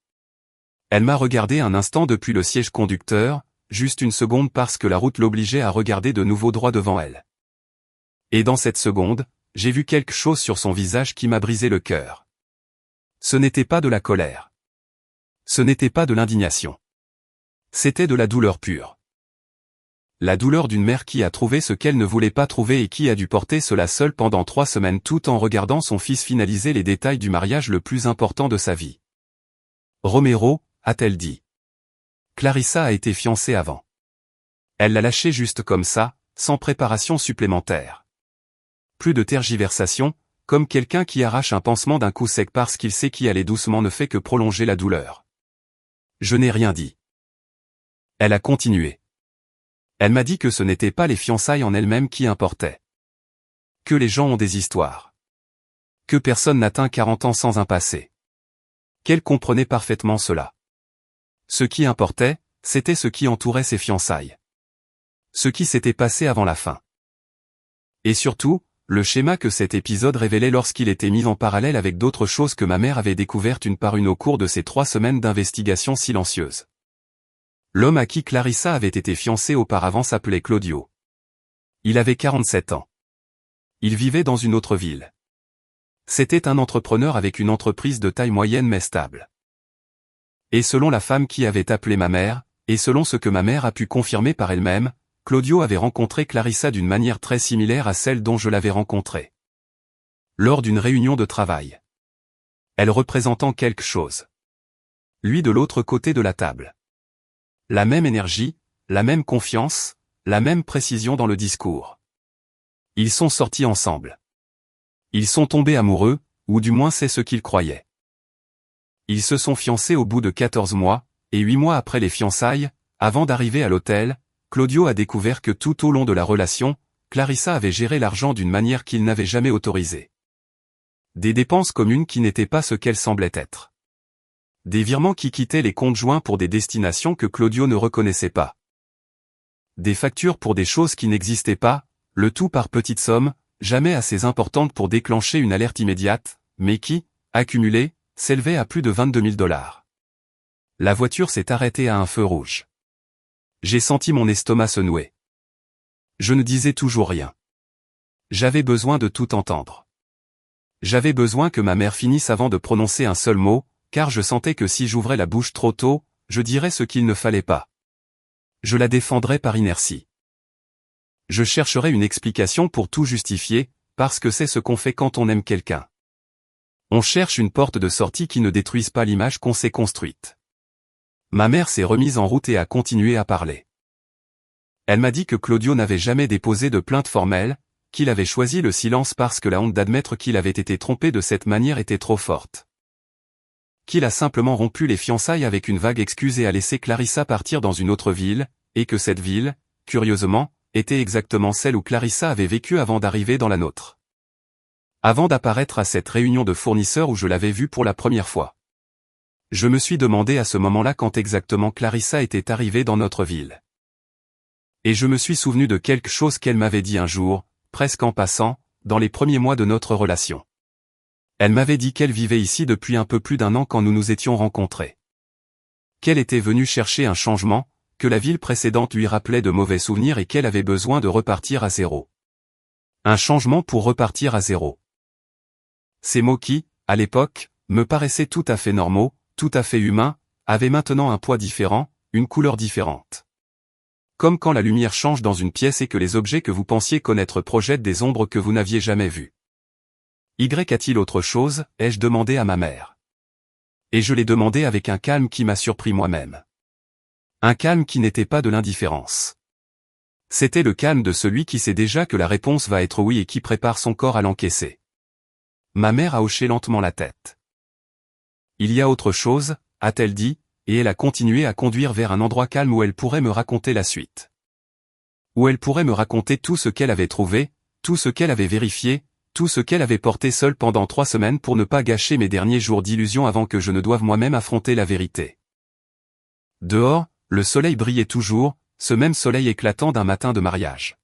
Elle m'a regardé un instant depuis le siège conducteur, juste une seconde parce que la route l'obligeait à regarder de nouveau droit devant elle. Et dans cette seconde, j'ai vu quelque chose sur son visage qui m'a brisé le cœur. Ce n'était pas de la colère. Ce n'était pas de l'indignation. C'était de la douleur pure. La douleur d'une mère qui a trouvé ce qu'elle ne voulait pas trouver et qui a dû porter cela seule pendant 3 semaines tout en regardant son fils finaliser les détails du mariage le plus important de sa vie. Romero, a-t-elle dit. Clarissa a été fiancée avant. Elle l'a lâché juste comme ça, sans préparation supplémentaire. Plus de tergiversation, comme quelqu'un qui arrache un pansement d'un coup sec parce qu'il sait qu'y aller doucement ne fait que prolonger la douleur. Je n'ai rien dit. Elle a continué. Elle m'a dit que ce n'était pas les fiançailles en elles-mêmes qui importaient. Que les gens ont des histoires. Que personne n'atteint 40 ans sans un passé. Qu'elle comprenait parfaitement cela. Ce qui importait, c'était ce qui entourait ses fiançailles. Ce qui s'était passé avant la fin. Et surtout, le schéma que cet épisode révélait lorsqu'il était mis en parallèle avec d'autres choses que ma mère avait découvertes une par une au cours de ces 3 semaines d'investigation silencieuse. L'homme à qui Clarissa avait été fiancée auparavant s'appelait Claudio. Il avait 47 ans. Il vivait dans une autre ville. C'était un entrepreneur avec une entreprise de taille moyenne mais stable. Et selon la femme qui avait appelé ma mère, et selon ce que ma mère a pu confirmer par elle-même, Claudio avait rencontré Clarissa d'une manière très similaire à celle dont je l'avais rencontrée. Lors d'une réunion de travail. Elle représentant quelque chose. Lui de l'autre côté de la table. La même énergie, la même confiance, la même précision dans le discours. Ils sont sortis ensemble. Ils sont tombés amoureux, ou du moins c'est ce qu'ils croyaient. Ils se sont fiancés au bout de 14 mois, et 8 mois après les fiançailles, avant d'arriver à l'hôtel, Claudio a découvert que tout au long de la relation, Clarissa avait géré l'argent d'une manière qu'il n'avait jamais autorisée. Des dépenses communes qui n'étaient pas ce qu'elles semblaient être. Des virements qui quittaient les comptes joints pour des destinations que Claudio ne reconnaissait pas. Des factures pour des choses qui n'existaient pas, le tout par petites sommes, jamais assez importante pour déclencher une alerte immédiate, mais qui, accumulée, s'élevait à plus de 22 000 $. La voiture s'est arrêtée à un feu rouge. J'ai senti mon estomac se nouer. Je ne disais toujours rien. J'avais besoin de tout entendre. J'avais besoin que ma mère finisse avant de prononcer un seul mot, car je sentais que si j'ouvrais la bouche trop tôt, je dirais ce qu'il ne fallait pas. Je la défendrais par inertie. Je chercherais une explication pour tout justifier, parce que c'est ce qu'on fait quand on aime quelqu'un. On cherche une porte de sortie qui ne détruise pas l'image qu'on s'est construite. Ma mère s'est remise en route et a continué à parler. Elle m'a dit que Claudio n'avait jamais déposé de plainte formelle, qu'il avait choisi le silence parce que la honte d'admettre qu'il avait été trompé de cette manière était trop forte. Qu'il a simplement rompu les fiançailles avec une vague excuse et a laissé Clarissa partir dans une autre ville, et que cette ville, curieusement, était exactement celle où Clarissa avait vécu avant d'arriver dans la nôtre. Avant d'apparaître à cette réunion de fournisseurs où je l'avais vue pour la première fois. Je me suis demandé à ce moment-là quand exactement Clarissa était arrivée dans notre ville. Et je me suis souvenu de quelque chose qu'elle m'avait dit un jour, presque en passant, dans les premiers mois de notre relation. Elle m'avait dit qu'elle vivait ici depuis un peu plus d'1 an quand nous nous étions rencontrés. Qu'elle était venue chercher un changement, que la ville précédente lui rappelait de mauvais souvenirs et qu'elle avait besoin de repartir à zéro. Un changement pour repartir à zéro. Ces mots qui, à l'époque, me paraissaient tout à fait normaux, tout à fait humains, avaient maintenant un poids différent, une couleur différente. Comme quand la lumière change dans une pièce et que les objets que vous pensiez connaître projettent des ombres que vous n'aviez jamais vues. Y a-t-il autre chose, ai-je demandé à ma mère. Et je l'ai demandé avec un calme qui m'a surpris moi-même. Un calme qui n'était pas de l'indifférence. C'était le calme de celui qui sait déjà que la réponse va être oui et qui prépare son corps à l'encaisser. Ma mère a hoché lentement la tête. Il y a autre chose, a-t-elle dit, et elle a continué à conduire vers un endroit calme où elle pourrait me raconter la suite. Où elle pourrait me raconter tout ce qu'elle avait trouvé, tout ce qu'elle avait vérifié, tout ce qu'elle avait porté seule pendant 3 semaines pour ne pas gâcher mes derniers jours d'illusion avant que je ne doive moi-même affronter la vérité. Dehors, le soleil brillait toujours, ce même soleil éclatant d'un matin de mariage.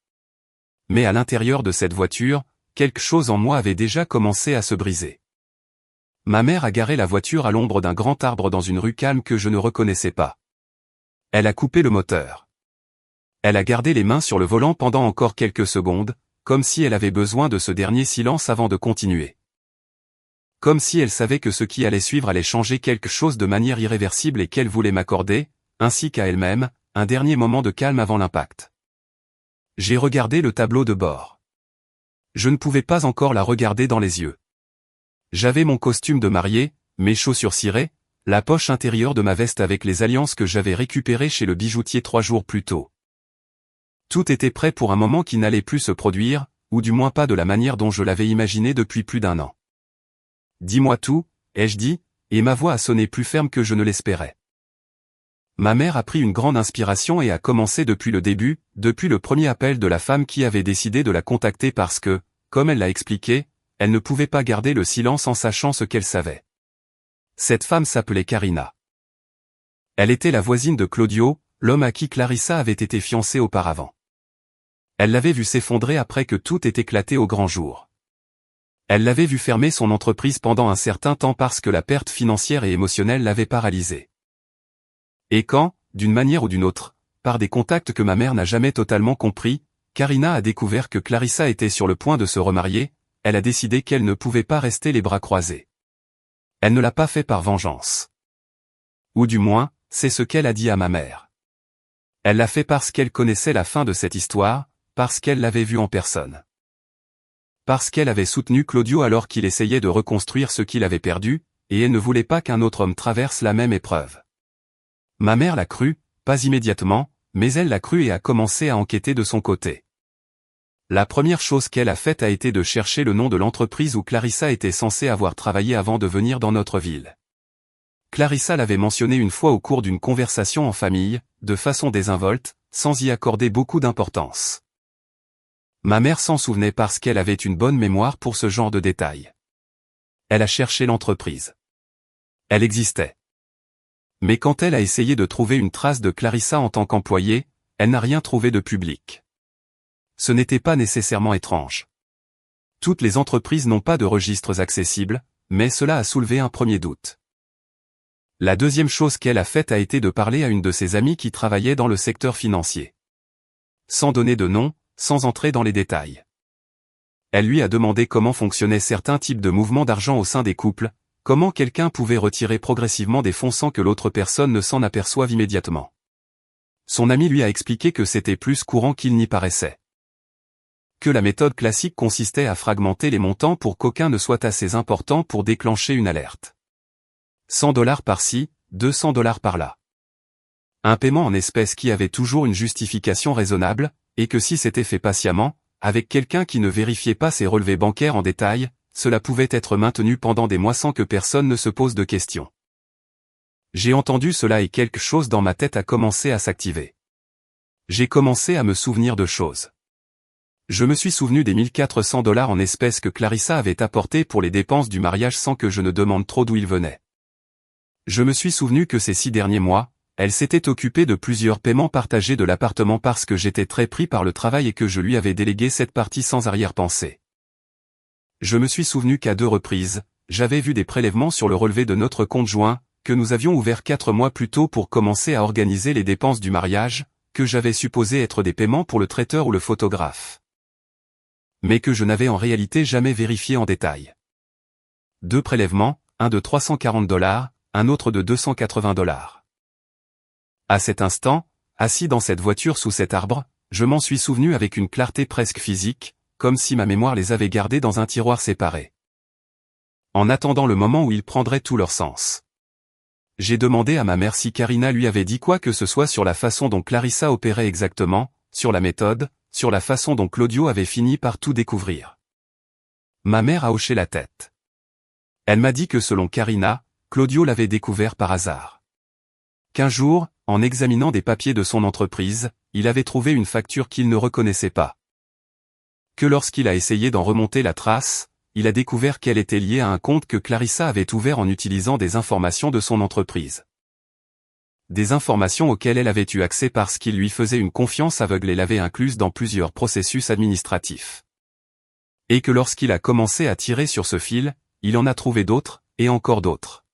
Mais à l'intérieur de cette voiture, quelque chose en moi avait déjà commencé à se briser. Ma mère a garé la voiture à l'ombre d'un grand arbre dans une rue calme que je ne reconnaissais pas. Elle a coupé le moteur. Elle a gardé les mains sur le volant pendant encore quelques secondes, comme si elle avait besoin de ce dernier silence avant de continuer. Comme si elle savait que ce qui allait suivre allait changer quelque chose de manière irréversible et qu'elle voulait m'accorder, ainsi qu'à elle-même, un dernier moment de calme avant l'impact. J'ai regardé le tableau de bord. Je ne pouvais pas encore la regarder dans les yeux. J'avais mon costume de mariée, mes chaussures cirées, la poche intérieure de ma veste avec les alliances que j'avais récupérées chez le bijoutier 3 jours plus tôt. Tout était prêt pour un moment qui n'allait plus se produire, ou du moins pas de la manière dont je l'avais imaginé depuis plus d'1 an. Dis-moi tout, ai-je dit, et ma voix a sonné plus ferme que je ne l'espérais. Ma mère a pris une grande inspiration et a commencé depuis le début, depuis le premier appel de la femme qui avait décidé de la contacter parce que, comme elle l'a expliqué, elle ne pouvait pas garder le silence en sachant ce qu'elle savait. Cette femme s'appelait Karina. Elle était la voisine de Claudio, l'homme à qui Clarissa avait été fiancée auparavant. Elle l'avait vu s'effondrer après que tout ait éclaté au grand jour. Elle l'avait vu fermer son entreprise pendant un certain temps parce que la perte financière et émotionnelle l'avait paralysée. Et quand, d'une manière ou d'une autre, par des contacts que ma mère n'a jamais totalement compris, Karina a découvert que Clarissa était sur le point de se remarier, elle a décidé qu'elle ne pouvait pas rester les bras croisés. Elle ne l'a pas fait par vengeance. Ou du moins, c'est ce qu'elle a dit à ma mère. Elle l'a fait parce qu'elle connaissait la fin de cette histoire, parce qu'elle l'avait vue en personne. Parce qu'elle avait soutenu Claudio alors qu'il essayait de reconstruire ce qu'il avait perdu, et elle ne voulait pas qu'un autre homme traverse la même épreuve. Ma mère l'a cru, pas immédiatement, mais elle l'a cru et a commencé à enquêter de son côté. La première chose qu'elle a faite a été de chercher le nom de l'entreprise où Clarissa était censée avoir travaillé avant de venir dans notre ville. Clarissa l'avait mentionné une fois au cours d'une conversation en famille, de façon désinvolte, sans y accorder beaucoup d'importance. Ma mère s'en souvenait parce qu'elle avait une bonne mémoire pour ce genre de détails. Elle a cherché l'entreprise. Elle existait. Mais quand elle a essayé de trouver une trace de Clarissa en tant qu'employée, elle n'a rien trouvé de public. Ce n'était pas nécessairement étrange. Toutes les entreprises n'ont pas de registres accessibles, mais cela a soulevé un premier doute. La deuxième chose qu'elle a faite a été de parler à une de ses amies qui travaillait dans le secteur financier. Sans donner de nom, sans entrer dans les détails. Elle lui a demandé comment fonctionnaient certains types de mouvements d'argent au sein des couples, comment quelqu'un pouvait retirer progressivement des fonds sans que l'autre personne ne s'en aperçoive immédiatement. Son ami lui a expliqué que c'était plus courant qu'il n'y paraissait. Que la méthode classique consistait à fragmenter les montants pour qu'aucun ne soit assez important pour déclencher une alerte. 100 $ par-ci, 200 $ par-là. Un paiement en espèces qui avait toujours une justification raisonnable, et que si c'était fait patiemment, avec quelqu'un qui ne vérifiait pas ses relevés bancaires en détail, cela pouvait être maintenu pendant des mois sans que personne ne se pose de questions. J'ai entendu cela et quelque chose dans ma tête a commencé à s'activer. J'ai commencé à me souvenir de choses. Je me suis souvenu des 1400 $ en espèces que Clarissa avait apportés pour les dépenses du mariage sans que je ne demande trop d'où ils venaient. Je me suis souvenu que ces 6 derniers mois, elle s'était occupée de plusieurs paiements partagés de l'appartement parce que j'étais très pris par le travail et que je lui avais délégué cette partie sans arrière-pensée. Je me suis souvenu qu'à 2 reprises, j'avais vu des prélèvements sur le relevé de notre compte joint, que nous avions ouvert 4 mois plus tôt pour commencer à organiser les dépenses du mariage, que j'avais supposé être des paiements pour le traiteur ou le photographe. Mais que je n'avais en réalité jamais vérifié en détail. 2 prélèvements, un de 340 $, un autre de 280 $. À cet instant, assis dans cette voiture sous cet arbre, je m'en suis souvenu avec une clarté presque physique, comme si ma mémoire les avait gardés dans un tiroir séparé. En attendant le moment où ils prendraient tout leur sens. J'ai demandé à ma mère si Karina lui avait dit quoi que ce soit sur la façon dont Clarissa opérait exactement, sur la méthode, sur la façon dont Claudio avait fini par tout découvrir. Ma mère a hoché la tête. Elle m'a dit que selon Karina, Claudio l'avait découvert par hasard. Qu'un jour, en examinant des papiers de son entreprise, il avait trouvé une facture qu'il ne reconnaissait pas. Que lorsqu'il a essayé d'en remonter la trace, il a découvert qu'elle était liée à un compte que Clarissa avait ouvert en utilisant des informations de son entreprise. Des informations auxquelles elle avait eu accès parce qu'il lui faisait une confiance aveugle et l'avait incluse dans plusieurs processus administratifs. Et que lorsqu'il a commencé à tirer sur ce fil, il en a trouvé d'autres, et encore d'autres.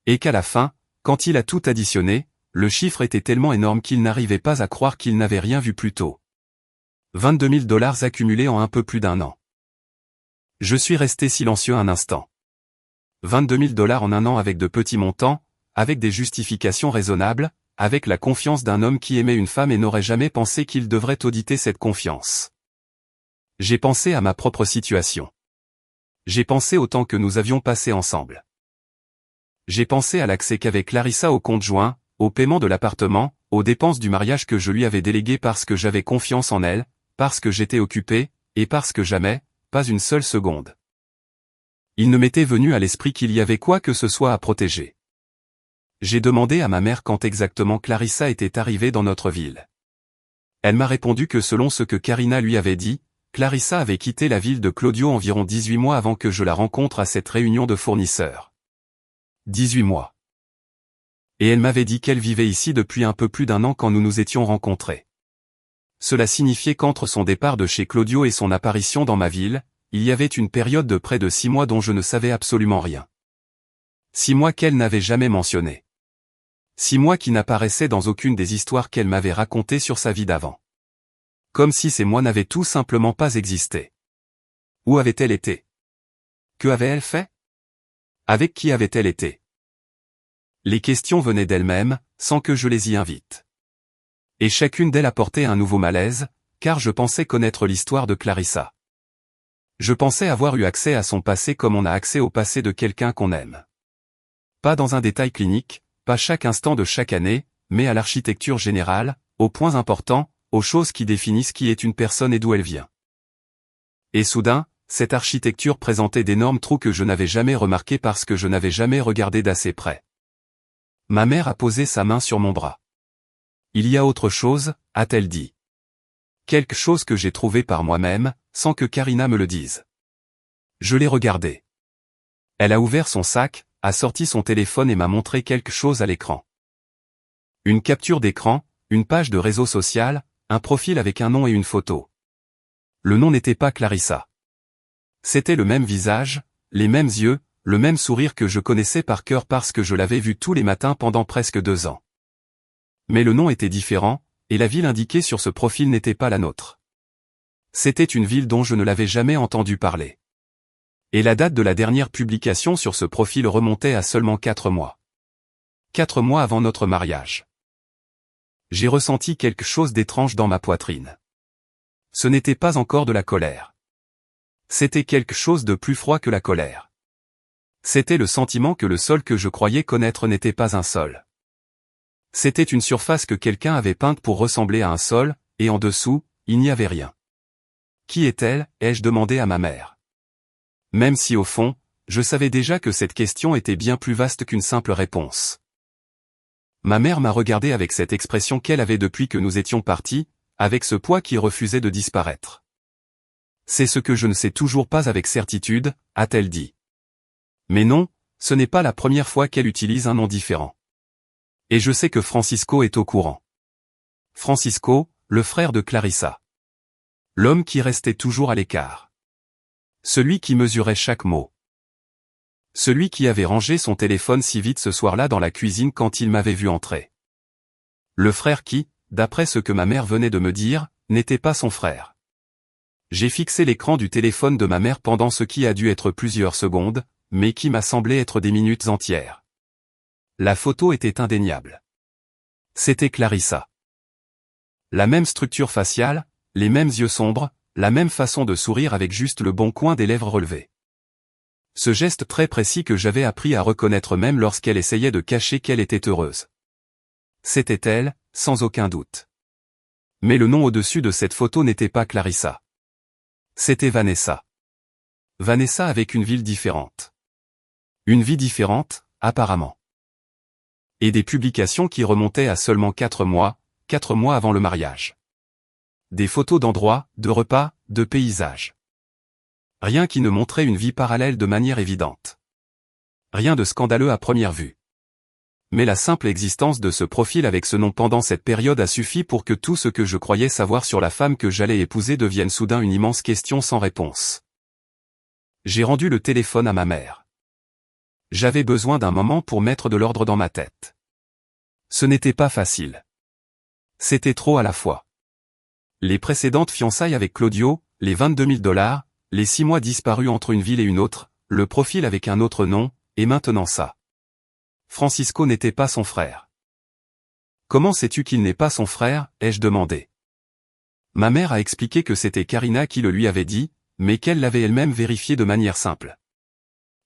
Et qu'à la fin, quand il a tout additionné, le chiffre était tellement énorme qu'il n'arrivait pas à croire qu'il n'avait rien vu plus tôt. 22 000 $ accumulés en un peu plus d'1 an. Je suis resté silencieux un instant. 22 000 $ en 1 an avec de petits montants, avec des justifications raisonnables, avec la confiance d'un homme qui aimait une femme et n'aurait jamais pensé qu'il devrait auditer cette confiance. J'ai pensé à ma propre situation. J'ai pensé au temps que nous avions passé ensemble. J'ai pensé à l'accès qu'avait Clarissa au compte joint, au paiement de l'appartement, aux dépenses du mariage que je lui avais déléguées parce que j'avais confiance en elle, parce que j'étais occupé, et parce que jamais, pas une seule seconde. Il ne m'était venu à l'esprit qu'il y avait quoi que ce soit à protéger. J'ai demandé à ma mère quand exactement Clarissa était arrivée dans notre ville. Elle m'a répondu que selon ce que Karina lui avait dit, Clarissa avait quitté la ville de Claudio environ 18 mois avant que je la rencontre à cette réunion de fournisseurs. 18 mois. Et elle m'avait dit qu'elle vivait ici depuis un peu plus d'1 an quand nous nous étions rencontrés. Cela signifiait qu'entre son départ de chez Claudio et son apparition dans ma ville, il y avait une période de près de 6 mois dont je ne savais absolument rien. 6 mois qu'elle n'avait jamais mentionnés. 6 mois qui n'apparaissaient dans aucune des histoires qu'elle m'avait racontées sur sa vie d'avant. Comme si ces mois n'avaient tout simplement pas existé. Où avait-elle été? Que avait-elle fait? Avec qui avait-elle été? Les questions venaient d'elles-mêmes, sans que je les y invite. Et chacune d'elles apportait un nouveau malaise, car je pensais connaître l'histoire de Clarissa. Je pensais avoir eu accès à son passé comme on a accès au passé de quelqu'un qu'on aime. Pas dans un détail clinique, pas chaque instant de chaque année, mais à l'architecture générale, aux points importants, aux choses qui définissent qui est une personne et d'où elle vient. Et soudain, cette architecture présentait d'énormes trous que je n'avais jamais remarqués parce que je n'avais jamais regardé d'assez près. Ma mère a posé sa main sur mon bras. Il y a autre chose, a-t-elle dit. Quelque chose que j'ai trouvé par moi-même, sans que Karina me le dise. Je l'ai regardé. Elle a ouvert son sac, a sorti son téléphone et m'a montré quelque chose à l'écran. Une capture d'écran, une page de réseau social, un profil avec un nom et une photo. Le nom n'était pas Clarissa. C'était le même visage, les mêmes yeux, le même sourire que je connaissais par cœur parce que je l'avais vu tous les matins pendant presque 2 ans. Mais le nom était différent, et la ville indiquée sur ce profil n'était pas la nôtre. C'était une ville dont je ne l'avais jamais entendu parler. Et la date de la dernière publication sur ce profil remontait à seulement 4 mois. 4 mois avant notre mariage. J'ai ressenti quelque chose d'étrange dans ma poitrine. Ce n'était pas encore de la colère. C'était quelque chose de plus froid que la colère. C'était le sentiment que le sol que je croyais connaître n'était pas un sol. C'était une surface que quelqu'un avait peinte pour ressembler à un sol, et en dessous, il n'y avait rien. Qui est-elle, ai-je demandé à ma mère. Même si au fond, je savais déjà que cette question était bien plus vaste qu'une simple réponse. Ma mère m'a regardé avec cette expression qu'elle avait depuis que nous étions partis, avec ce poids qui refusait de disparaître. C'est ce que je ne sais toujours pas avec certitude, a-t-elle dit. Mais non, ce n'est pas la première fois qu'elle utilise un nom différent. Et je sais que Francisco est au courant. Francisco, le frère de Clarissa. L'homme qui restait toujours à l'écart. Celui qui mesurait chaque mot. Celui qui avait rangé son téléphone si vite ce soir-là dans la cuisine quand il m'avait vu entrer. Le frère qui, d'après ce que ma mère venait de me dire, n'était pas son frère. J'ai fixé l'écran du téléphone de ma mère pendant ce qui a dû être plusieurs secondes, mais qui m'a semblé être des minutes entières. La photo était indéniable. C'était Clarissa. La même structure faciale, les mêmes yeux sombres, la même façon de sourire avec juste le bon coin des lèvres relevées. Ce geste très précis que j'avais appris à reconnaître même lorsqu'elle essayait de cacher qu'elle était heureuse. C'était elle, sans aucun doute. Mais le nom au-dessus de cette photo n'était pas Clarissa. C'était Vanessa. Vanessa avec une ville différente. Une vie différente, apparemment. Et des publications qui remontaient à seulement 4 mois avant le mariage. Des photos d'endroits, de repas, de paysages. Rien qui ne montrait une vie parallèle de manière évidente. Rien de scandaleux à première vue. Mais la simple existence de ce profil avec ce nom pendant cette période a suffi pour que tout ce que je croyais savoir sur la femme que j'allais épouser devienne soudain une immense question sans réponse. J'ai rendu le téléphone à ma mère. J'avais besoin d'un moment pour mettre de l'ordre dans ma tête. Ce n'était pas facile. C'était trop à la fois. Les précédentes fiançailles avec Claudio, les 22 000 $, les 6 mois disparus entre une ville et une autre, le profil avec un autre nom, et maintenant ça. Francisco n'était pas son frère. Comment sais-tu qu'il n'est pas son frère, ai-je demandé. Ma mère a expliqué que c'était Karina qui le lui avait dit, mais qu'elle l'avait elle-même vérifié de manière simple.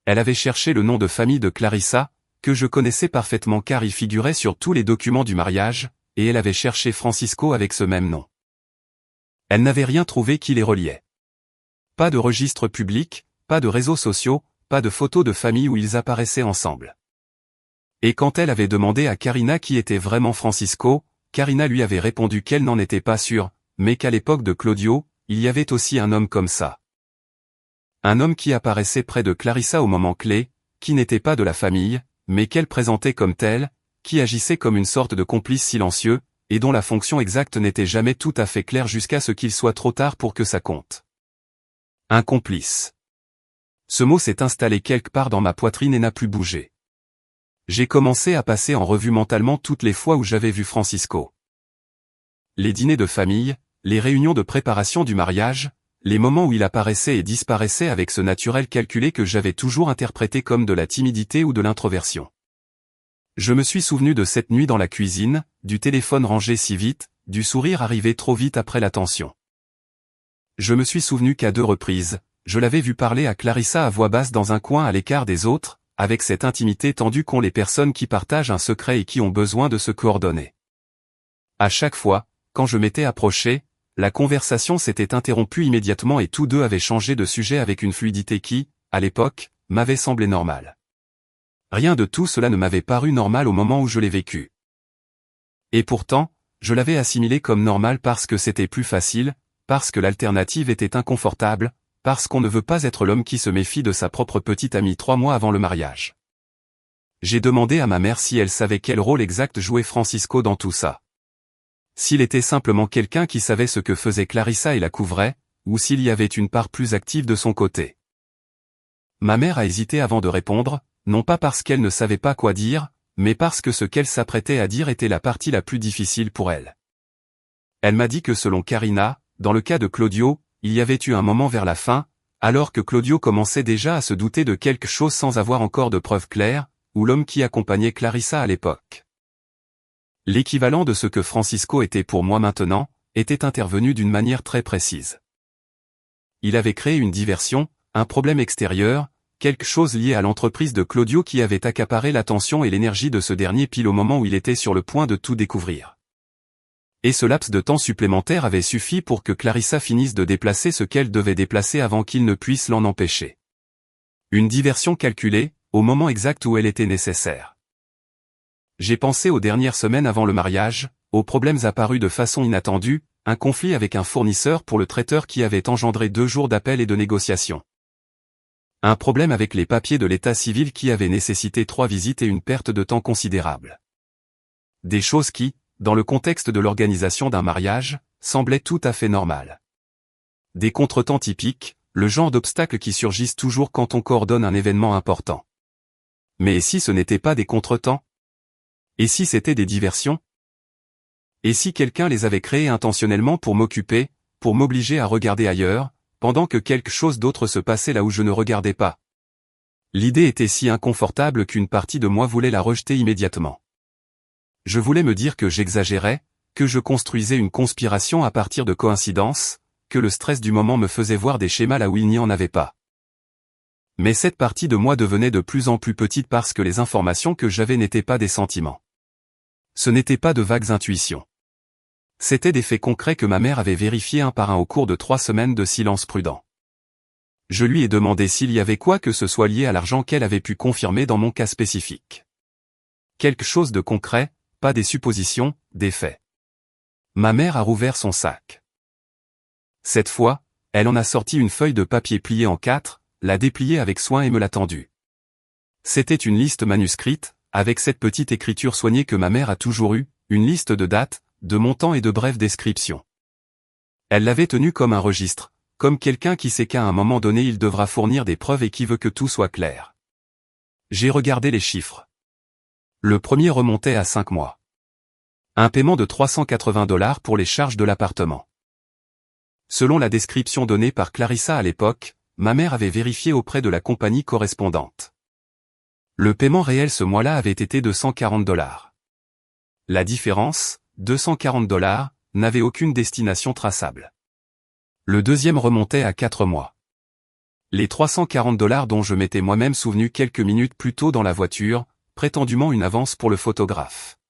Elle avait cherché le nom de famille de Clarissa, que je connaissais parfaitement car il figurait sur tous les documents du mariage, et elle avait cherché Francisco avec ce même nom. Elle n'avait rien trouvé qui les reliait. Pas de registre public, pas de réseaux sociaux, pas de photos de famille où ils apparaissaient ensemble. Et quand elle avait demandé à Karina qui était vraiment Francisco, Karina lui avait répondu qu'elle n'en était pas sûre, mais qu'à l'époque de Claudio, il y avait aussi un homme comme ça. Un homme qui apparaissait près de Clarissa au moment clé, qui n'était pas de la famille, mais qu'elle présentait comme tel, qui agissait comme une sorte de complice silencieux, et dont la fonction exacte n'était jamais tout à fait claire jusqu'à ce qu'il soit trop tard pour que ça compte. Un complice. Ce mot s'est installé quelque part dans ma poitrine et n'a plus bougé. J'ai commencé à passer en revue mentalement toutes les fois où j'avais vu Francisco. Les dîners de famille, les réunions de préparation du mariage, les moments où il apparaissait et disparaissait avec ce naturel calculé que j'avais toujours interprété comme de la timidité ou de l'introversion. Je me suis souvenu de cette nuit dans la cuisine, du téléphone rangé si vite, du sourire arrivé trop vite après l'attention. Je me suis souvenu qu'à 2 reprises, je l'avais vu parler à Clarissa à voix basse dans un coin à l'écart des autres, avec cette intimité tendue qu'ont les personnes qui partagent un secret et qui ont besoin de se coordonner. À chaque fois, quand je m'étais approché, la conversation s'était interrompue immédiatement et tous deux avaient changé de sujet avec une fluidité qui, à l'époque, m'avait semblé normale. Rien de tout cela ne m'avait paru normal au moment où je l'ai vécu. Et pourtant, je l'avais assimilé comme normal parce que c'était plus facile, parce que l'alternative était inconfortable, parce qu'on ne veut pas être l'homme qui se méfie de sa propre petite amie 3 mois avant le mariage. J'ai demandé à ma mère si elle savait quel rôle exact jouait Francisco dans tout ça. S'il était simplement quelqu'un qui savait ce que faisait Clarissa et la couvrait, ou s'il y avait une part plus active de son côté. Ma mère a hésité avant de répondre, non pas parce qu'elle ne savait pas quoi dire, mais parce que ce qu'elle s'apprêtait à dire était la partie la plus difficile pour elle. Elle m'a dit que selon Karina, dans le cas de Claudio, il y avait eu un moment vers la fin, alors que Claudio commençait déjà à se douter de quelque chose sans avoir encore de preuves claires, ou l'homme qui accompagnait Clarissa à l'époque. L'équivalent de ce que Francisco était pour moi maintenant, était intervenu d'une manière très précise. Il avait créé une diversion, un problème extérieur, quelque chose lié à l'entreprise de Claudio qui avait accaparé l'attention et l'énergie de ce dernier pile au moment où il était sur le point de tout découvrir. Et ce laps de temps supplémentaire avait suffi pour que Clarissa finisse de déplacer ce qu'elle devait déplacer avant qu'il ne puisse l'en empêcher. Une diversion calculée, au moment exact où elle était nécessaire. J'ai pensé aux dernières semaines avant le mariage, aux problèmes apparus de façon inattendue, un conflit avec un fournisseur pour le traiteur qui avait engendré 2 jours d'appel et de négociations. Un problème avec les papiers de l'état civil qui avait nécessité 3 visites et une perte de temps considérable. Des choses qui, dans le contexte de l'organisation d'un mariage, semblaient tout à fait normales. Des contretemps typiques, le genre d'obstacles qui surgissent toujours quand on coordonne un événement important. Mais et si ce n'était pas des contretemps? Et si c'était des diversions? Et si quelqu'un les avait créés intentionnellement pour m'occuper, pour m'obliger à regarder ailleurs, pendant que quelque chose d'autre se passait là où je ne regardais pas? L'idée était si inconfortable qu'une partie de moi voulait la rejeter immédiatement. Je voulais me dire que j'exagérais, que je construisais une conspiration à partir de coïncidences, que le stress du moment me faisait voir des schémas là où il n'y en avait pas. Mais cette partie de moi devenait de plus en plus petite parce que les informations que j'avais n'étaient pas des sentiments. Ce n'étaient pas de vagues intuitions. C'étaient des faits concrets que ma mère avait vérifiés un par un au cours de 3 semaines de silence prudent. Je lui ai demandé s'il y avait quoi que ce soit lié à l'argent qu'elle avait pu confirmer dans mon cas spécifique. Quelque chose de concret, pas des suppositions, des faits. Ma mère a rouvert son sac. Cette fois, elle en a sorti une feuille de papier pliée en 4, l'a dépliée avec soin et me l'a tendue. C'était une liste manuscrite, avec cette petite écriture soignée que ma mère a toujours eue, une liste de dates, de montants et de brèves descriptions. Elle l'avait tenue comme un registre, comme quelqu'un qui sait qu'à un moment donné il devra fournir des preuves et qui veut que tout soit clair. J'ai regardé les chiffres. Le premier remontait à 5 mois. Un paiement de $380 pour les charges de l'appartement. Selon la description donnée par Clarissa à l'époque, ma mère avait vérifié auprès de la compagnie correspondante. Le paiement réel ce mois-là avait été de $140. La différence, $240, n'avait aucune destination traçable. Le deuxième remontait à 4 mois. Les $340 dont je m'étais moi-même souvenu quelques minutes plus tôt dans la voiture, prétendument une avance pour le photographe.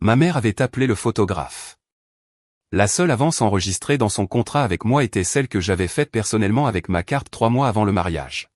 Ma mère avait appelé le photographe. La seule avance enregistrée dans son contrat avec moi était celle que j'avais faite personnellement avec ma carte 3 mois avant le mariage.